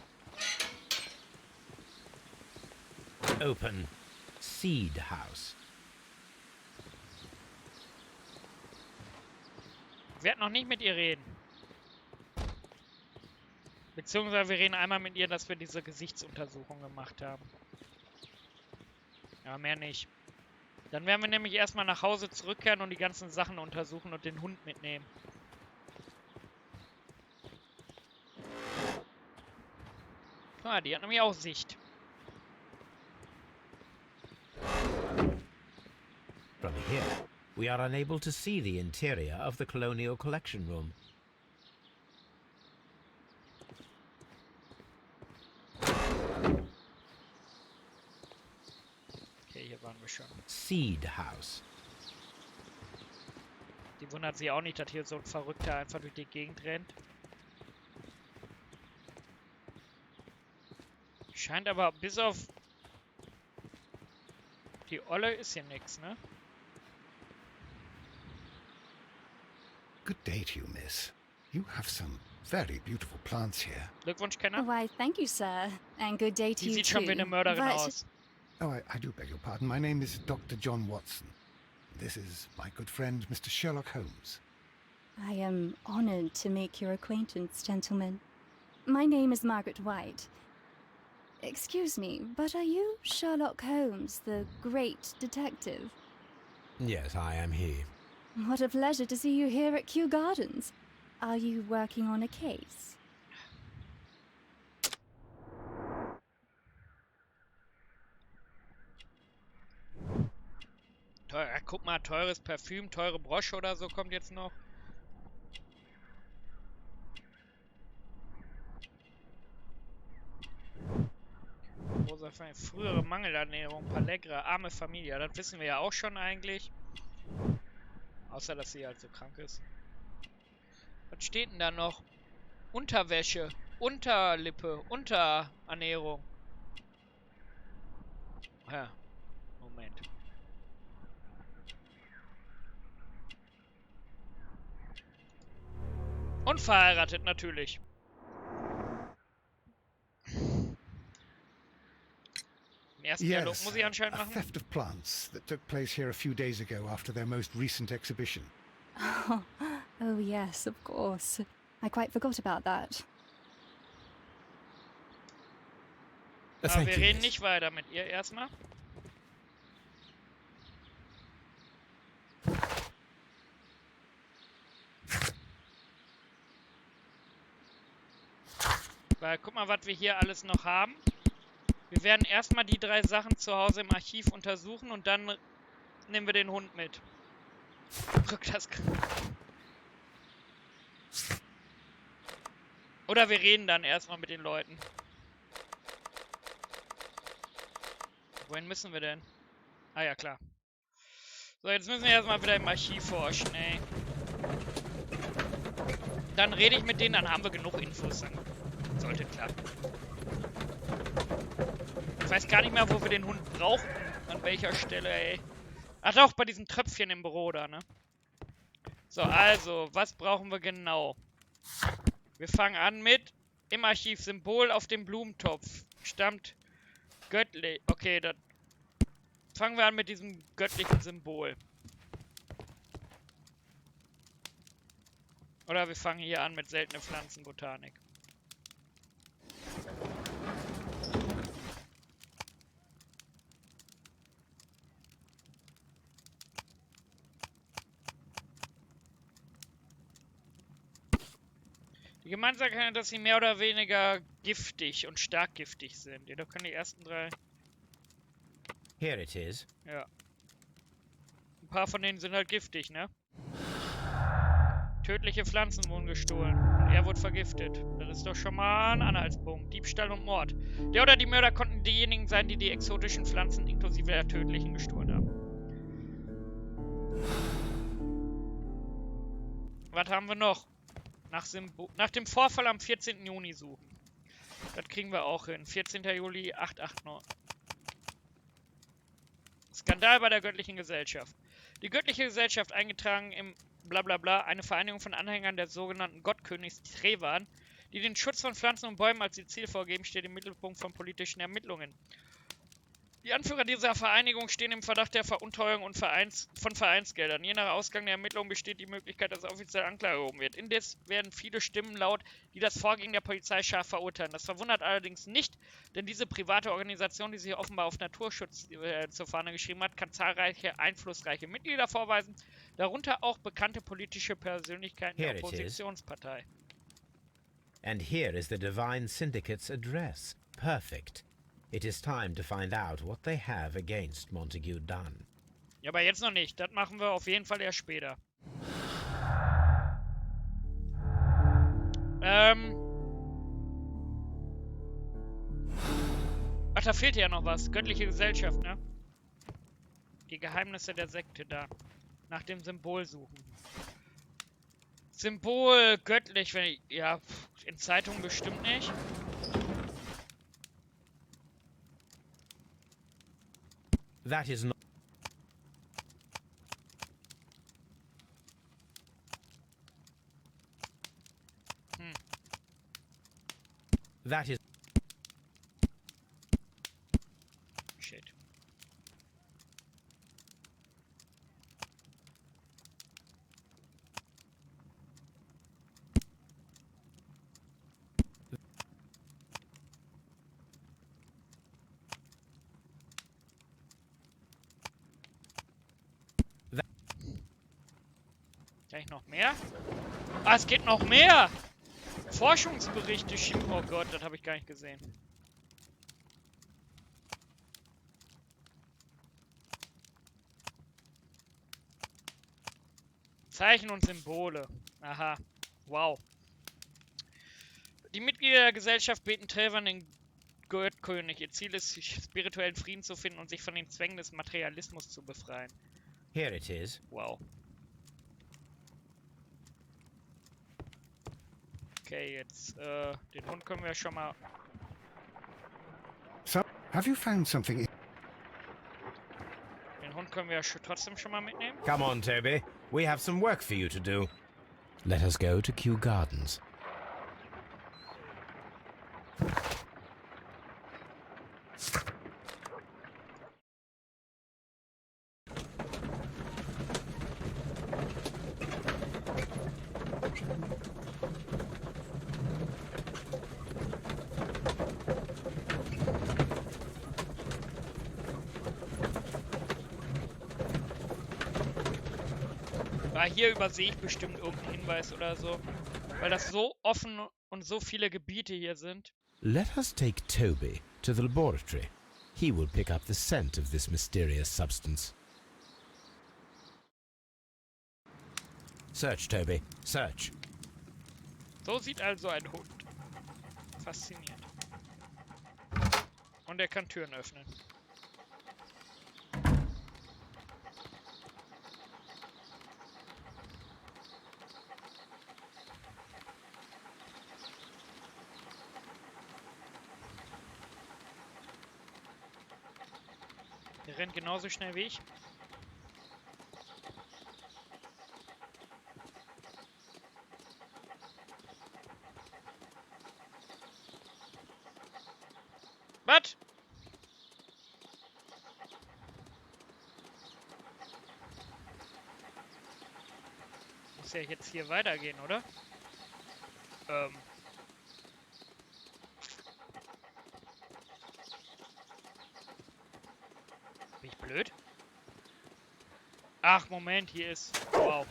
Open. Seed house.
Ich werde noch nicht mit ihr reden. Beziehungsweise wir reden einmal mit ihr, dass wir diese Gesichtsuntersuchung gemacht haben. Ja, mehr nicht. Dann werden wir nämlich erstmal nach Hause zurückkehren und die ganzen Sachen untersuchen und den Hund mitnehmen. Ah, die hat nämlich auch Sicht.
From here, we are unable to see the interior of the Colonial Collection Room.
Okay, hier waren wir schon.
Seed House.
Die wundert sich auch nicht, dass hier so ein Verrückter einfach durch die Gegend rennt. Scheint aber bis auf die Olle ist hier nichts, ne?
Good day to you, miss. You have some Very beautiful plants here.
Glückwunsch, Kenner.
Why, thank you, sir. And good day to
Die
you
sieht
too.
schon wie eine Mörderin
But
aus.
Oh, I do beg your pardon. My name is Dr. John Watson. This is my good friend, Mr. Sherlock Holmes.
I am honored to make your acquaintance, gentlemen. My name is Margaret White. Excuse me, but are you Sherlock Holmes, the great detective?
Yes, I am he.
What a pleasure to see you here at Kew Gardens. Are you working on a case?
Teuer, guck mal, teures Parfüm, teure Brosche oder so kommt jetzt noch. Rosa Fein, frühere Mangelernährung, Pallegra, arme Familie, das wissen wir ja auch schon eigentlich. Außer, dass sie halt so krank ist. Was steht denn da noch? Unterwäsche, Unterlippe, Unterernährung. Ja, Moment. Und verheiratet natürlich. Den ersten Dialog muss ich anscheinend
a
machen.
theft of plants that took place here a few days ago after their most recent exhibition.
Oh yes, of course. I quite forgot about that.
Aber wir reden nicht weiter mit ihr erstmal. Weil, guck mal, was wir hier alles noch haben. Wir werden erstmal die 3 Sachen zu Hause im Archiv untersuchen und dann nehmen wir den Hund mit. Rück das. Oder wir reden dann erstmal mit den Leuten. Wohin müssen wir denn? Ah ja, klar. So, jetzt müssen wir erstmal wieder im Archiv forschen, ey. Dann rede ich mit denen, dann haben wir genug Infos. Dann sollte klappen. Ich weiß gar nicht mehr, wo wir den Hund brauchen. An welcher Stelle, ey. Ach doch, bei diesem Tröpfchen im Büro da, ne? So, also, was brauchen wir genau? Wir fangen an mit im Archiv Symbol auf dem Blumentopf. Stammt göttlich. Okay, dann fangen wir an mit diesem göttlichen Symbol. Oder wir fangen hier an mit seltene Pflanzenbotanik. Die Gemeinsamkeit ist, dass sie mehr oder weniger giftig und stark giftig sind. Jedoch können die ersten 3...
Here it is.
Ja. Ein paar von denen sind halt giftig, ne? Tödliche Pflanzen wurden gestohlen. Und er wurde vergiftet. Das ist doch schon mal ein Anhaltspunkt. Diebstahl und Mord. Der oder die Mörder konnten diejenigen sein, die die exotischen Pflanzen inklusive der tödlichen gestohlen haben. Was haben wir noch? Nach dem Vorfall am 14. Juni suchen. Das kriegen wir auch hin. 14. Juli 889. Skandal bei der göttlichen Gesellschaft. Die göttliche Gesellschaft, eingetragen im Blablabla, eine Vereinigung von Anhängern des sogenannten Gottkönigs Trevan, die den Schutz von Pflanzen und Bäumen als ihr Ziel vorgeben, steht im Mittelpunkt von politischen Ermittlungen. Die Anführer dieser Vereinigung stehen im Verdacht der Verunteuerung und von Vereinsgeldern. Je nach Ausgang der Ermittlungen besteht die Möglichkeit, dass offiziell Anklage erhoben wird. Indes werden viele Stimmen laut, die das Vorgehen der Polizei scharf verurteilen. Das verwundert allerdings nicht, denn diese private Organisation, die sich offenbar auf Naturschutz zur Fahne geschrieben hat, kann zahlreiche einflussreiche Mitglieder vorweisen, darunter auch bekannte politische Persönlichkeiten der Oppositionspartei.
And here is the Divine Syndicate's address. Perfect. It is time to find out what they have against Montague Dunn.
Ja, aber jetzt noch nicht. Das machen wir auf jeden Fall erst später. Ach, da fehlt ja noch was. Göttliche Gesellschaft, ne? Die Geheimnisse der Sekte da. Nach dem Symbol suchen. Symbol göttlich, wenn ich... Ja, in Zeitungen bestimmt nicht.
That is not... That is...
Shit. Kann ich noch mehr? Ah, es geht noch mehr! Forschungsberichte, oh Gott, das habe ich gar nicht gesehen. Zeichen und Symbole. Aha. Wow. Die Mitglieder der Gesellschaft beten Trevor den Göttkönig. Ihr Ziel ist, spirituellen Frieden zu finden und sich von den Zwängen des Materialismus zu befreien.
Here it is.
Wow. Okay, jetzt, den Hund können wir schon mal...
So, have you found something?
Den Hund können wir trotzdem schon mal mitnehmen.
Come on, Toby. We have some work for you to do. Let us go to Kew Gardens.
Hier übersehe ich bestimmt irgendeinen Hinweis oder so. Weil das so offen und so viele Gebiete hier sind.
Let us take Toby to the laboratory. He will pick up the scent of this mysterious substance. Search, Toby. Search.
So sieht also ein Hund. Faszinierend. Und er kann Türen öffnen. Der rennt genauso schnell wie ich. Was? Muss ja jetzt hier weitergehen, oder? Bin ich blöd? Ach, Moment, hier ist... Wow.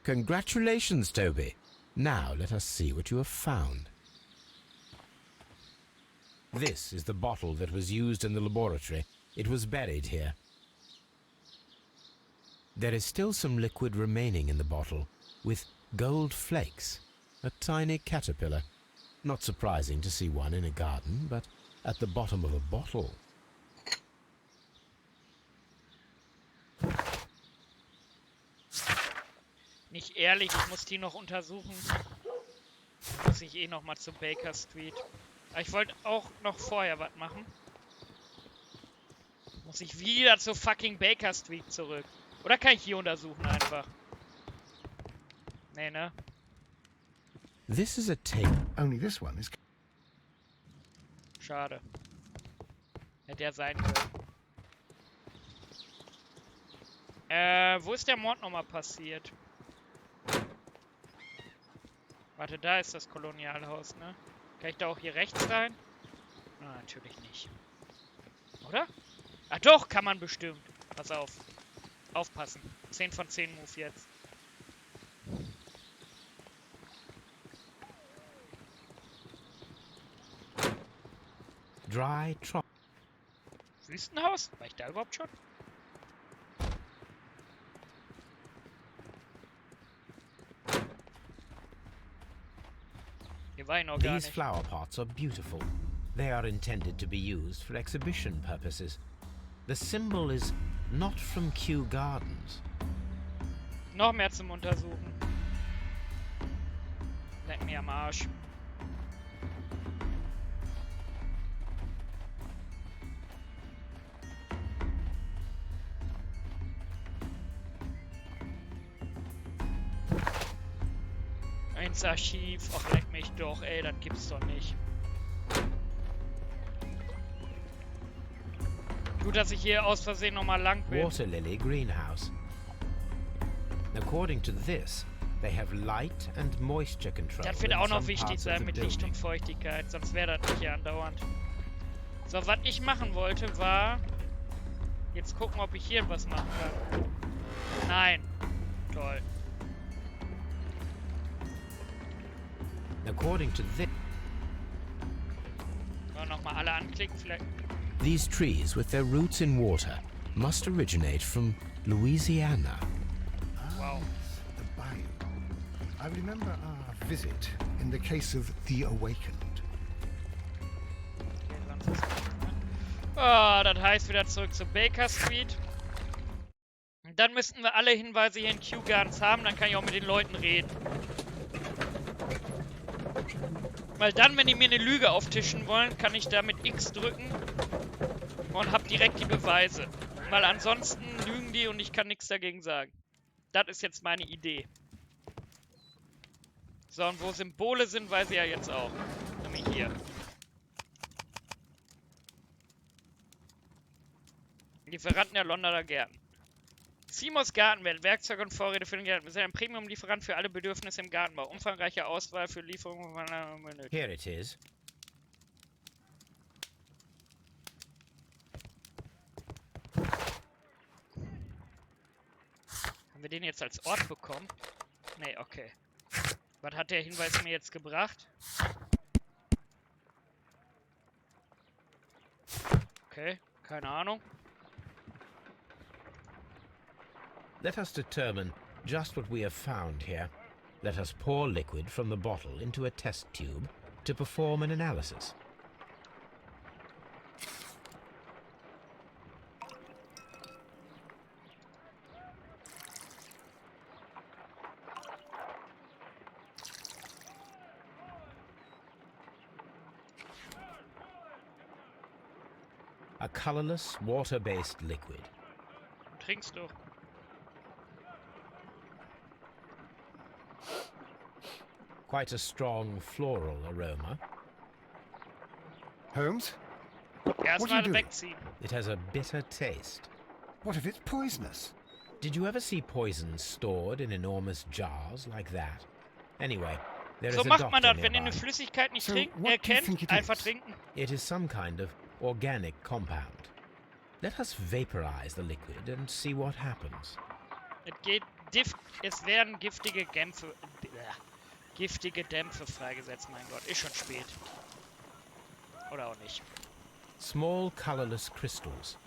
Congratulations, Toby. Now let us see what you have found. This is the bottle that was used in the laboratory. It was buried here. There is still some liquid remaining in the bottle, with gold flakes, a tiny caterpillar. Not surprising to see one in a garden, but at the bottom of a bottle.
Nicht ehrlich, ich muss die noch untersuchen. Muss ich eh noch mal zu Baker Street. Aber ich wollte auch noch vorher was machen. Muss ich wieder zu fucking Baker Street zurück. Oder kann ich hier untersuchen einfach? Nee, ne?
This is a tape.
Only this one is...
Schade. Hätte er sein können. Wo ist der Mord nochmal passiert? Warte, da ist das Kolonialhaus, ne? Kann ich da auch hier rechts rein? Ah, natürlich nicht. Oder? Ah doch, kann man bestimmt. Pass auf. Aufpassen. 10 von 10 Move jetzt.
Dry Trop.
Wüstenhaus? War ich da überhaupt schon? Hier war ich noch gar
These
nicht.
flower pots are beautiful. They are intended to be used for exhibition purposes. The symbol is not from Kew Gardens.
Noch mehr zum Untersuchen. Leck mir am Arsch. ins Archiv. Ach, leck mich doch, ey, das gibt's doch nicht. Gut, dass ich hier aus Versehen nochmal lang bin.
Water lily greenhouse. According to this, they have light and moisture control.
Das wird
in
auch noch
some
wichtig
parts of
sein
the
mit Licht
building.
und Feuchtigkeit, sonst wäre das nicht hier andauernd. So, was ich machen wollte, war jetzt gucken, ob ich hier was machen kann. Nein. Toll.
According to this,
Nochmal alle anklicken, vielleicht.
these trees with their roots in water must originate from Louisiana.
Wow.
The bayou. I remember our visit in the case of The Awakened.
Oh, das heißt wieder zurück zu Baker Street. Und dann müssten wir alle Hinweise hier in Kew Gardens haben, dann kann ich auch mit den Leuten reden. Weil dann, wenn die mir eine Lüge auftischen wollen, kann ich da mit X drücken und hab direkt die Beweise. Weil ansonsten lügen die und ich kann nichts dagegen sagen. Das ist jetzt meine Idee. So, und wo Symbole sind, weiß ich ja jetzt auch. Nämlich hier. Lieferanten der Londoner Gärten. Seymours Gartenwelt, Werkzeuge und Vorräte für den Garten. Wir sind ein Premium-Lieferant für alle Bedürfnisse im Gartenbau. Umfangreiche Auswahl für Lieferungen von benötigt.
Here it is.
Haben wir den jetzt als Ort bekommen? Nee, okay. Was hat der Hinweis mir jetzt gebracht? Okay, keine Ahnung.
Let us determine just what we have found here. Let us pour liquid from the bottle into a test tube to perform an analysis. A colorless, water-based liquid.
Trinkst du?
Quite a strong floral aroma.
Holmes?
Erstmal wegziehen.
It has a bitter taste.
What if it's poisonous?
Did you ever see poison stored in enormous jars like that? Anyway, there is
So
a
macht
doctor
man das, wenn ihr
nearby.
eine Flüssigkeit nicht
So,
trinken,
what do you think
erkennt,
it
einfach
is?
trinken.
It is some kind of organic compound. Let us vaporize the liquid and see what happens.
Es werden giftige Dämpfe freigesetzt, mein Gott. Ist schon spät. Oder auch nicht.
Small colorless crystals.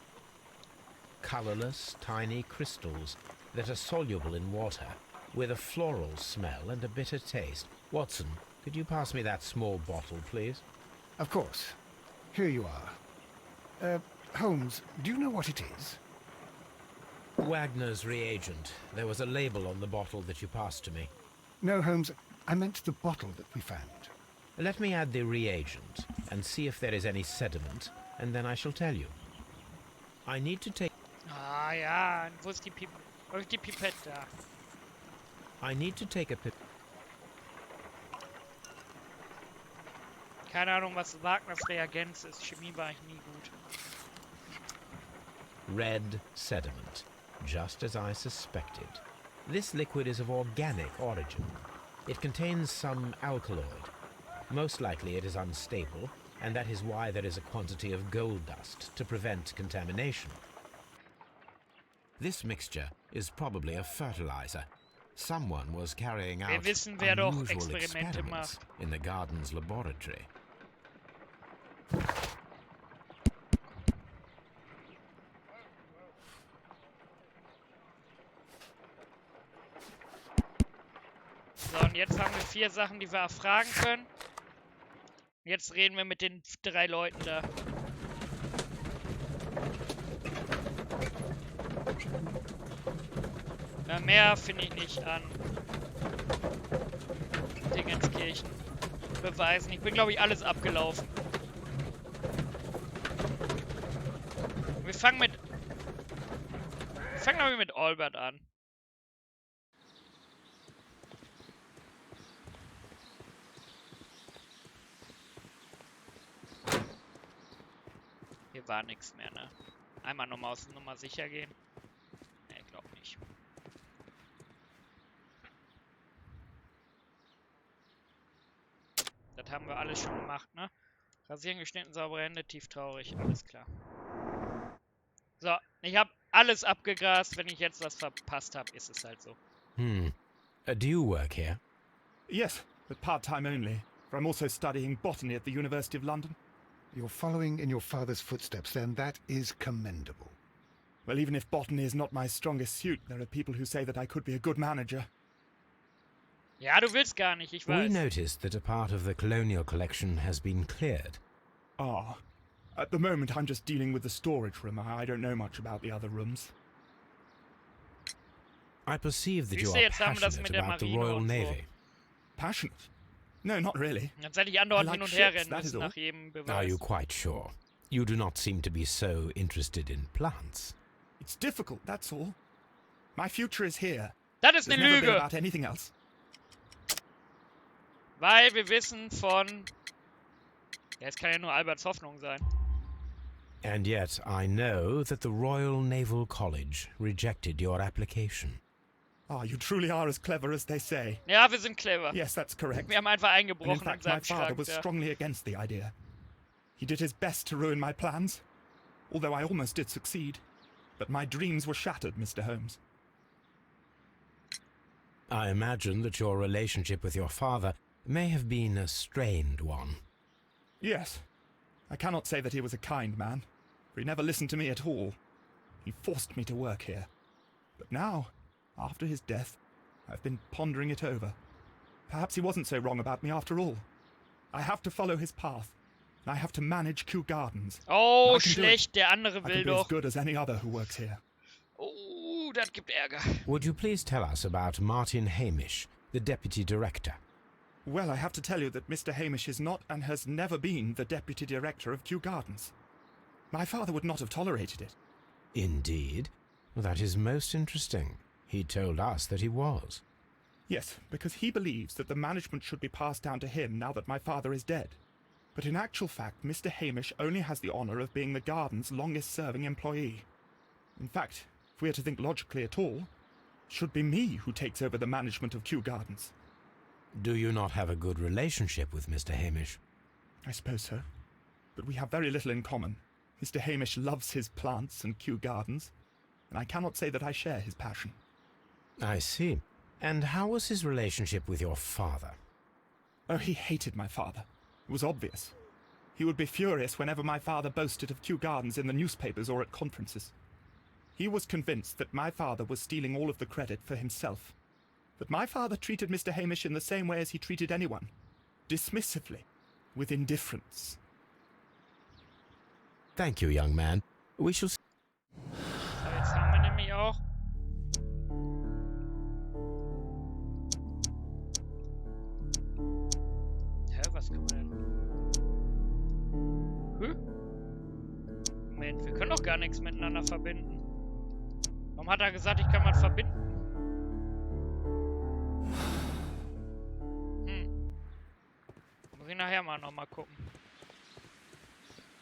Colorless, tiny crystals that are soluble in water, with a floral smell and a bitter taste. Watson, could you pass me that small bottle, please?
Of course. Here you are. Holmes, do you know what it is?
Wagner's reagent. There was a label on the bottle that you passed to me.
No, Holmes, I meant the bottle that we found.
Let me add the reagent and see if there is any sediment, and then I shall tell you. I need to take...
Ah ja, wo ist die Pipette da?
I need to take a
Keine Ahnung, was Wagners Reagenz ist. Chemie war ich nie gut.
red sediment, just as I suspected. This liquid is of organic origin. It contains some alkaloid. Most likely it is unstable, and that is why there is a quantity of gold dust to prevent contamination. This mixture is probably a fertilizer. Someone was carrying out
wissen, wer doch
unusual
Experimente
experiments
macht.
in the garden's laboratory.
So, und jetzt haben wir 4 Sachen, die wir erfragen können. Jetzt reden wir mit den 3 Leuten da. Na, mehr finde ich nicht an Dingenskirchen. Beweisen. Ich bin, glaube ich, alles abgelaufen. Wir fangen glaube ich, mit Albert an. Hier war nichts mehr, ne? Einmal nochmal aus der Nummer sicher gehen. Ne, ich glaub nicht. Das haben wir alles schon gemacht, ne? Rasieren, geschnitten, saubere Hände, tief traurig, alles klar. So, ich habe alles abgegrast. Wenn ich jetzt was verpasst habe, ist es halt so.
Do you work here?
Yes, but part-time only. For I'm also studying botany at the University of London.
You're following in your father's footsteps, then. That is commendable.
Well, even if botany is not my strongest suit, there are people who say that I could be a good manager.
Ja, du willst gar nicht, ich weiß.
We noticed that a part of the colonial collection has been cleared.
Ah. At the moment, I'm just dealing with the storage room. I don't know much about the other rooms.
I perceive that you
Siehst du,
are
jetzt haben wir das
passionate
mit der
about the
Marine
Royal
und so.
Navy.
Passionate? No, not really.
Jetzt hätte ich andauernd
I
hin
like
und her
ships,
rennen
that is
müssen
all.
nach jedem
Are
Beweis.
you quite sure? You do not seem to be so interested in plants.
It's difficult, that's all. My future is here.
Das ist
It's
eine
never been
Lüge.
about anything else.
Weil wir wissen von... Ja, es kann ja nur Alberts Hoffnung sein.
And yet I know that the Royal Naval College rejected your application.
Ah, you truly are as clever as they say.
Ja, wir sind clever.
Yes, that's correct.
Wir haben einfach
And in
eingebrochen in
fact, my
seinem
father
Schrank.
was
Ja.
strongly against the idea. He did his best to ruin my plans, although I almost did succeed. But my dreams were shattered, Mr. Holmes.
I imagine that your relationship with your father may have been a strained one.
Yes. I cannot say that he was a kind man, for he never listened to me at all. He forced me to work here. But now, after his death, I've been pondering it over. Perhaps he wasn't so wrong about me after all. I have to follow his path, and I have to manage Kew Gardens.
Oh,
I can do it.
schlecht, der andere
I
will
can be as
doch.
good as any other who works here.
Oh, das gibt Ärger.
Would you please tell us about Martin Hamish, the Deputy Director?
Well, I have to tell you that Mr. Hamish is not and has never been the Deputy Director of Kew Gardens. My father would not have tolerated it.
Indeed? Well, that is most interesting. He told us that he was.
Yes, because he believes that the management should be passed down to him now that my father is dead. But in actual fact, Mr. Hamish only has the honour of being the garden's longest-serving employee. In fact, if we are to think logically at all, it should be me who takes over the management of Kew Gardens.
Do you not have a good relationship with Mr. Hamish?
I suppose so. But we have very little in common. Mr. Hamish loves his plants and Kew Gardens, and I cannot say that I share his passion.
I see. And how was his relationship with your father?
Oh, he hated my father. It was obvious. He would be furious whenever my father boasted of Kew Gardens in the newspapers or at conferences. He was convinced that my father was stealing all of the credit for himself. But my father treated Mr. Hamish in the same way as he treated anyone. Dismissively. With indifference.
Thank you, young man. We shall...
So, jetzt haben wir nämlich auch... Hä, was kann man denn... Moment, wir können doch gar nichts miteinander verbinden. Warum hat er gesagt, ich kann was verbinden? Muss ich nachher mal nochmal gucken.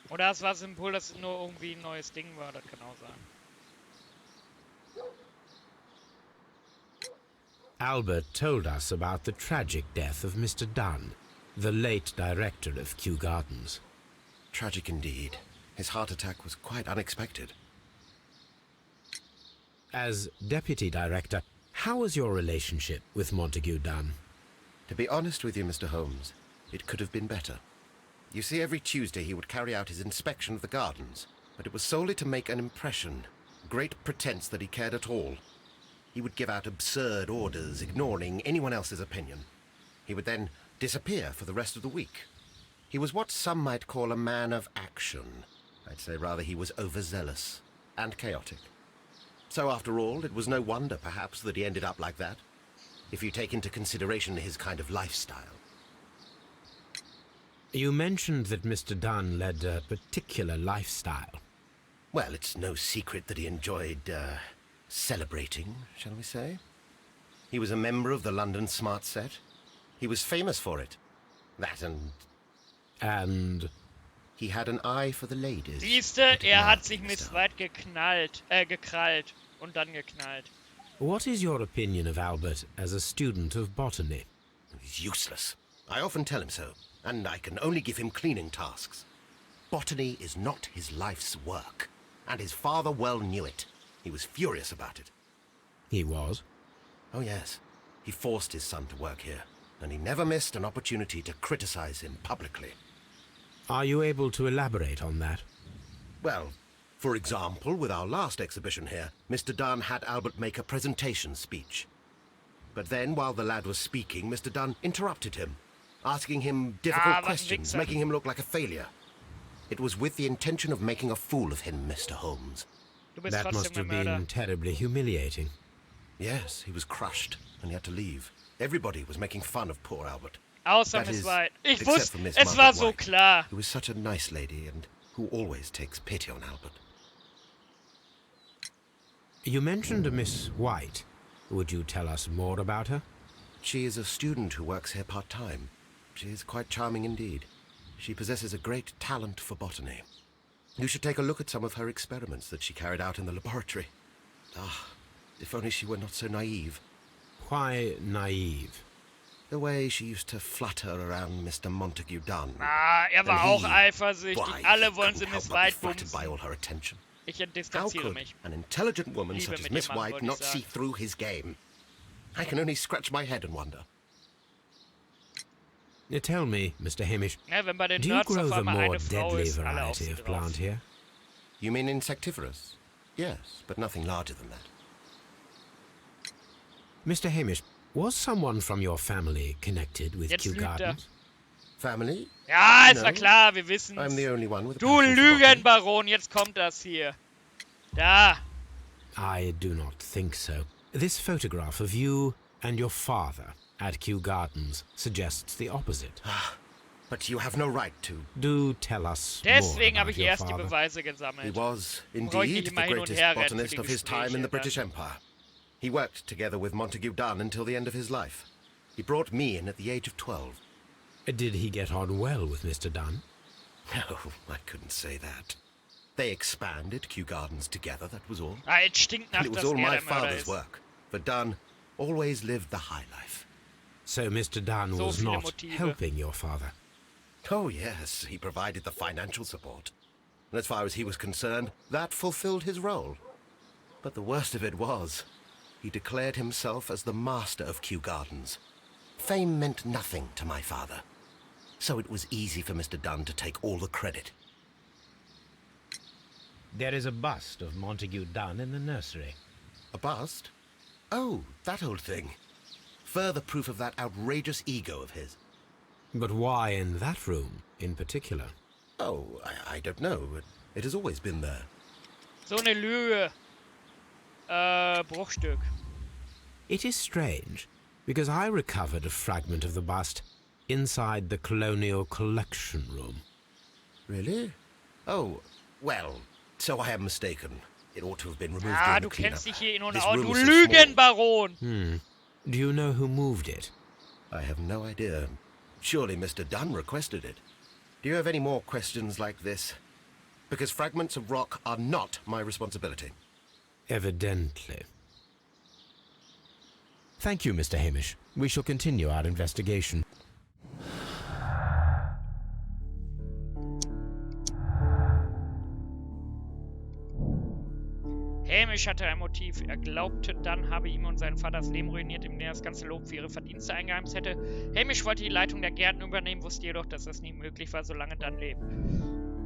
Oder es war Symbol, dass es nur irgendwie ein neues Ding war, das kann auch sein.
Albert told us about the tragic death of Mr. Dunn, the late director of Kew Gardens.
Tragic indeed. His heart attack was quite unexpected.
As deputy director, how was your relationship with Montague Dunn?
To be honest with you, Mr. Holmes, it could have been better. You see, every Tuesday he would carry out his inspection of the gardens, but it was solely to make an impression. Great pretense that he cared at all. He would give out absurd orders, ignoring anyone else's opinion. He would then disappear for the rest of the week. He was what some might call a man of action. I'd say rather he was overzealous and chaotic. So after all, it was no wonder, perhaps, that he ended up like that, if you take into consideration his kind of lifestyle.
You mentioned that Mr. Dunn led a particular lifestyle.
Well, it's no secret that he enjoyed, celebrating, shall we say? He was a member of the London Smart Set. He was famous for it. That and...
And...
he had an eye for the ladies.
Siehste, hat sich Miss White gekrallt und dann geknallt.
What is your opinion of Albert as a student of botany?
He's useless. I often tell him so, and I can only give him cleaning tasks. Botany is not his life's work, and his father well knew it. He was furious about it.
He was?
Oh, yes. He forced his son to work here, and he never missed an opportunity to criticize him publicly.
Are you able to elaborate on that?
Well, for example, with our last exhibition here, Mr. Dunn had Albert make a presentation speech. But then, while the lad was speaking, Mr. Dunn interrupted him, asking him difficult questions, making him look like a failure. It was with the intention of making a fool of him, Mr. Holmes.
That must have been terribly humiliating.
Yes, he was crushed, and he had to leave. Everybody was making fun of poor Albert.
Außer Miss White. Ich wusste, es war so klar.
Who was such a nice lady, and who always takes pity on Albert.
You mentioned a Miss White. Would you tell us more about her?
She is a student who works here part-time. She is quite charming indeed. She possesses a great talent for botany. You should take a look at some of her experiments that she carried out in the laboratory. Ah, if only she were not so naive.
Why naive?
The way she used to flutter around Mr. Montague Dunn.
Ah, war auch eifersüchtig. Alle wollen sie Miss White
bumsen. By all her attention.
Ich distanziere mich.
An intelligent woman such as Miss White not see through his game? I can only scratch my head and wonder.
Tell me, Mr. Hamish,
wenn bei den
do you
Nerds
grow
auf
the
einmal
more
eine Frau
deadly
ist, alle auf
variety
sie
of
drauf.
plant here?
You mean insectivorous? Yes, but nothing larger than that.
Mr. Hamish, was someone from your family connected with Kew Gardens?
Family?
Ja, ist war klar, wir wissen's.
I'm the only one with a
Du Lügenbaron, jetzt kommt das hier. Da.
I do not think so. This photograph of you and your father at Kew Gardens suggests the opposite.
But you have no right to.
Do tell us
Deswegen
more
habe
about
ich
your
erst die
father.
Beweise gesammelt.
He was
Brauche ich
indeed
nicht
the
immer hin und
greatest
her rennen für
botanist
die
of his time in the
Gespräche
British
dann.
Empire. He worked together with Montague Dunn until the end of his life. He brought me in at the age of 12.
Did he get on well with Mr. Dunn?
No, I couldn't say that. They expanded Kew Gardens together, that was all.
Ah, jetzt stinkt nach,
And it was
dass
all my
der Mörder
father's
ist.
work. But Dunn always lived the high life.
So Mr. Dunn
So
was
viele
not
Motive.
helping your father?
Oh, yes, he provided the financial support. And as far as he was concerned, that fulfilled his role. But the worst of it was, he declared himself as the master of Kew Gardens. Fame meant nothing to my father. So it was easy for Mr. Dunn to take all the credit.
There is a bust of Montague Dunn in the nursery.
A bust? Oh, that old thing. Further proof of that outrageous ego of his.
But why in that room, in particular?
Oh, I don't know. It has always been there.
So eine Lüge. Bruchstück.
It is strange, because I recovered a fragment of the bust inside the Colonial Collection Room.
Really? Oh, well, so I am mistaken. It ought to have been removed
Ah,
during
du
the cleanup.
kennst dich hier in und
This
out.
room
Du
is so small.
Lügenbaron.
Do you know who moved it?
I have no idea. Surely Mr. Dunn requested it. Do you have any more questions like this? Because fragments of rock are not my responsibility.
Evidently. Thank you, Mr. Hamish. We shall continue our investigation.
Hamish hatte ein Motiv. Er glaubte, Dunn habe ihm und seinen Vater das Leben ruiniert, indem er das ganze Lob für ihre Verdienste eingeheimst hätte. Hamish wollte die Leitung der Gärten übernehmen, wusste jedoch, dass das nie möglich war, solange Dunn lebt.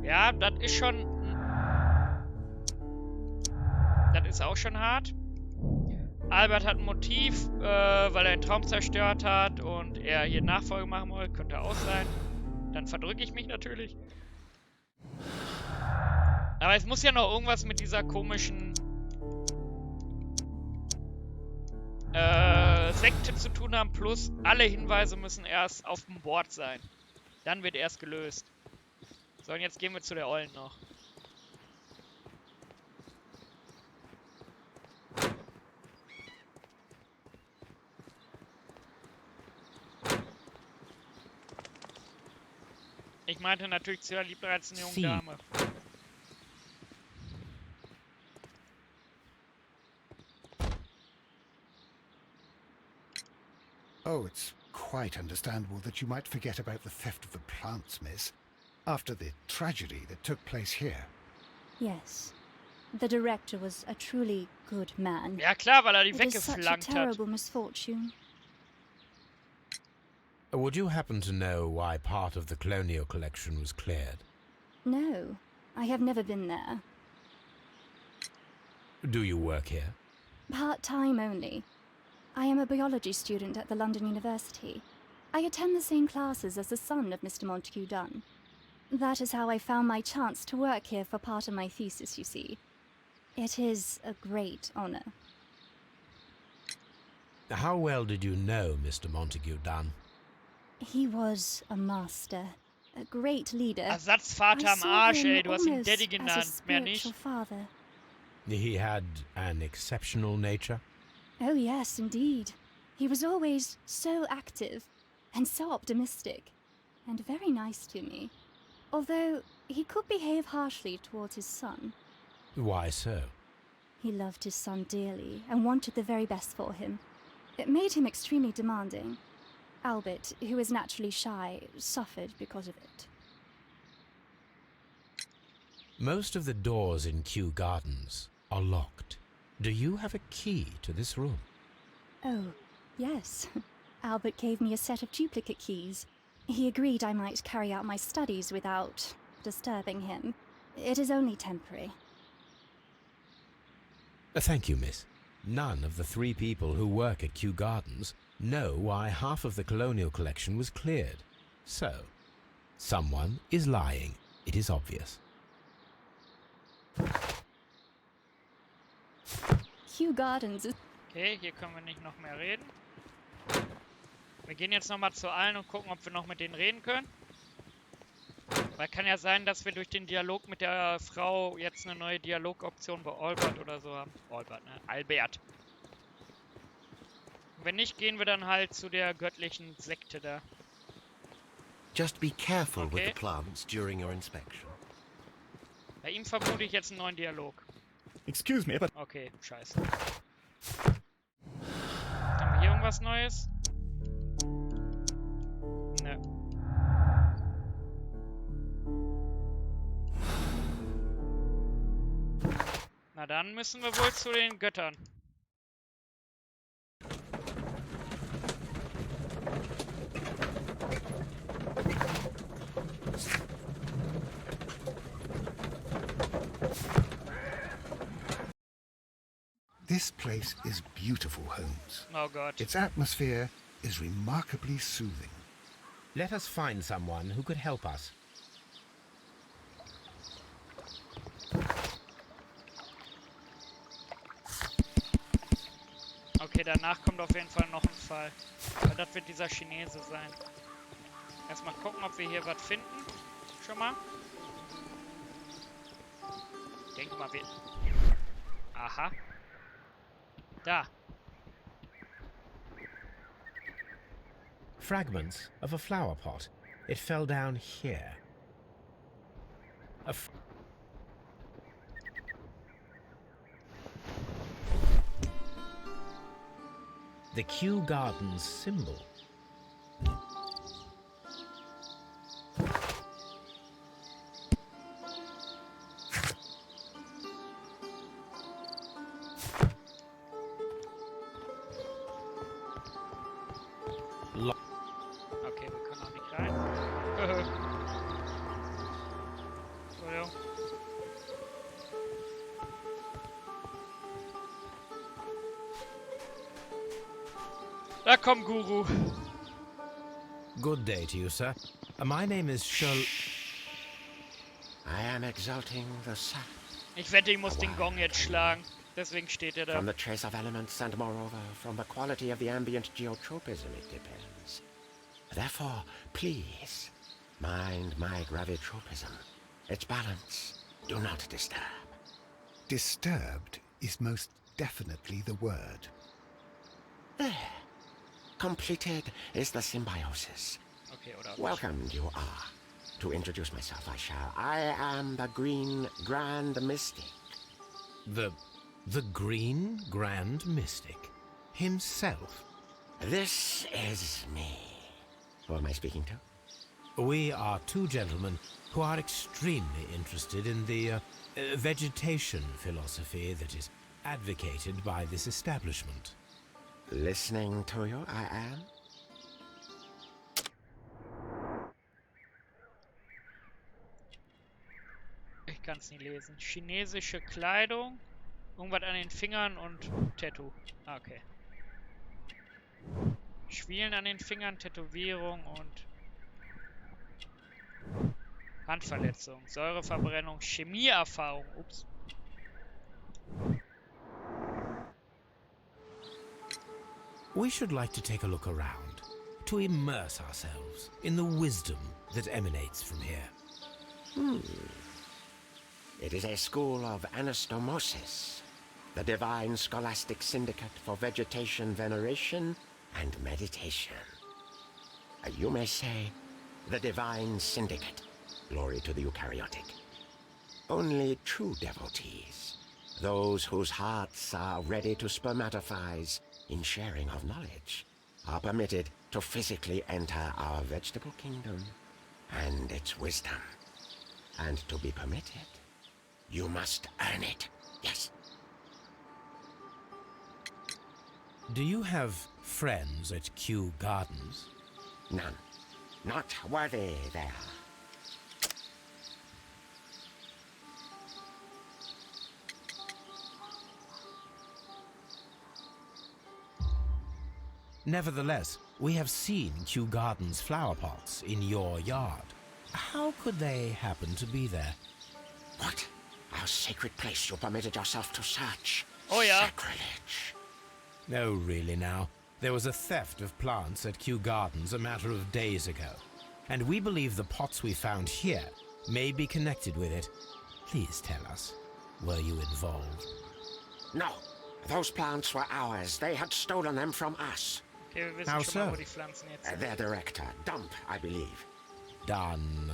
Ja, das ist schon... Das ist auch schon hart. Albert hat ein Motiv, weil er einen Traum zerstört hat und er hier Nachfolge machen wollte. Könnte auch sein. Dann verdrücke ich mich natürlich. Aber es muss ja noch irgendwas mit dieser komischen Sekte zu tun haben. Plus alle Hinweise müssen erst auf dem Board sein. Dann wird erst gelöst. So, und jetzt gehen wir zu der Ollen noch. Ich meinte natürlich zu lieber als eine junge
Sie.
Dame.
Oh, it's quite understandable that you might forget about the theft of the plants, miss, after the tragedy that took place here.
Yes. The director was a truly good man.
Ja klar, weil er die
It is such a
weggeflankt hat.
terrible misfortune.
Would you happen to know why part of the colonial collection was cleared?
No, I have never been there.
Do you work here?
Part-time only. I am a biology student at the London University. I attend the same classes as the son of Mr. Montague Dunn. That is how I found my chance to work here for part of my thesis, you see. It is a great honor.
How well did you know Mr. Montague Dunn?
He was a master, a great leader.
Ersatzvater am Arsch, ey. Du hast ihn Daddy genannt, mehr nicht.
Father.
He had an exceptional nature?
Oh yes, indeed. He was always so active and so optimistic and very nice to me. Although he could behave harshly towards his son.
Why so?
He loved his son dearly and wanted the very best for him. It made him extremely demanding. Albert, who is naturally shy, suffered because of it.
Most of the doors in Kew Gardens are locked. Do you have a key to this room?
Oh, yes. Albert gave me a set of duplicate keys. He agreed I might carry out my studies without disturbing him. It is only temporary.
Thank you, miss. None of the 3 people who work at Kew Gardens know why half of the colonial collection was cleared. So, someone is lying. It is obvious.
Kew Gardens is...
Okay, hier können wir nicht noch mehr reden. Wir gehen jetzt nochmal zu allen und gucken, ob wir noch mit denen reden können. Weil kann ja sein, dass wir durch den Dialog mit der Frau jetzt eine neue Dialogoption bei Albert oder so haben. Albert, ne? Albert. Wenn nicht, gehen wir dann halt zu der göttlichen Sekte da.
Just be careful with the plants during your inspection.
Bei ihm vermute ich jetzt einen neuen Dialog.
Excuse me, but...
Okay, scheiße. Haben wir hier irgendwas Neues? Ne. Na dann müssen wir wohl zu den Göttern.
This place is beautiful, Holmes.
Oh God.
Its atmosphere is remarkably soothing.
Let us find someone who could help us.
Okay, danach kommt auf jeden Fall noch ein Fall. Aber das wird dieser Chinese sein. Erstmal gucken, ob wir hier was finden. Schon mal. Ich denke mal, wir... Aha. Da.
Fragments of a flower pot. It fell down here. The Kew Gardens symbol.
Okay, wir können auch nicht rein. Entschuldigung. Da kommt Guru.
Good day to you, sir. My name is Sherlock.
I am exalting the sun.
Ich wette, ich muss den Gong jetzt schlagen. Deswegen steht er da.
From the trace of elements and moreover from the quality of the ambient geotropism it depends. Therefore, please, mind my gravitropism. Its balance. Do not disturb.
Disturbed is most definitely the word.
There. Completed is the symbiosis.
Okay, oder?
Welcomed you are. To introduce myself, I shall. I am the Green Grand Mystic.
The Green Grand Mystic? Himself?
This is me. Who am I speaking to?
We are two gentlemen who are extremely interested in the vegetation philosophy that is advocated by this establishment.
Listening to you, I am.
Ich kann es nie lesen. Chinesische Kleidung. Irgendwas an den Fingern und Tattoo. Ah, okay. Schwielen an den Fingern, Tätowierung und Handverletzung, Säureverbrennung, Chemieerfahrung. Ups.
We should like to take a look around, to immerse ourselves in the wisdom that emanates from here.
It is a school of anastomosis, the divine scholastic syndicate for vegetation veneration and meditation. You may say, the divine syndicate. Glory to the eukaryotic. Only true devotees, those whose hearts are ready to spermatophize in sharing of knowledge, are permitted to physically enter our vegetable kingdom and its wisdom. And to be permitted, you must earn it. Yes.
Do you have friends at Kew Gardens?
None. Not worthy there.
Nevertheless, we have seen Kew Gardens flower pots in your yard. How could they happen to be there?
What? Our sacred place you permitted yourself to search?
Oh, yeah.
Sacrilege.
No, really now. There was a theft of plants at Kew Gardens a matter of days ago, and we believe the pots we found here may be connected with it. Please tell us, were you involved?
No. Those plants were ours. They had stolen them from us.
Okay, wir wissen
How
schon mal,
so?
wo die Pflanzen jetzt sind.
Their director, Dump, I believe.
Done.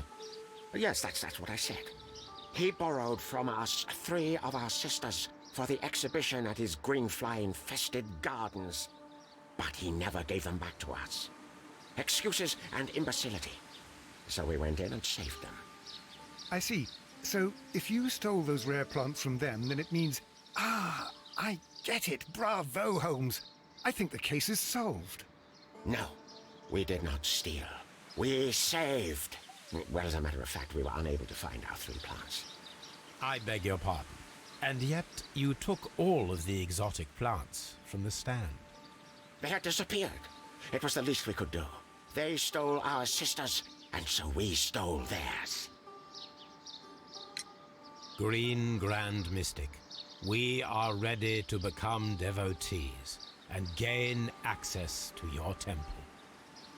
Yes, that's what I said. He borrowed from us 3 of our sisters for the exhibition at his green fly-infested gardens. But he never gave them back to us. Excuses and imbecility. So we went in and saved them.
I see. So, if you stole those rare plants from them, then it means... Ah, I get it. Bravo, Holmes. I think the case is solved.
No, we did not steal. We saved. Well, as a matter of fact, we were unable to find our 3 plants.
I beg your pardon. And yet you took all of the exotic plants from the stand.
They had disappeared. It was the least we could do. They stole our sisters, and so we stole theirs.
Green Grand Mystic, we are ready to become devotees and gain access to your temple.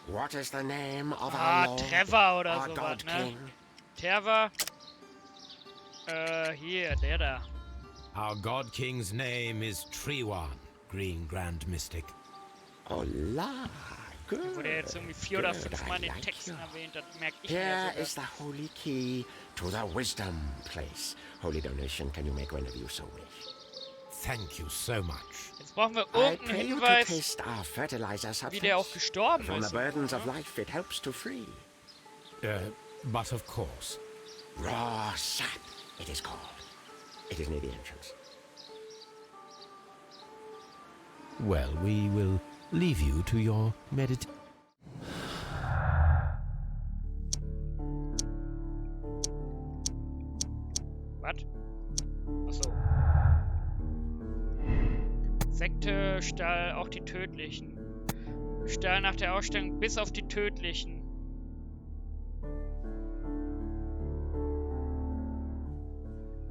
What is the name of our Lord,
Trevor oder
our
sowas,
God
ne?
King?
Trevor. Hier, der da.
Our God King's name is Trewan, Green Grand Mystic.
Oh la, good.
Wurde jetzt irgendwie 4 oder 5 Mal in den
like
Texten
you.
erwähnt, das merke ich
Here
mir
is the holy key to the wisdom place. Holy donation can you make whenever you so wish.
Thank you so much.
Jetzt brauchen wir
I
irgendeinen
pray you to
Hinweis,
taste our fertilizer
wie der auch
substance.
gestorben
From the
ist.
burdens of life it helps to free.
But of course.
Raw sap, it is called. It is near the entrance.
Well, we will leave you to your meditation.
Was? Achso. Sekte, Stahl, auch die tödlichen. Stahl nach der Ausstellung bis auf die tödlichen.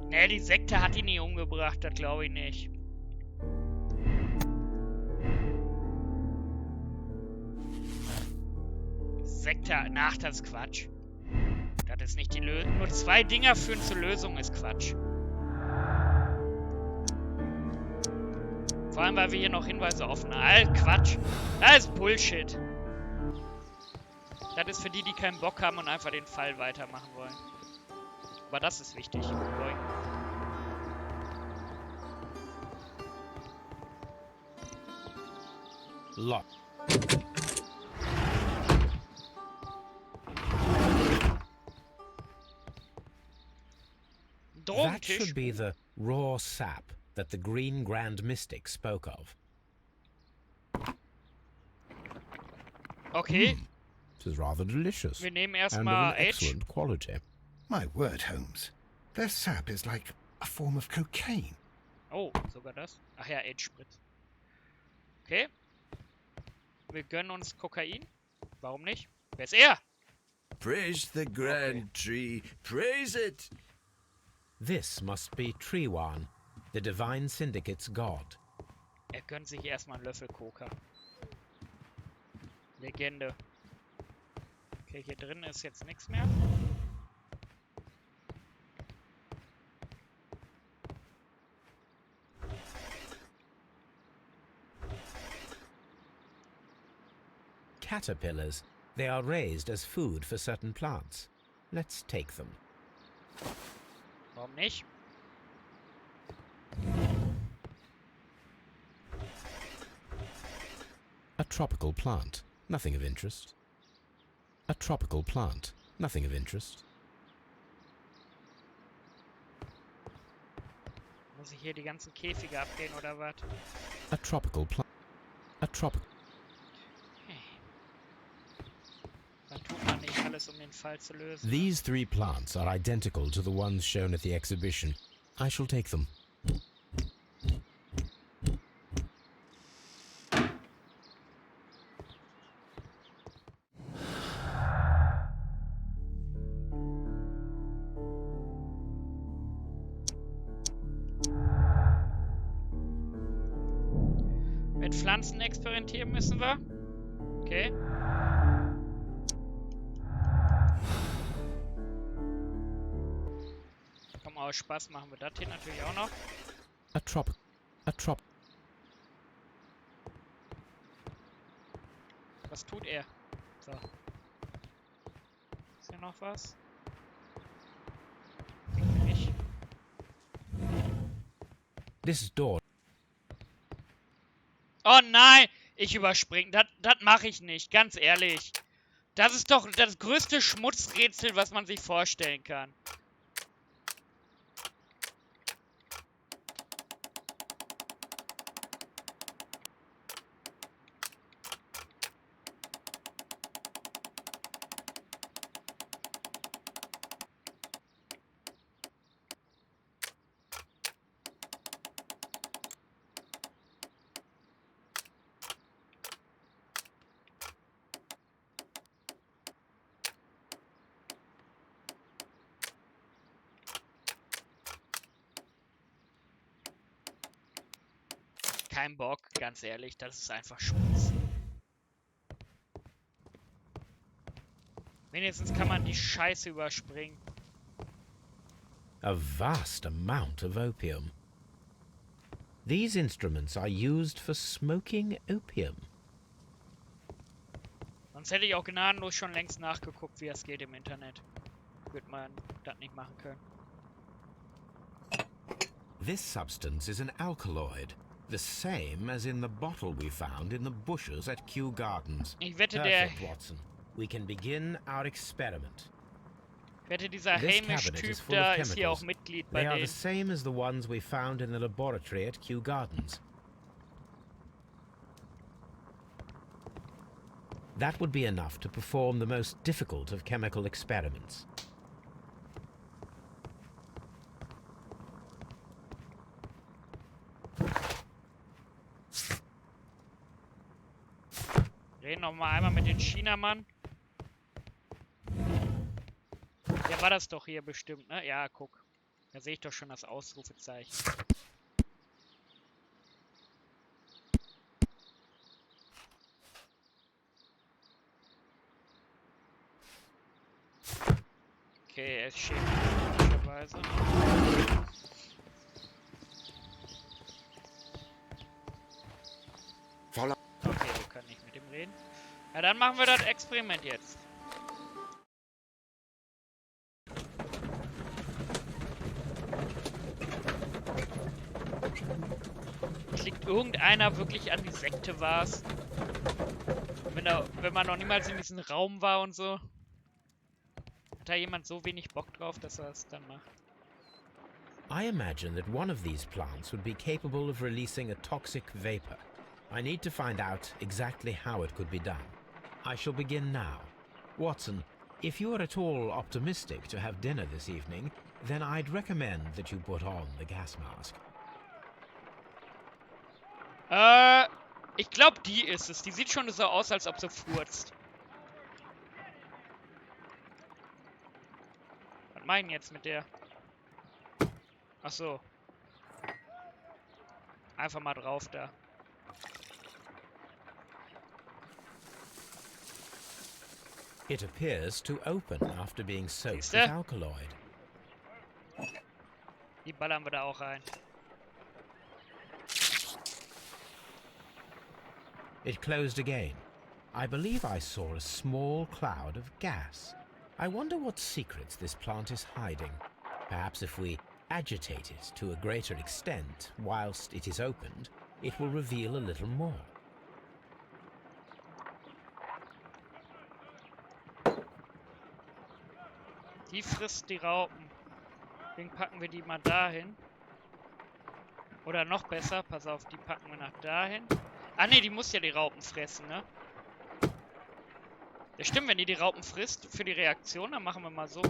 Ne, die Sekte hat ihn nie umgebracht, das glaube ich nicht. Sekte, nach das ist Quatsch. Das ist nicht die Lösung. Nur 2 Dinger führen zur Lösung ist Quatsch. Vor allem, weil wir hier noch Hinweise offen haben. Quatsch. Das ist Bullshit. Das ist für die, die keinen Bock haben und einfach den Fall weitermachen wollen. Aber das ist wichtig. Boing.
Lock. That should be the raw sap that the Green Grand Mystic spoke of.
Okay.
This is rather delicious.
Wir nehmen
and of
erstmal
an excellent quality.
My word, Holmes. Their sap is like a form of cocaine.
Oh, sogar das. Ach ja, Age-Spritz. Okay. Wir gönnen uns Kokain. Warum nicht? Wer ist er?
Praise the grand tree. Praise it.
This must be Triwan, the Divine Syndicate's god.
Er gönnt sich erstmal einen Löffel Coca. Legende. Okay, hier drin ist jetzt nichts mehr.
Caterpillars. They are raised as food for certain plants. Let's take them.
Warum nicht?
A tropical plant. Nothing of interest. A tropical plant. Nothing of interest.
Muss ich hier die ganzen Käfige abgehen oder was?
A tropical plant. A tropical.
Dann tut man nicht alles, um den Fall zu lösen.
These 3 plants are identical to the ones shown at the exhibition. I shall take them.
Mit Pflanzen experimentieren müssen wir. Okay. Komm, aus Spaß machen wir das hier natürlich auch noch.
A trop.
Was tut er? So. Ist hier noch was? Nicht.
This door.
Oh nein! Ich überspringe. Das mache ich nicht, ganz ehrlich. Das ist doch das größte Schmutzrätsel, was man sich vorstellen kann. Kein Bock, ganz ehrlich, das ist einfach Schmutz. Wenigstens kann man die Scheiße überspringen.
A vast amount of opium. These instruments are used for smoking opium.
Sonst hätte ich auch gnadenlos schon längst nachgeguckt, wie es geht im Internet. Würde man das nicht machen können.
This substance is an alkaloid. The same as in the bottle we found in the bushes at Kew Gardens.
Ich wette,
Perfect, Watson. We can begin our experiment.
Ich wette, dieser
This
Hamish
cabinet
Typ
is full
da
of
ist hier auch
chemicals.
Mitglied bei
They are the
denen.
same as the ones we found in the laboratory at Kew Gardens. That would be enough to perform the most difficult of chemical experiments.
Reden noch mal einmal mit den Chinamann. Der war das doch hier bestimmt, ne? Ja, guck. Da sehe ich doch schon das Ausrufezeichen. Okay, er ist schön, möglicherweise. Okay, wir können nicht mit ihm reden. Ja, dann machen wir das Experiment jetzt. irgendeiner wirklich an die Sekte war. Wenn man noch niemals in diesem Raum war und so. Hat da jemand so wenig Bock drauf, dass er es dann macht?
I imagine that one of these plants would be capable of releasing a toxic vapor. I need to find out exactly how it could be done. I shall begin now. Watson, if you are at all optimistic to have dinner this evening, then I'd recommend that you put on the gas mask.
Ich glaube, die ist es. Die sieht schon so aus, als ob sie furzt. Was meinen jetzt mit der? Ach so. Einfach mal drauf da.
It appears to open after being soaked with alkaloid.
Die ballern wir da auch rein.
It closed again. I believe I saw a small cloud of gas. I wonder what secrets this plant is hiding. Perhaps if we agitate it to a greater extent whilst it is opened, it will reveal a little more.
Die frisst die Raupen. Deswegen packen wir die mal dahin. Oder noch besser, pass auf, die packen wir nach dahin. Ah ne, die muss ja die Raupen fressen, ne? Ja stimmt, wenn die Raupen frisst für die Reaktion, dann machen wir mal so.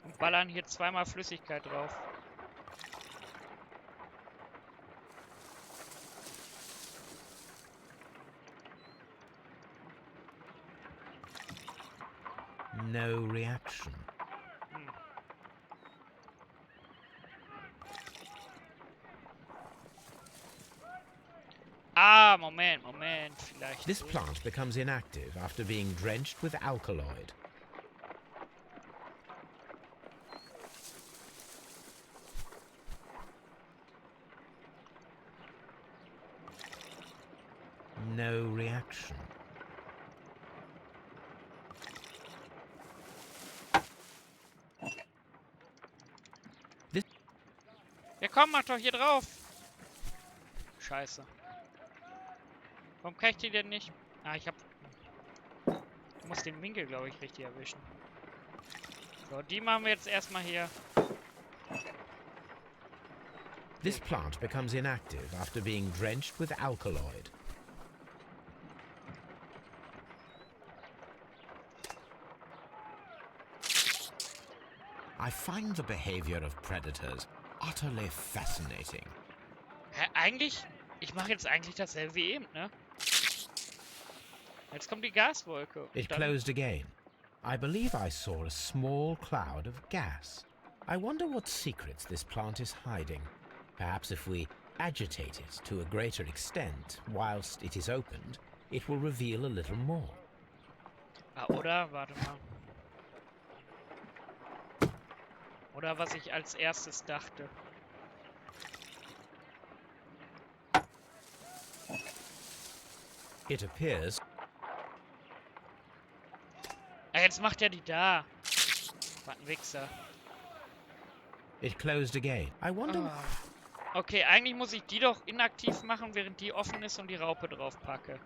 Und ballern hier zweimal Flüssigkeit drauf.
No reaction.
Ah, Moment, vielleicht.
This plant becomes inactive after being drenched with alkaloid. No reaction.
Ja komm, mach doch hier drauf. Scheiße. Warum kann ich die denn nicht? Ah, ich muss den Winkel, glaube ich, richtig erwischen. So, die machen wir jetzt erstmal hier.
This plant becomes inactive after being drenched with alkaloid. I find the behavior of predators utterly fascinating.
Hä, eigentlich? Ich mache jetzt eigentlich dasselbe wie eben, ne? Jetzt kommt die Gaswolke.
It closed again. I believe I saw a small cloud of gas. I wonder what secrets this plant is hiding. Perhaps if we agitate it to a greater extent whilst it is opened, it will reveal a little more.
Ah, oder? Warte mal. Oder was ich als erstes dachte.
It appears.
Ah, jetzt macht er die da. Was ein Wichser.
It closed again. I wonder.
Okay, eigentlich muss ich die doch inaktiv machen, während die offen ist und die Raupe drauf packe.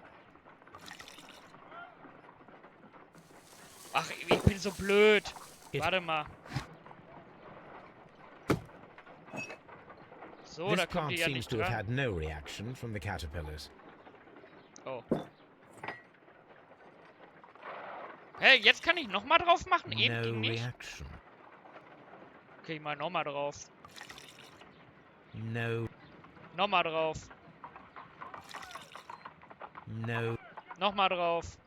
Ach, ich bin so blöd. Warte mal. So,
This
da kommt die
plant
ja
seems
nicht
to have
dran.
had no reaction from the caterpillars.
Oh. Hey, jetzt kann ich nochmal drauf machen? Eben ging nicht.
Reaction.
Okay, mal nochmal drauf.
No.
Nochmal drauf.
No.
Nochmal drauf.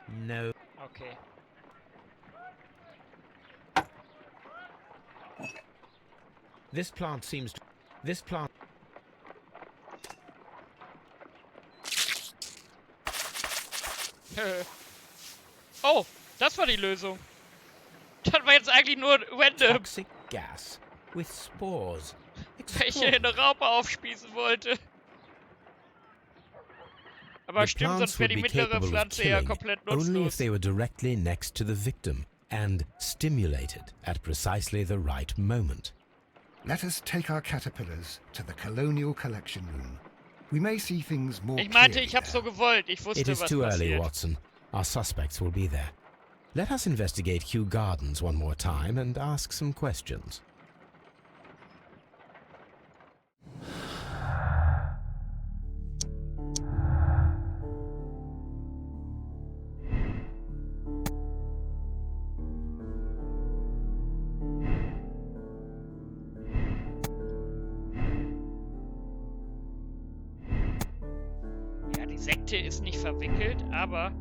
No.
Okay.
This plant seems to. This plant.
Oh, das war die Lösung. Das war jetzt eigentlich nur random.
Toxic gas with spores.
Welche eine Raupe aufspießen wollte. Aber
The
stimmt,
plants
sonst wäre die
would be
mittlere
capable of
Pflanze ja
killing
komplett
only if
nutzlos.
they were directly next to the victim and stimulated at precisely the right moment.
Let us take our caterpillars to the Colonial Collection Room. We may see things more
Ich meinte,
clearly
ich hab's so
there.
gewollt. Ich wusste,
It is
was
too early,
passiert.
Watson. Our suspects will be there. Let us investigate Kew Gardens one more time and ask some questions.
Ja, die Sekte ist nicht verwickelt, aber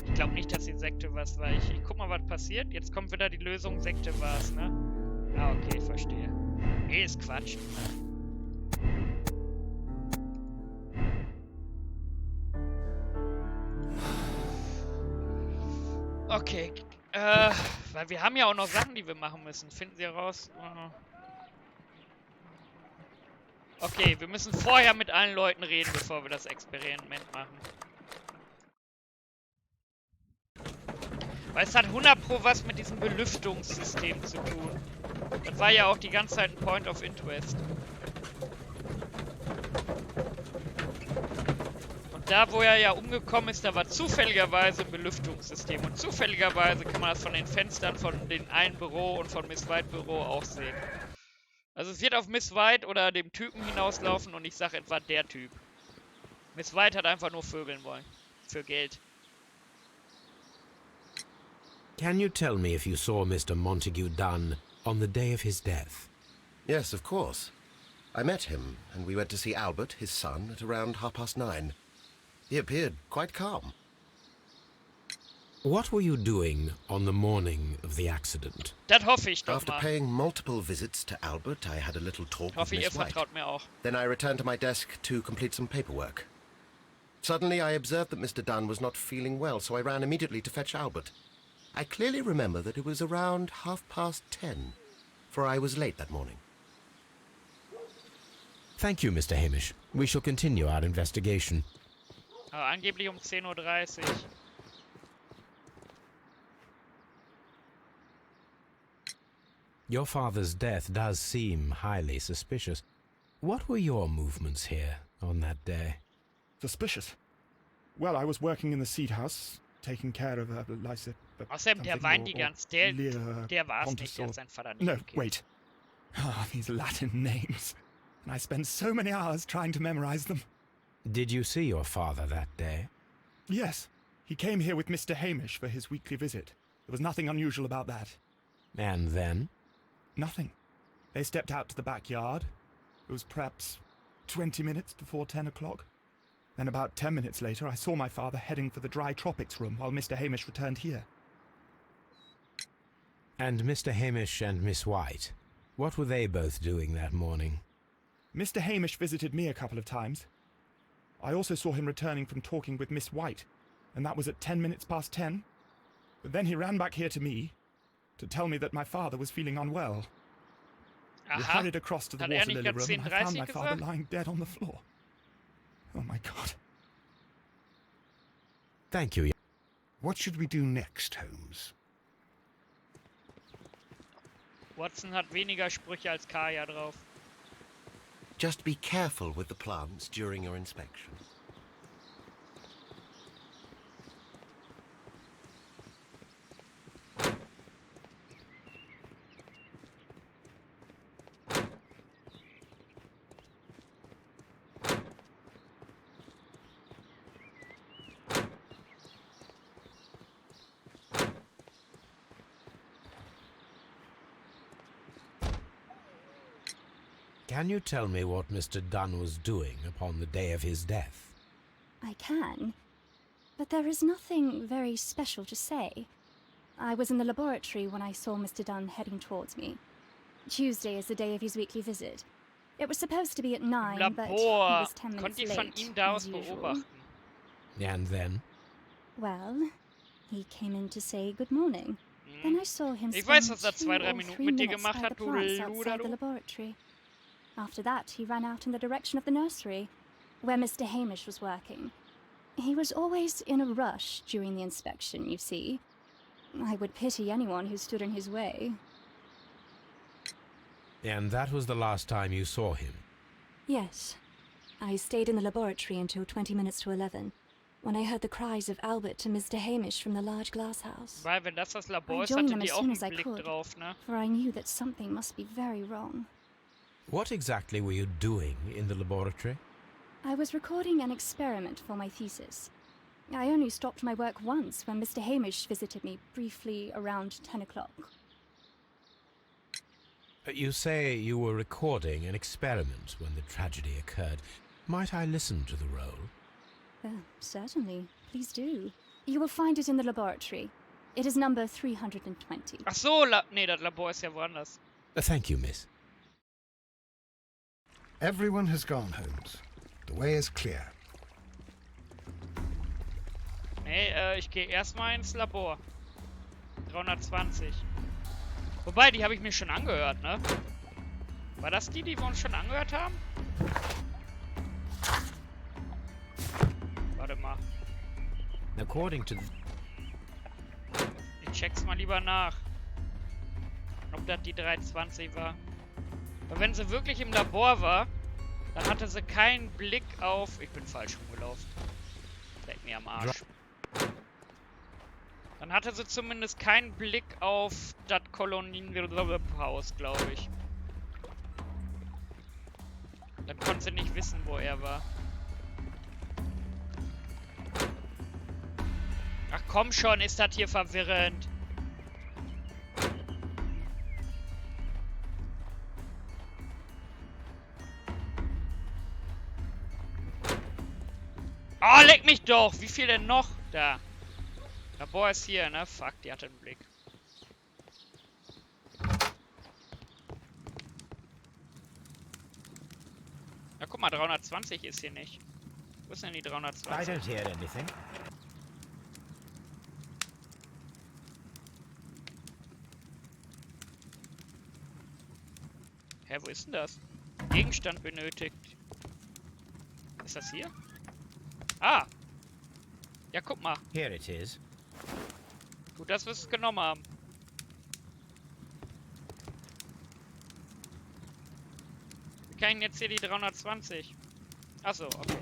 ich glaube nicht, dass die Sekte was war. Ich guck mal, was passiert. Jetzt kommt wieder die Lösung, Sekte war's, ne? Ah, okay, verstehe. Nee, ist Quatsch. Okay, weil wir haben ja auch noch Sachen, die wir machen müssen. Finden Sie heraus. Okay, wir müssen vorher mit allen Leuten reden, bevor wir das Experiment machen. Weil es hat 100 Pro was mit diesem Belüftungssystem zu tun. Das war ja auch die ganze Zeit ein Point of Interest. Und da, wo er ja umgekommen ist, da war zufälligerweise ein Belüftungssystem. Und zufälligerweise kann man das von den Fenstern von dem einen Büro und von Miss White Büro auch sehen. Also es wird auf Miss White oder dem Typen hinauslaufen und ich sage etwa der Typ. Miss White hat einfach nur vögeln wollen. Für Geld.
Can you tell me if you saw Mr. Montague Dunn on the day of his death?
Yes, of course. I met him, and we went to see Albert, his son, at around 9:30. He appeared quite calm.
What were you doing on the morning of the accident?
Das hoffe ich doch
After
mal.
paying multiple visits to Albert, I had a little talk with
Hoffe, ihr
Miss White.
vertraut mir auch.
Then I returned to my desk to complete some paperwork. Suddenly, I observed that Mr. Dunn was not feeling well, so I ran immediately to fetch Albert. I clearly remember that it was around 10:30, for I was late that morning.
Thank you, Mr. Hamish. We shall continue our investigation.
Aber angeblich um 10:30 Uhr.
Your father's death does seem highly suspicious. What were your movements here on that day?
Suspicious? Well, I was working in the seed house, taking care of Lysa.
Außerdem, der weint die ganze Zeit. Der war es nicht, der hat seinen Vater nicht
No,
gekillt.
wait. Ah, these Latin names. And I spent so many hours trying to memorize them.
Did you see your father that day?
Yes. He came here with Mr. Hamish for his weekly visit. There was nothing unusual about that.
And then?
Nothing. They stepped out to the backyard. It was perhaps 20 minutes before 10 o'clock. Then about 10 minutes later, I saw my father heading for the dry tropics room while Mr. Hamish returned here.
And Mr. Hamish and Miss White, what were they both doing that morning?
Mr. Hamish visited me a couple of times. I also saw him returning from talking with Miss White, and that was at 10 minutes past 10. But then he ran back here to me to tell me that my father was feeling unwell. We hurried across to the water lily room and I found my father lying dead on the floor. Oh my God.
Thank you.
What should we do next, Holmes?
Watson hat weniger Sprüche als Kaya drauf.
Just be careful with the plants during your inspection.
Can you tell me what Mr. Dunn was doing upon the day of his death?
I can, but there is nothing very special to say. I was in the laboratory when I saw Mr. Dunn heading towards me. Tuesday is the day of his weekly visit. It was supposed to be at 9, but he was 10 minutes
Konnte ich von
late,
ihm da
as
aus
usual.
beobachten.
And then?
Well, he came in to say good morning. Then I saw him
Ich weiß,
spend
was er
2
2-3
or
Minuten
3
mit dir
minutes
gemacht
by
hat,
the
du
plants
Luder,
outside the
du.
laboratory. After that, he ran out in the direction of the nursery, where Mr. Hamish was working. He was always in a rush during the inspection, you see. I would pity anyone who stood in his way.
And that was the last time you saw him?
Yes. I stayed in the laboratory until 20 minutes to 11, when I heard the cries of Albert and Mr. Hamish from the large glass house.
Weil, wenn das das Labor
I
ist,
joined
hatte
them
die
as
auch
soon
einen
as I
Blick
could,
drauf, ne?
for I knew that something must be very wrong.
What exactly were you doing in the laboratory?
I was recording an experiment for my thesis. I only stopped my work once when Mr. Hamish visited me briefly around 10 o'clock.
You say you were recording an experiment when the tragedy occurred. Might I listen to the roll?
Certainly. Please do. You will find it in the laboratory. It is number 320.
Ach so, nee, das Labor ist ja woanders.
Thank you, miss.
Everyone has gone, Holmes. The way is clear.
Nee, ich gehe erstmal ins Labor. 320. Wobei, die habe ich mir schon angehört, ne? War das die wir uns schon angehört haben? Warte mal.
According to...
Ich check's mal lieber nach. Ob das die 320 war. Weil wenn sie wirklich im Labor war, dann hatte sie keinen Blick auf... Ich bin falsch rumgelaufen. Leck mir am Arsch. Dann hatte sie zumindest keinen Blick auf das Kolonienhaus, glaube ich. Dann konnte sie nicht wissen, wo er war. Ach komm schon, ist das hier verwirrend. Oh, leck mich doch! Wie viel denn noch? Da. Labor ist hier, ne? Fuck, die hatte einen Blick. Na guck mal, 320 ist hier nicht. Wo ist denn die 320?
I don't hear anything.
Hä, wo ist denn das? Gegenstand benötigt. Ist das hier? Ah! Ja, guck mal.
Here it is.
Gut, dass wir es genommen haben. Wie kann ich denn jetzt hier die 320? Achso, okay.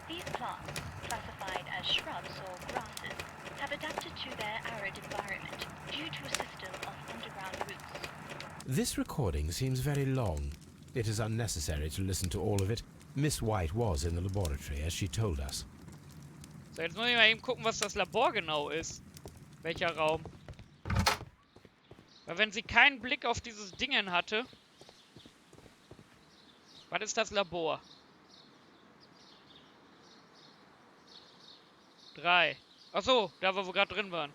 These plants, classified as shrubs or grasses, have adapted to their arid environment due to a system of underground roots.
This recording seems very long. It is unnecessary to listen to all of it. Miss White was in the laboratory, as she told us.
So, jetzt muss ich mal eben gucken, was das Labor genau ist. Welcher Raum. Weil wenn sie keinen Blick auf dieses Dingen hatte... Was ist das Labor? 3. Achso, da wo wir gerade drin waren.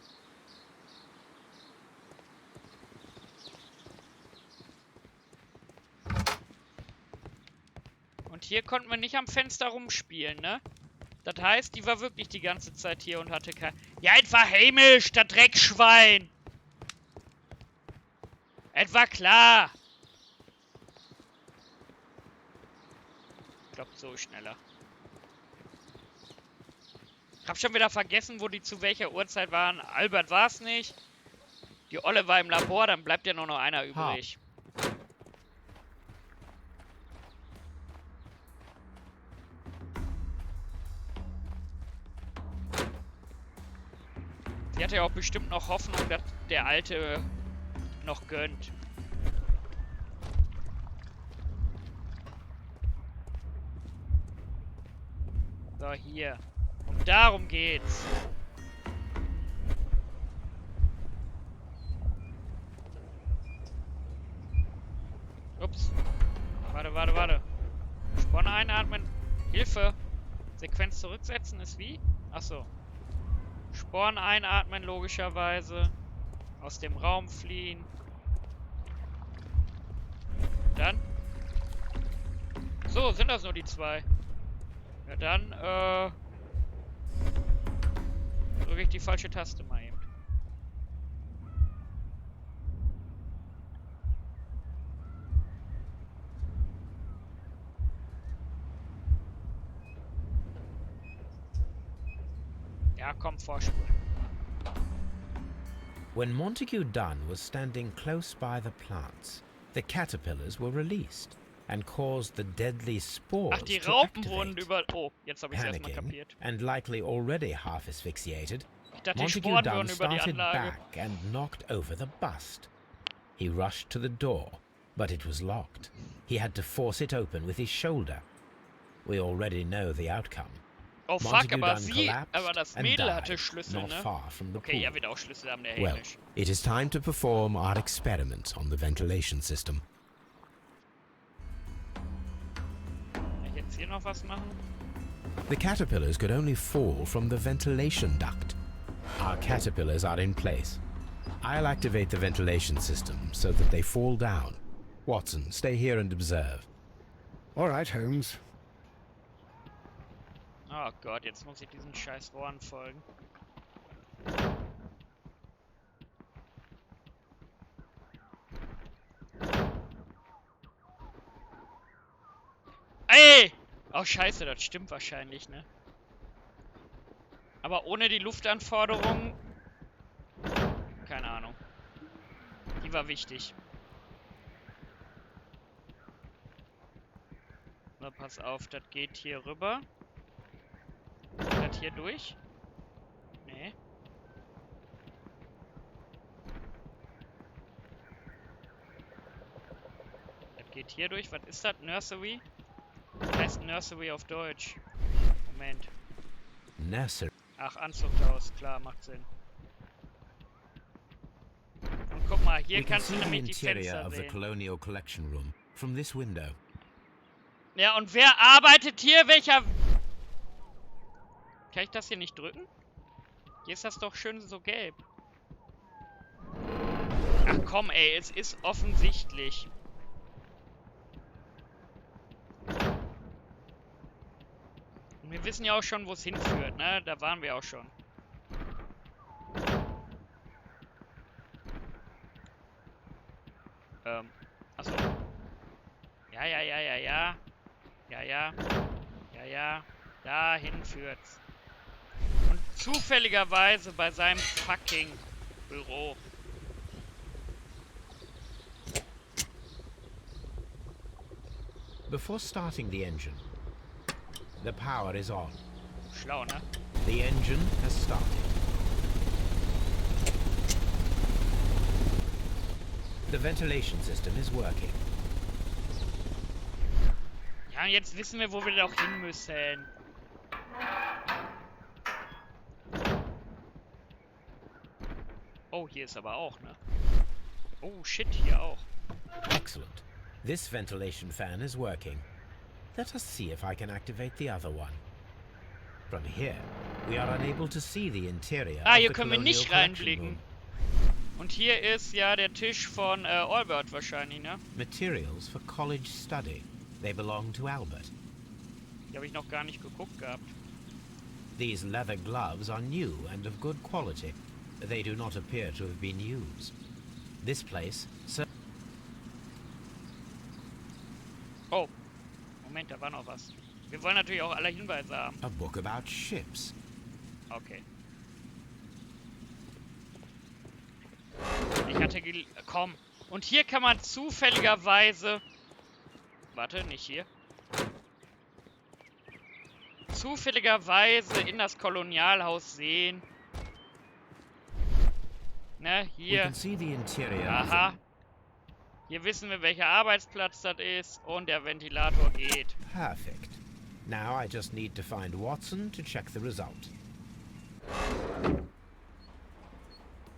Und hier konnten wir nicht am Fenster rumspielen, ne? Das heißt, die war wirklich die ganze Zeit hier und hatte kein... Ja, es war Hamish, das Dreckschwein! Es war klar! Ich glaube, so schneller. Ich hab schon wieder vergessen, wo die zu welcher Uhrzeit waren. Albert war es nicht. Die Olle war im Labor, dann bleibt ja nur noch einer übrig. Sie hatte ja auch bestimmt noch Hoffnung, dass der Alte noch gönnt. So, hier. Und darum geht's. Ups. Warte. Spanne einatmen. Hilfe. Sequenz zurücksetzen ist wie? Achso. Sporen einatmen, logischerweise. Aus dem Raum fliehen. Dann. So, sind das nur die 2. Ja, dann, drücke ich die falsche Taste mal eben. Ja, komm, vorspulen.
When Montague Dunn was standing close by the plants, the caterpillars were released and caused the deadly spores
Ach, die
to
Raupen wurden
activate.
Oh, jetzt habe ich es erstmal
Panicking,
kapiert.
and likely already half asphyxiated,
Ich dachte, die
Montague
Sporen
Dunn
wurden über die
started
Anlage.
back and knocked over the bust. He rushed to the door, but it was locked. He had to force it open with his shoulder. We already know the outcome.
Oh fuck,
Montague
aber
Dunn
sie,
collapsed
aber das
and
Mädel
died,
hatte Schlüssel,
not
ne?
far from the
Okay,
pool.
er wird auch Schlüssel haben, der
Well,
Hämisch.
it is time to perform our experiment on the ventilation system.
Kann ich jetzt hier noch was machen?
The caterpillars could only fall from the ventilation duct. Our caterpillars are in place. I'll activate the ventilation system so that they fall down. Watson, stay here and observe.
All right, Holmes.
Oh Gott, jetzt muss ich diesen scheiß Rohren folgen. Ey! Oh scheiße, das stimmt wahrscheinlich, ne? Aber ohne die Luftanforderungen... Keine Ahnung. Die war wichtig. Na, pass auf, das geht hier rüber. Geht das hier durch? Nee. Das geht hier durch. Was ist das? Nursery? Was heißt Nursery auf Deutsch? Moment.
Nursery.
Ach, Anzuchthaus. Klar, macht Sinn. Und guck mal, hier
We can
kannst du
see the
nämlich die
interior
Fenster
of the
sehen.
colonial collection room from this window.
Ja, und wer arbeitet hier? Welcher... Kann ich das hier nicht drücken? Hier ist das doch schön so gelb. Ach komm, ey, es ist offensichtlich. Und wir wissen ja auch schon, wo es hinführt, ne? Da waren wir auch schon. Achso. Ja. Ja. Dahin führt's. Und zufälligerweise bei seinem fucking Büro.
Before starting the engine, the power is on.
Schlau, ne?
The engine has started. The ventilation system is working.
Ja, und jetzt wissen wir, wo wir doch hin müssen. Oh, hier ist aber auch, ne? Oh, shit, hier auch.
Excellent. This ventilation fan is working. Let us see if I can activate the other one. From here, we are unable to see the interior
Ah,
of
hier
the
können wir
colonial
nicht
collection
reinblicken.
room.
Und hier ist ja der Tisch von Albert wahrscheinlich, ne?
Materials for college study. They belong to Albert.
Die habe ich noch gar nicht geguckt gehabt.
These leather gloves are new and of good quality. They do not appear to have been used. This place...
Oh, Moment, da war noch was. Wir wollen natürlich auch alle Hinweise haben.
A book about ships.
Okay. Ich hatte komm. Und hier kann man zufälligerweise... Warte, nicht hier. Zufälligerweise in das Kolonialhaus sehen. Ne, hier. Aha. Hier wissen wir, welcher Arbeitsplatz das ist und der Ventilator geht.
Perfect. Now I just need to find Watson to check the result.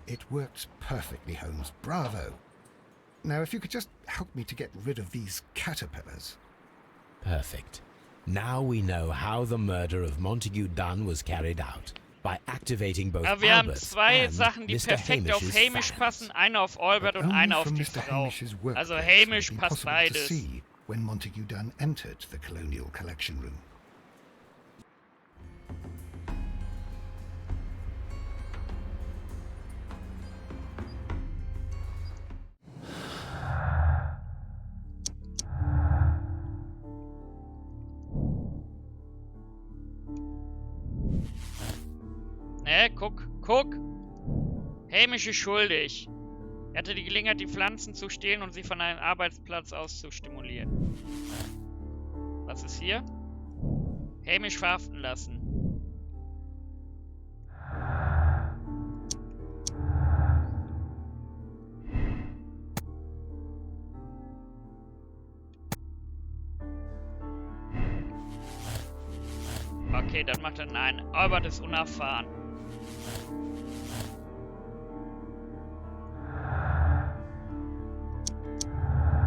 It works perfectly, Holmes. Bravo. Now, if you could just help me to get rid of these caterpillars.
Perfect. Now we know how the murder of Montague Dunn was carried out. By activating both
Aber wir haben
Albert's
zwei
and
Sachen, die
Mr.
perfekt auf
Hamish's
Hamish
fans.
passen. Eine auf Albert und eine auf die Frau. Also Hamish passt beides.
See when Montague Dunn entered the colonial collection room.
Ne, guck. Hamish ist schuldig. Er hatte die Gelegenheit, die Pflanzen zu stehlen und sie von einem Arbeitsplatz aus zu stimulieren. Was ist hier? Hamish verhaften lassen. Okay, dann macht er... Nein, Albert ist unerfahren.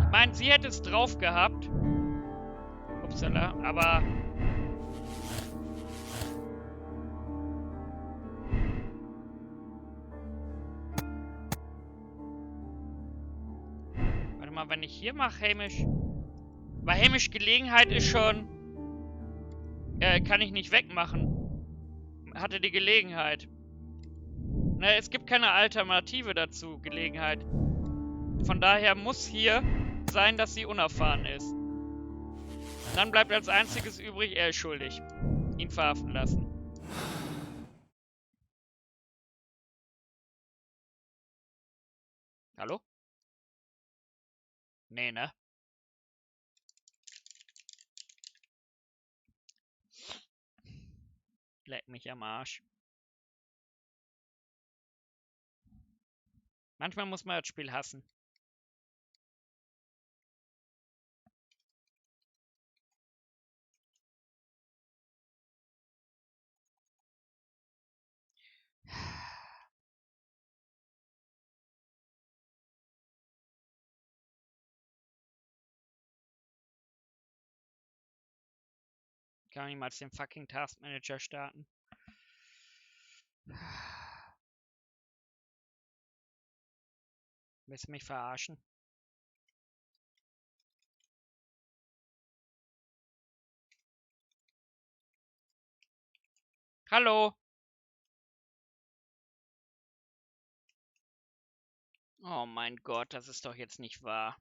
Ich meine, sie hätte es drauf gehabt. Upsala, aber... Warte mal, wenn ich hier mache, Hamish... Weil Hamish Gelegenheit ist schon... kann ich nicht wegmachen. Hatte die Gelegenheit. Na, es gibt keine Alternative dazu, Gelegenheit. Von daher muss hier sein, dass sie unerfahren ist. Dann bleibt als einziges übrig, er ist schuldig. Ihn verhaften lassen. Hallo? Nee, ne? Leck mich am Arsch. Manchmal muss man das Spiel hassen. Kann ich mal den fucking Task Manager starten? Willst du mich verarschen? Hallo? Oh mein Gott, das ist doch jetzt nicht wahr.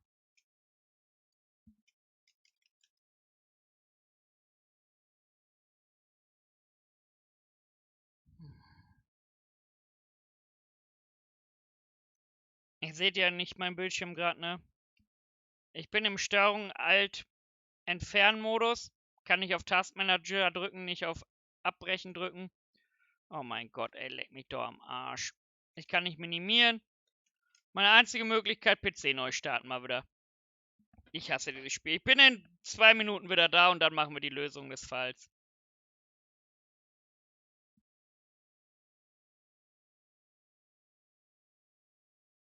Ihr seht ja nicht mein Bildschirm gerade, ne? Ich bin im Steuerung Alt Entfernen Modus. Kann nicht auf Task Manager drücken, nicht auf Abbrechen drücken. Oh mein Gott, ey, leck mich doch am Arsch. Ich kann nicht minimieren. Meine einzige Möglichkeit, PC neu starten mal wieder. Ich hasse dieses Spiel. Ich bin in 2 Minuten wieder da und dann machen wir die Lösung des Falls.